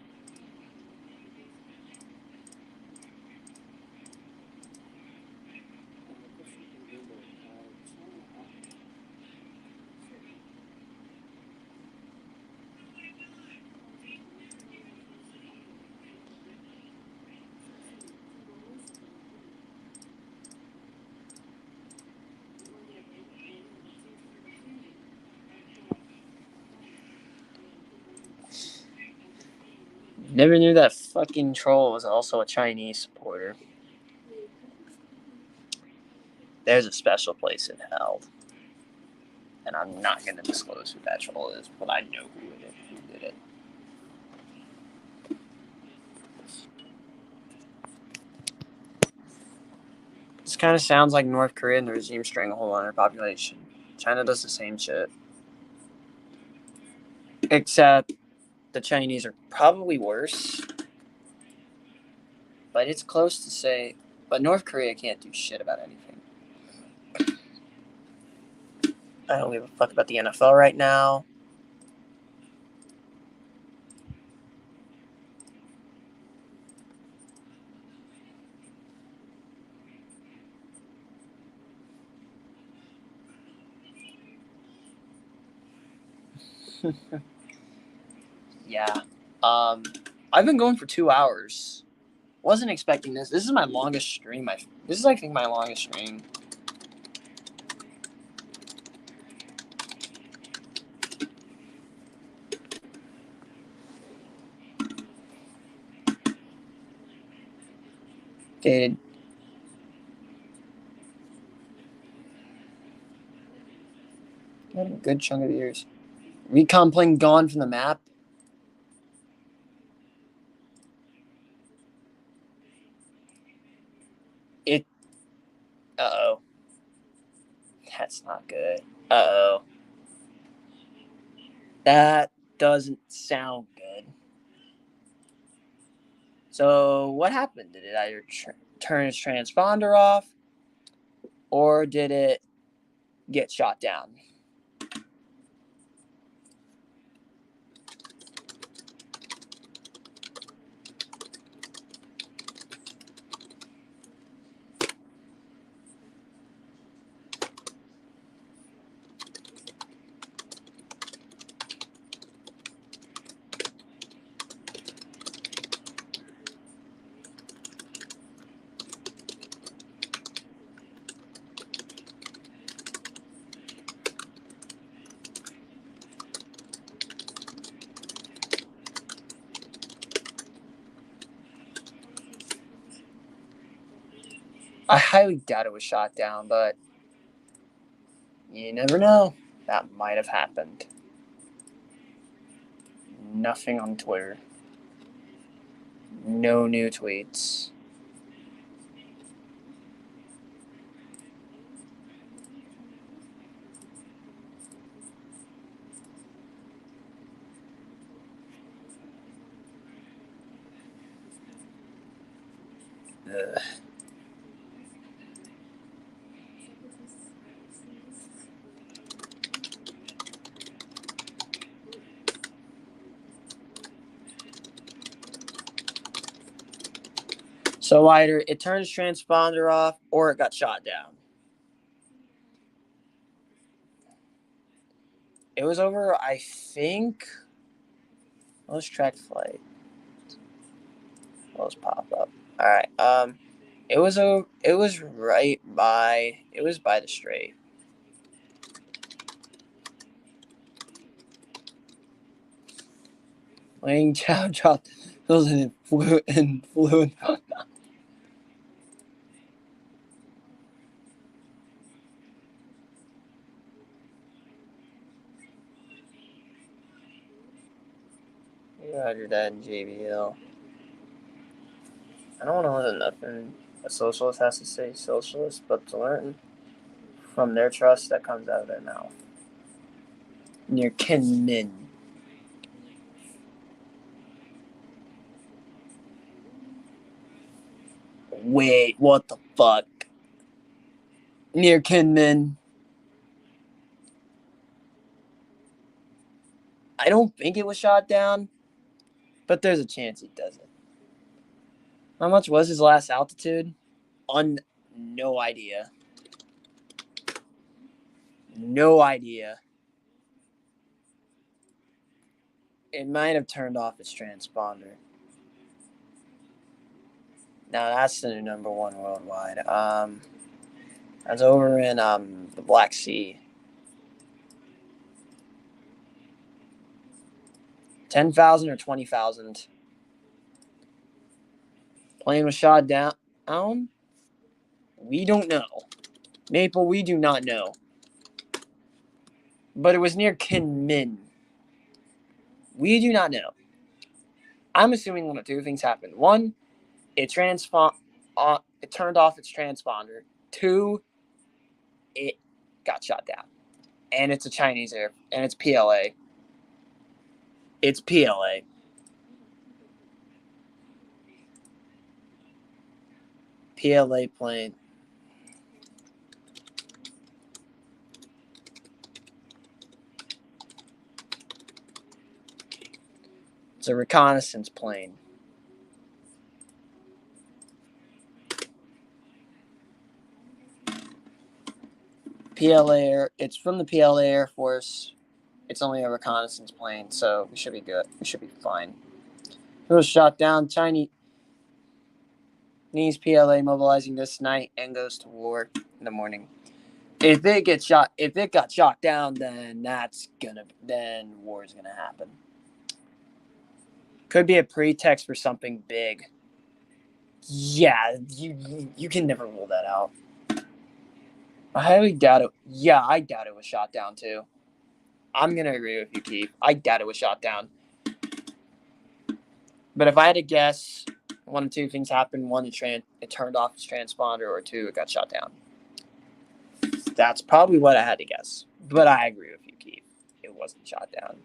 Never knew that fucking troll was also a Chinese supporter. There's a special place in hell. And I'm not going to disclose who that troll is, but I know who did it. This kind of sounds like North Korea and the regime stranglehold on their population. China does the same shit. Except the Chinese are probably worse. But it's close to say... But North Korea can't do shit about anything. I don't give a fuck about the NFL right now. Yeah. I've been going for 2 hours. Wasn't expecting this. This is my longest stream. This is, I think, my longest stream. Dude. Got a good chunk of years. Recon plane gone from the map. Uh-oh. That's not good. Uh-oh. That doesn't sound good. So what happened? Did it either turn its transponder off, or did it get shot down? I highly doubt it was shot down, but you never know. That might have happened. Nothing on Twitter. No new tweets. Ugh. So either it turns transponder off or it got shot down. It was over, I think. Let's track flight. Let's pop up. All right. It was right by. It was by the strait. Laying Chow dropped those and flew. Roger that in JBL. I don't want to listen to nothing a socialist has to say socialist, but to learn from their trust that comes out of their mouth. Near Kin Min. Wait, what the fuck? Near Kin Min. I don't think it was shot down, but there's a chance he doesn't. How much was his last altitude? No idea. No idea. It might have turned off its transponder. Now that's the new number one worldwide. That's over in the Black Sea. 10,000 or 20,000. Plane was shot down. We don't know. Maple, we do not know. But it was near Kinmen. We do not know. I'm assuming one of two things happened. One, it turned off its transponder. Two, it got shot down. And it's a Chinese air, and it's PLA. It's PLA. PLA plane. It's a reconnaissance plane. PLA, it's from the PLA Air Force. It's only a reconnaissance plane, so we should be good. We should be fine. It was shot down. Chinese PLA mobilizing this night and goes to war in the morning. If it got shot down, then then war is gonna happen. Could be a pretext for something big. Yeah, you can never rule that out. I highly doubt it. Yeah, I doubt it was shot down too. I'm gonna agree with you, Keith. I doubt it was shot down. But if I had to guess, one of two things happened. One, it turned off its transponder, or two, it got shot down. That's probably what I had to guess. But I agree with you, Keith. It wasn't shot down.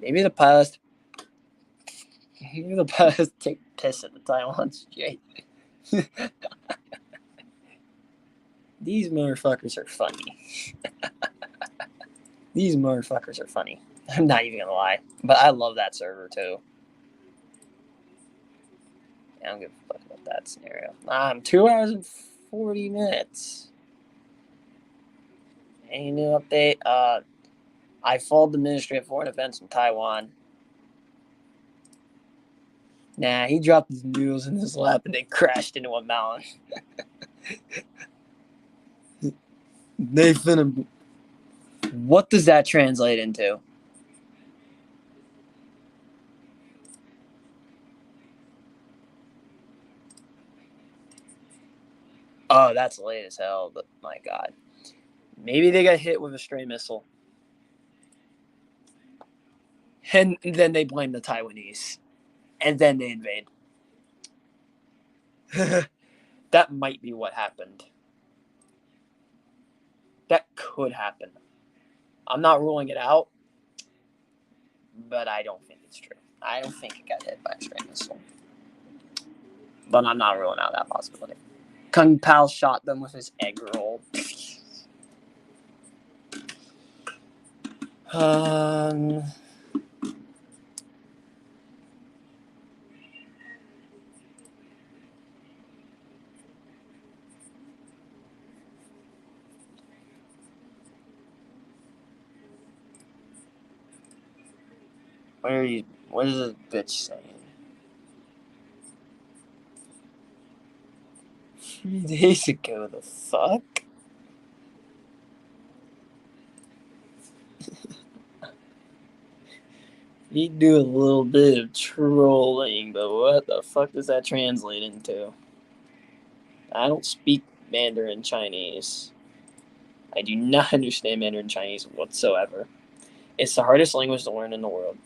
Maybe the pilots take piss at the Taiwan Strait. These motherfuckers are funny. These motherfuckers are funny. I'm not even gonna lie. But I love that server too. I don't give a fuck about that scenario. 2 hours and 40 minutes. Any new update? I followed the Ministry of Foreign Affairs in Taiwan. Nah, he dropped his noodles in his lap and they crashed into a mountain. They finna What does that translate into? Oh, that's late as hell, but my God. Maybe they got hit with a stray missile. And then they blame the Taiwanese. And then they invade. That might be what happened. That could happen. I'm not ruling it out, but I don't think it's true. I don't think it got hit by a stray missile. But I'm not ruling out that possibility. Kung Pao shot them with his egg roll. What are you? What is this bitch saying? 3 days ago, the fuck? You do a little bit of trolling, but what the fuck does that translate into? I don't speak Mandarin Chinese. I do not understand Mandarin Chinese whatsoever. It's the hardest language to learn in the world.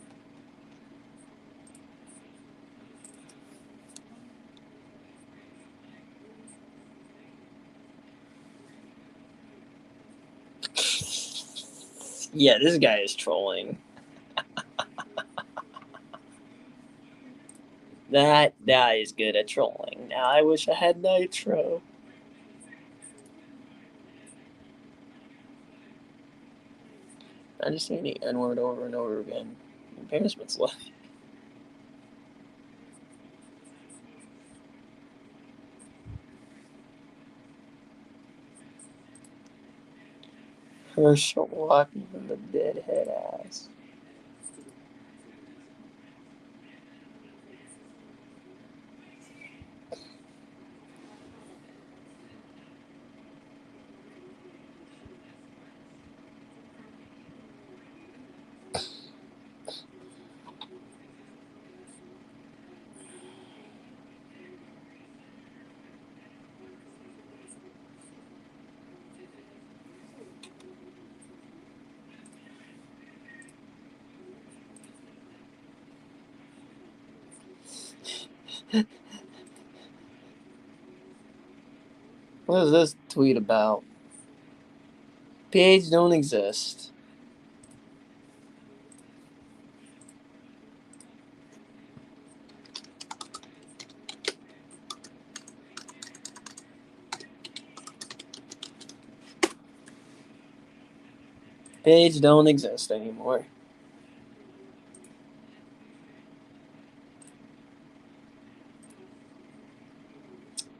Yeah, this guy is trolling. That guy is good at trolling. Now I wish I had Nitro. I'm just saying the N word over and over again. Embarrassment's left. Herschel walking from the deadhead ass. What is this tweet about? Page don't exist. Page don't exist anymore.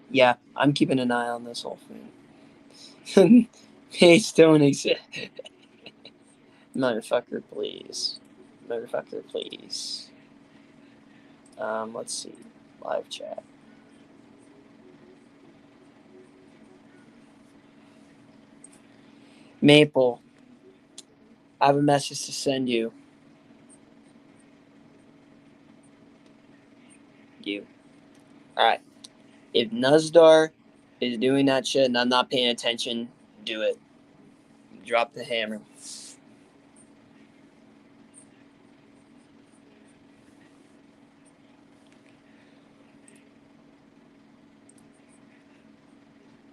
Yeah, I'm keeping an eye on this whole thing. Page don't exist. Motherfucker, please. Motherfucker, please. Let's see. Live chat. Maple, I have a message to send you. Alright. If Nuzdar is doing that shit and I'm not paying attention, do it. Drop the hammer.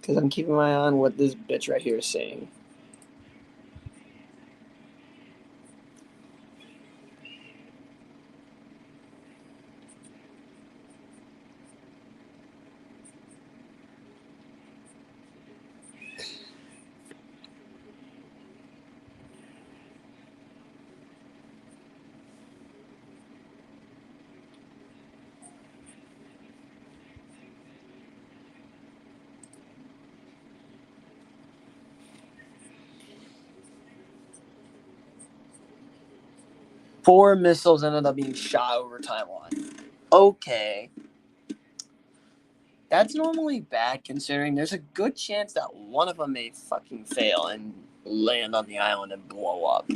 Because I'm keeping my eye on what this bitch right here is saying. Four missiles ended up being shot over Taiwan. Okay. That's normally bad considering there's a good chance that one of them may fucking fail. And land on the island and blow up.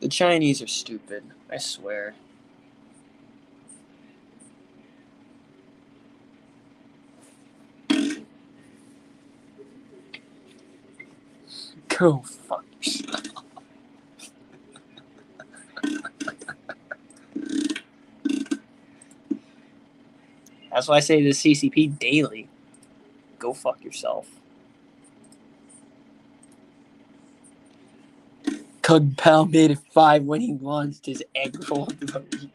The Chinese are stupid, I swear. Go fuck yourself. That's why I say the CCP daily. Go fuck yourself. Kung Pao made it 5 when he launched his egg roll of the week.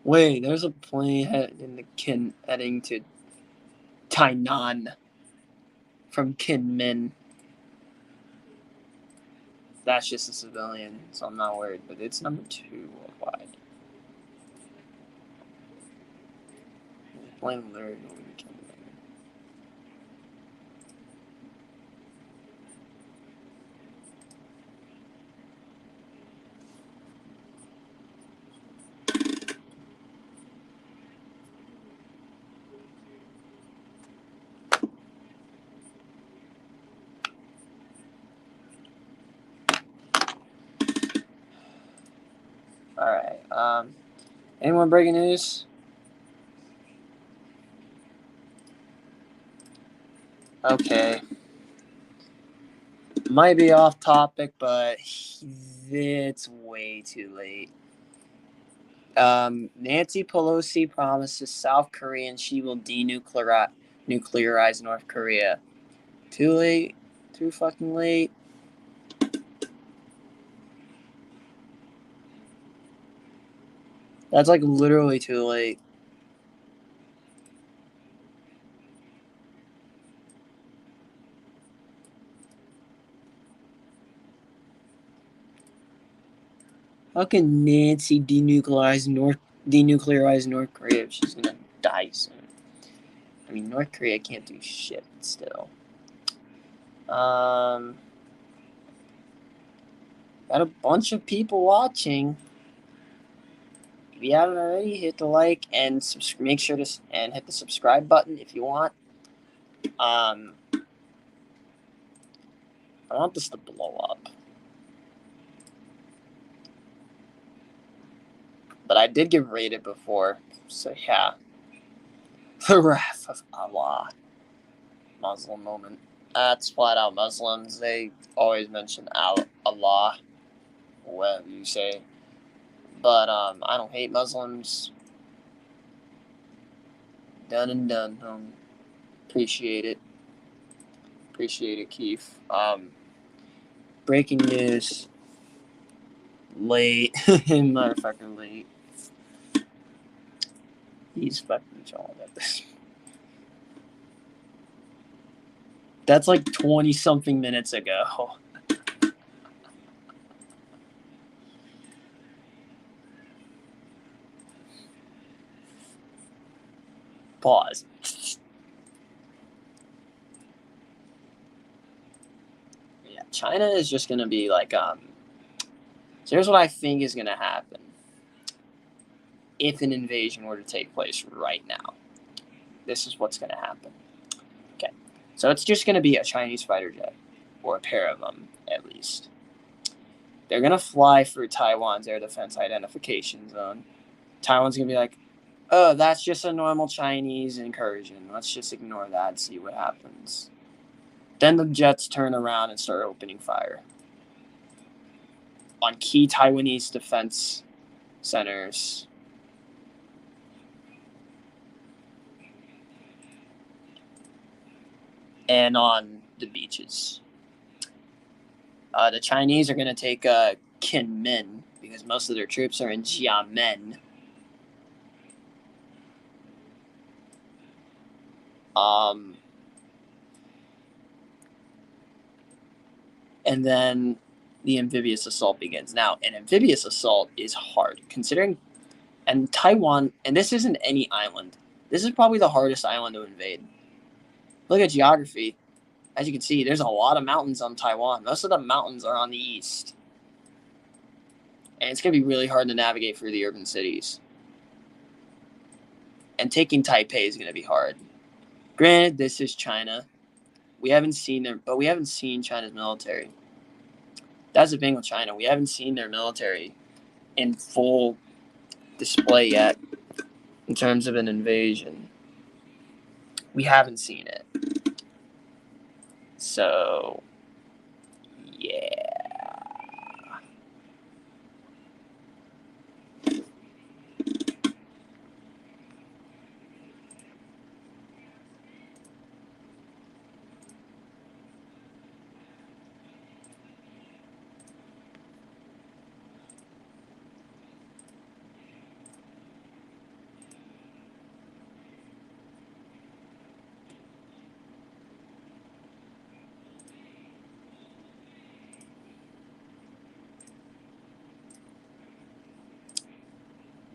Wait, there's a plane heading to Tainan from Kinmen. That's just a civilian, so I'm not worried. But it's number 2 worldwide. Plane literally over to Kinmen. Alright, anyone breaking news? Okay. Might be off topic, but it's way too late. Nancy Pelosi promises South Korean she will denuclearize North Korea. Too late. Too fucking late. That's like literally too late. How can Nancy denuclearize North Korea if she's gonna die soon? I mean, North Korea can't do shit still. Got a bunch of people watching. If you haven't already, hit the like and make sure to and hit the subscribe button if you want. I want this to blow up. But I did get raided before, so yeah. The wrath of Allah. Muslim moment. That's flat out Muslims. They always mention Allah, whatever you say. But I don't hate Muslims. Done and done, home. Appreciate it. Appreciate it, Keith. Breaking news. Late. Motherfucker late. He's fucking chilling at this. That's like 20-something minutes ago. Pause. Yeah, China is just gonna be like, so here's what I think is gonna happen if an invasion were to take place right now. This is what's gonna happen. Okay, so it's just gonna be a Chinese fighter jet, or a pair of them at least. They're gonna fly through Taiwan's air defense identification zone. Taiwan's gonna be like, oh, that's just a normal Chinese incursion. Let's just ignore that and see what happens. Then the jets turn around and start opening fire on key Taiwanese defense centers. And on the beaches. The Chinese are going to take Kinmen because most of their troops are in Xiamen. And then the amphibious assault begins. Now, an amphibious assault is hard, considering And Taiwan, and this isn't any island. This is probably the hardest island to invade. Look at geography. As you can see, there's a lot of mountains on Taiwan. Most of the mountains are on the east. And it's going to be really hard to navigate through the urban cities. And taking Taipei is going to be hard. Granted, this is China. We haven't seen China's military. That's the thing with China. We haven't seen their military in full display yet in terms of an invasion. We haven't seen it. So, yeah.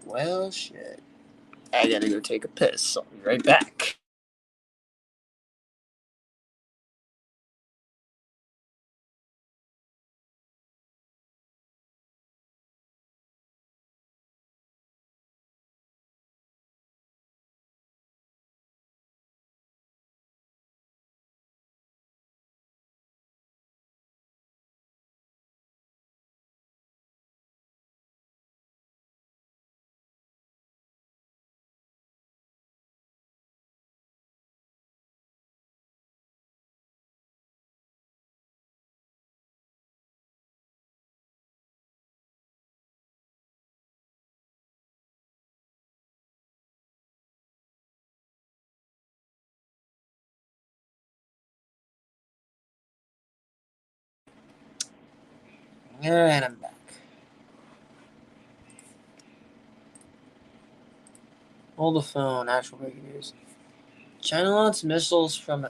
Well, shit. I gotta go take a piss. I'll be right back. Alright, I'm back. Hold the phone. Actual breaking news. China launches missiles from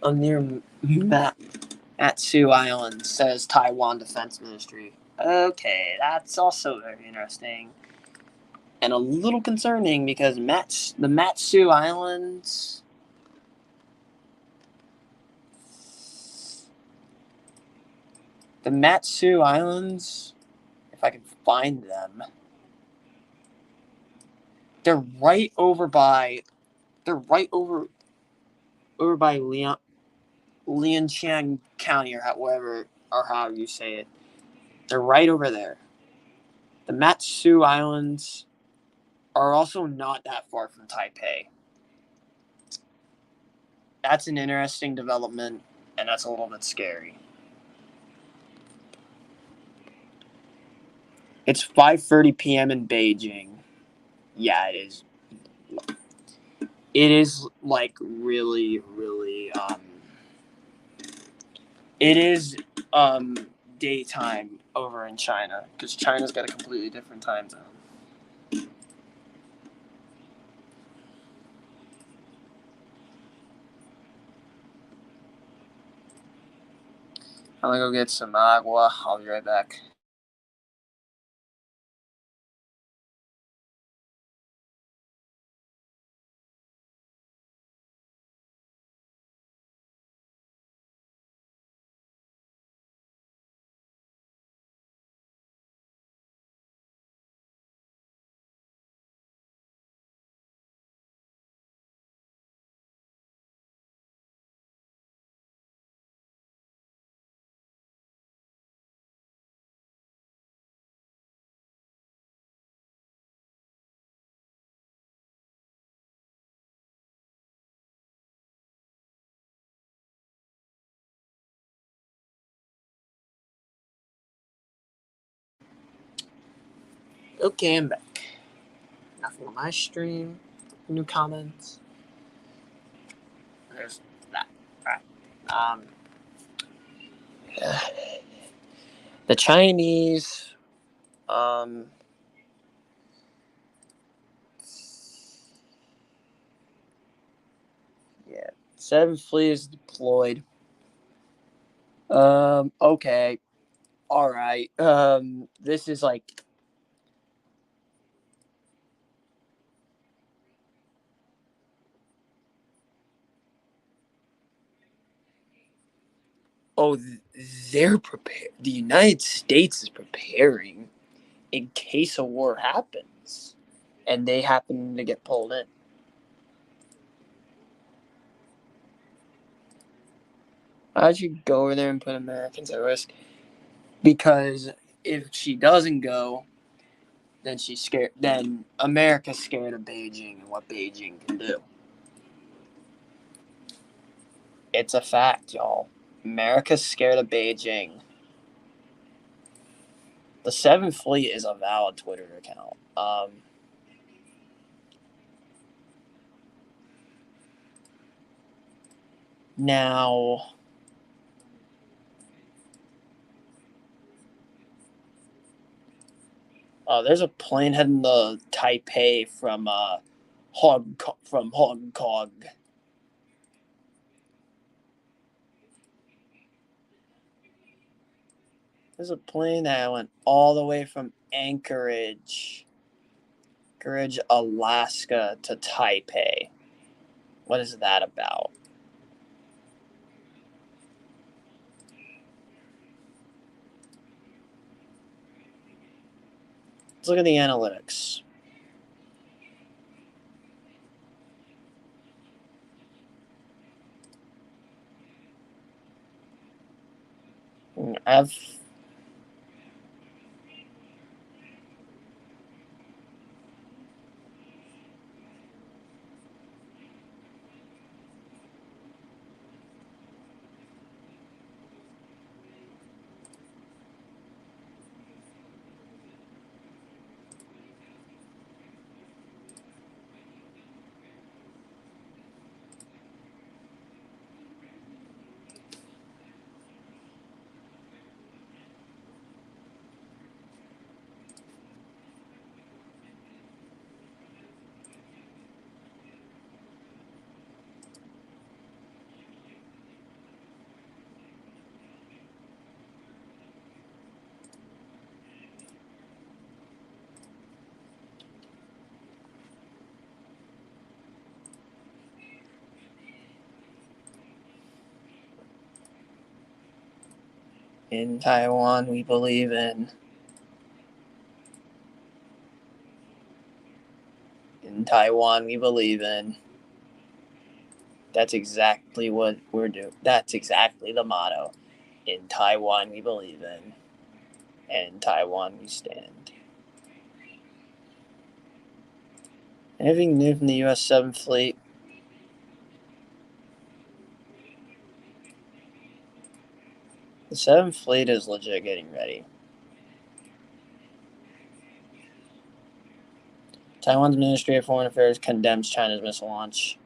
a near Matsu Island, says Taiwan Defense Ministry. Okay, that's also very interesting. And a little concerning because the Matsu Islands. The Matsu Islands, if I can find them, they're right over by Lianqiang County or however you say it. They're right over there. The Matsu Islands are also not that far from Taipei. That's an interesting development, and that's a little bit scary. It's 5:30 p.m. in Beijing. Yeah, it is. It is like really, really. It is daytime over in China because China's got a completely different time zone. I'm gonna go get some agua. I'll be right back. Okay, I'm back. Nothing on my stream. New comments. There's that. All right. The Chinese. Yeah. 7th Fleet is deployed. Okay. All right. This is like Oh, they're prepared. The United States is preparing in case a war happens, and they happen to get pulled in. Why'd you go over there and put Americans at risk? Because if she doesn't go, then she's scared. Then America's scared of Beijing and what Beijing can do. It's a fact, y'all. America's scared of Beijing. The Seventh Fleet is a valid Twitter account. Now, there's a plane heading to Taipei from Hong Kong. There's a plane that went all the way from Anchorage, Alaska to Taipei. What is that about? Let's look at the analytics. In Taiwan, we believe in. In Taiwan, we believe in. That's exactly what we're doing. That's exactly the motto. In Taiwan, we believe in. And in Taiwan, we stand. Anything new from the U.S. 7th Fleet? The 7th Fleet is legit getting ready. Taiwan's Ministry of Foreign Affairs condemns China's missile launch.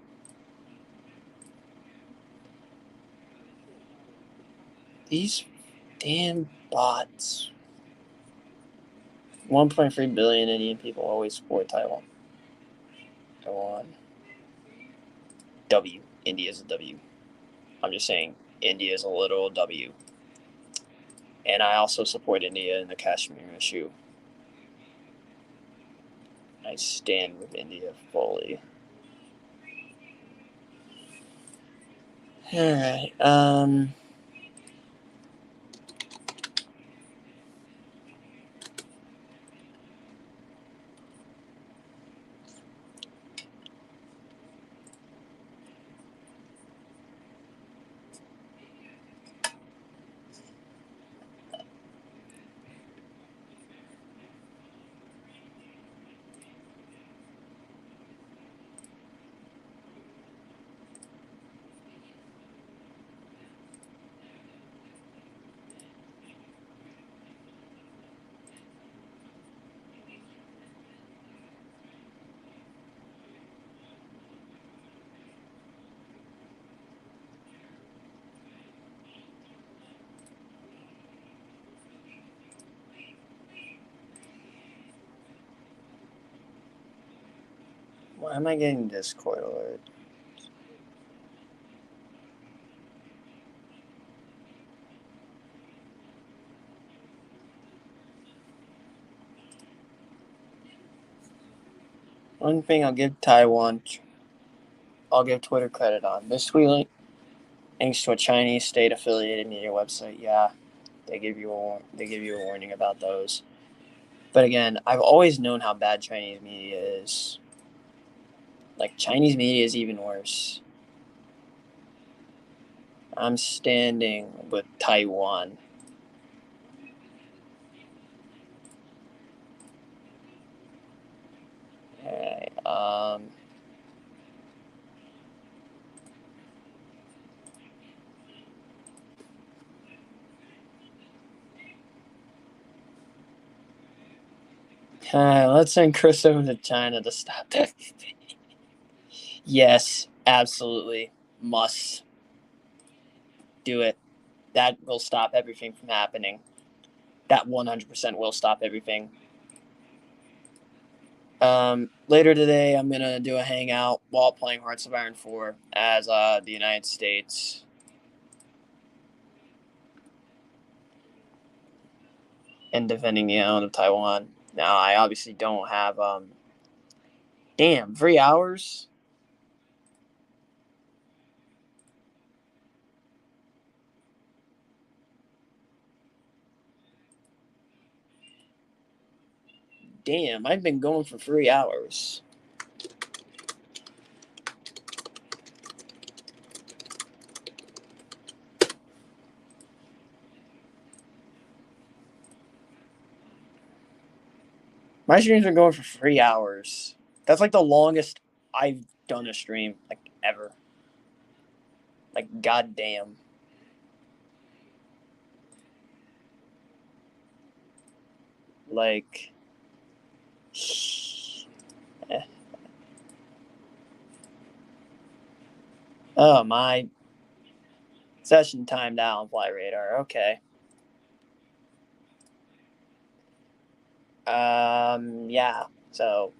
These damn bots. 1.3 billion Indian people always support Taiwan. Taiwan. W. India's a W. I'm just saying, India is a literal W. And I also support India in the Kashmir issue. I stand with India fully. Alright, why am I getting Discord alert? One thing I'll give Twitter credit on. This tweet Thanks to a Chinese state-affiliated media website. Yeah, they give you a warning about those. But again, I've always known how bad Chinese media is. Like, Chinese media is even worse. I'm standing with Taiwan. Okay, let's send Chris over to China to stop that. Yes, absolutely. Must do it. That will stop everything from happening. That 100% will stop everything. Later today, I'm gonna do a hangout while playing Hearts of Iron 4 as the United States. And defending the island of Taiwan. Now, I obviously don't have. Damn, 3 hours? Damn, I've been going for 3 hours. My streams are going for 3 hours. That's like the longest I've done a stream, like, ever. Like, goddamn. Like, eh. Oh, my session timed out on Flight Radar. Okay. Yeah. So,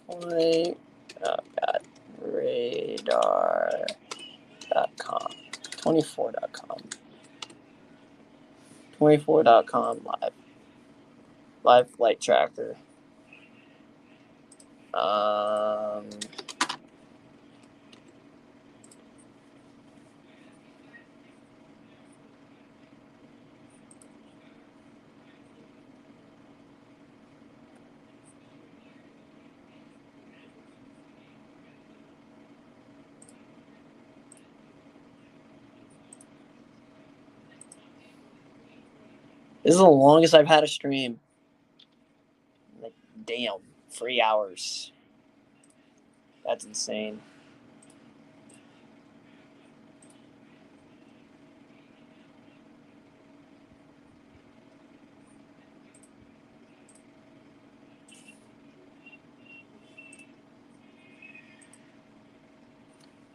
Flight, oh god, radar.com, 24.com, 24.com live flight tracker. This is the longest I've had a stream. Like, damn, 3 hours. That's insane.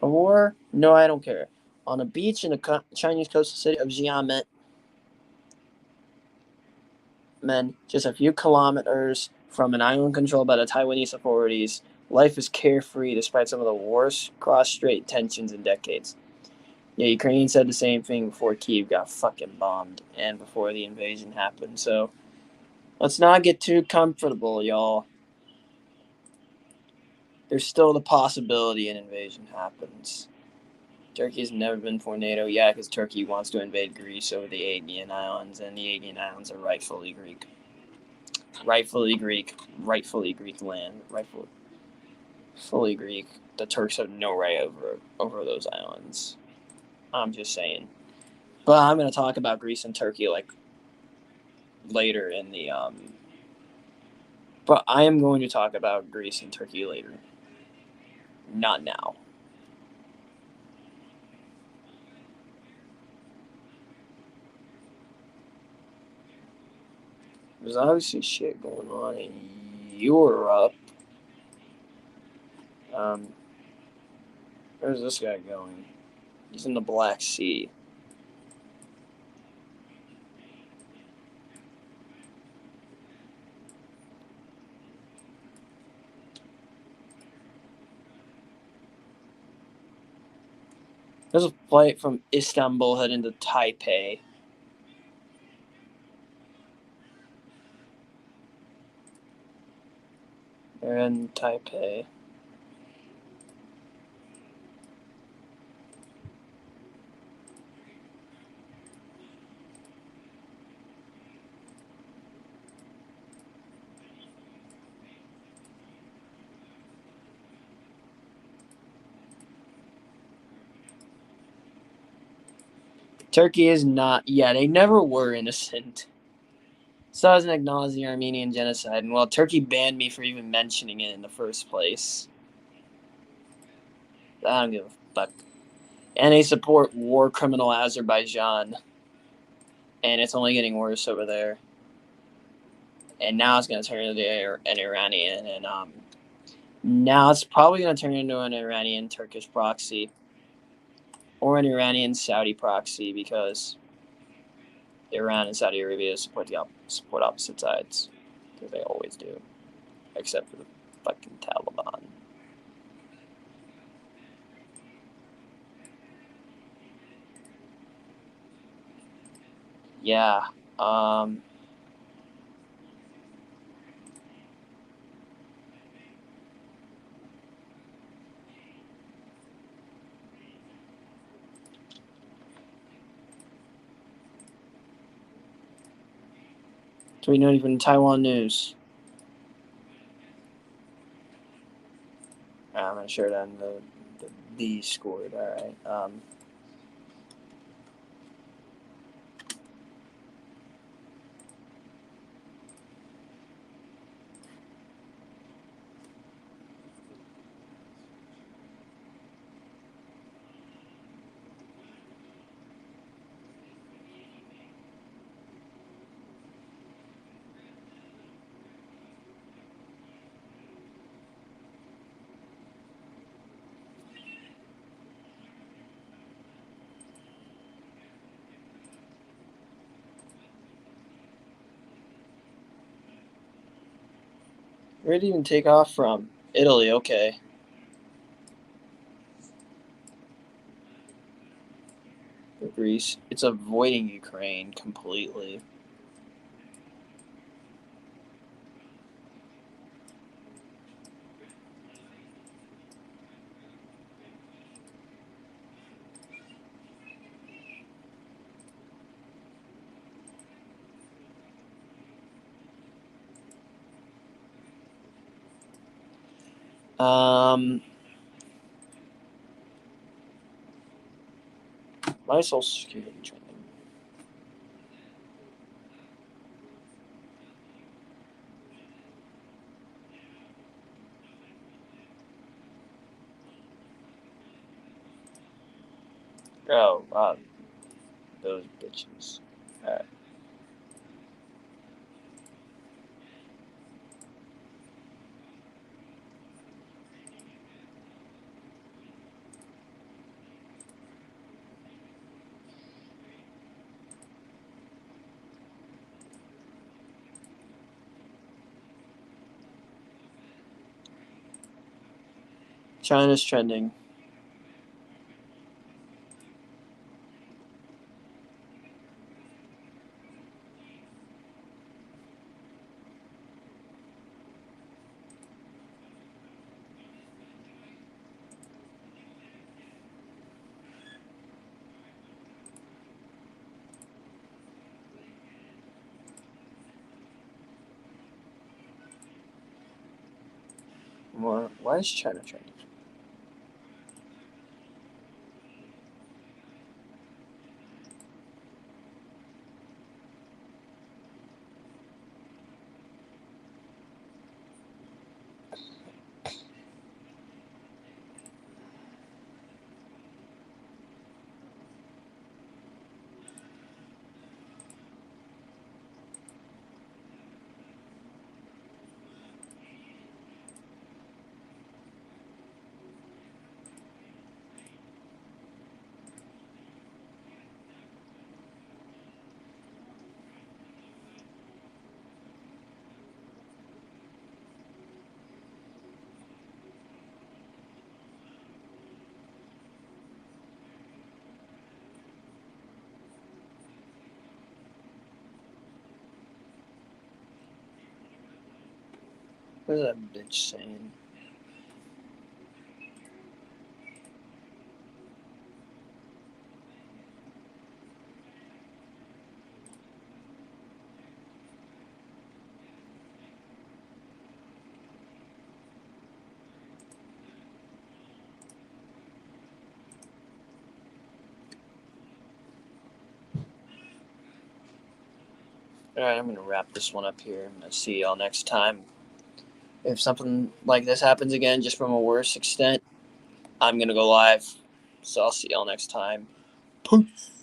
A war? No, I don't care. On a beach in the Chinese coastal city of Xiamen, just a few kilometers from an island controlled by the Taiwanese authorities, life is carefree despite some of the worst cross-strait tensions in decades. Yeah, Ukraine said the same thing before Kyiv got fucking bombed and before the invasion happened. So let's not get too comfortable, y'all. There's still the possibility an invasion happens. Turkey's never been for NATO, yeah, because Turkey wants to invade Greece over the Aegean Islands, and the Aegean Islands are rightfully Greek. Rightfully Greek land. Fully Greek. The Turks have no right over those islands. I'm just saying. But I'm gonna talk about Greece and Turkey like later in the But I am going to talk about Greece and Turkey later. Not now. There's obviously shit going on in Europe. Where's this guy going? He's in the Black Sea. There's a flight from Istanbul heading to Taipei. They're in Taipei. Turkey is not. Yeah, they never were innocent. So doesn't acknowledge the Armenian genocide, and well, Turkey banned me for even mentioning it in the first place. I don't give a fuck. And they support war criminal Azerbaijan, and it's only getting worse over there. And now it's going to turn into an Iranian, and now it's probably going to turn into an Iranian Turkish proxy, or an Iranian Saudi proxy, because Iran and Saudi Arabia support opposite sides, because they always do, except for the fucking Taliban. Yeah. So we know even Taiwan news. I'm gonna share that in the Discord. All right. Where did it even take off from? Italy. Okay. Greece. It's avoiding Ukraine completely. My social security training. Oh, those bitches. Alright. China's trending. Why is China trending? What is that bitch saying? All right, I'm going to wrap this one up here. I'm going to see y'all next time. If something like this happens again, just from a worse extent, I'm going to go live. So I'll see y'all next time. Peace.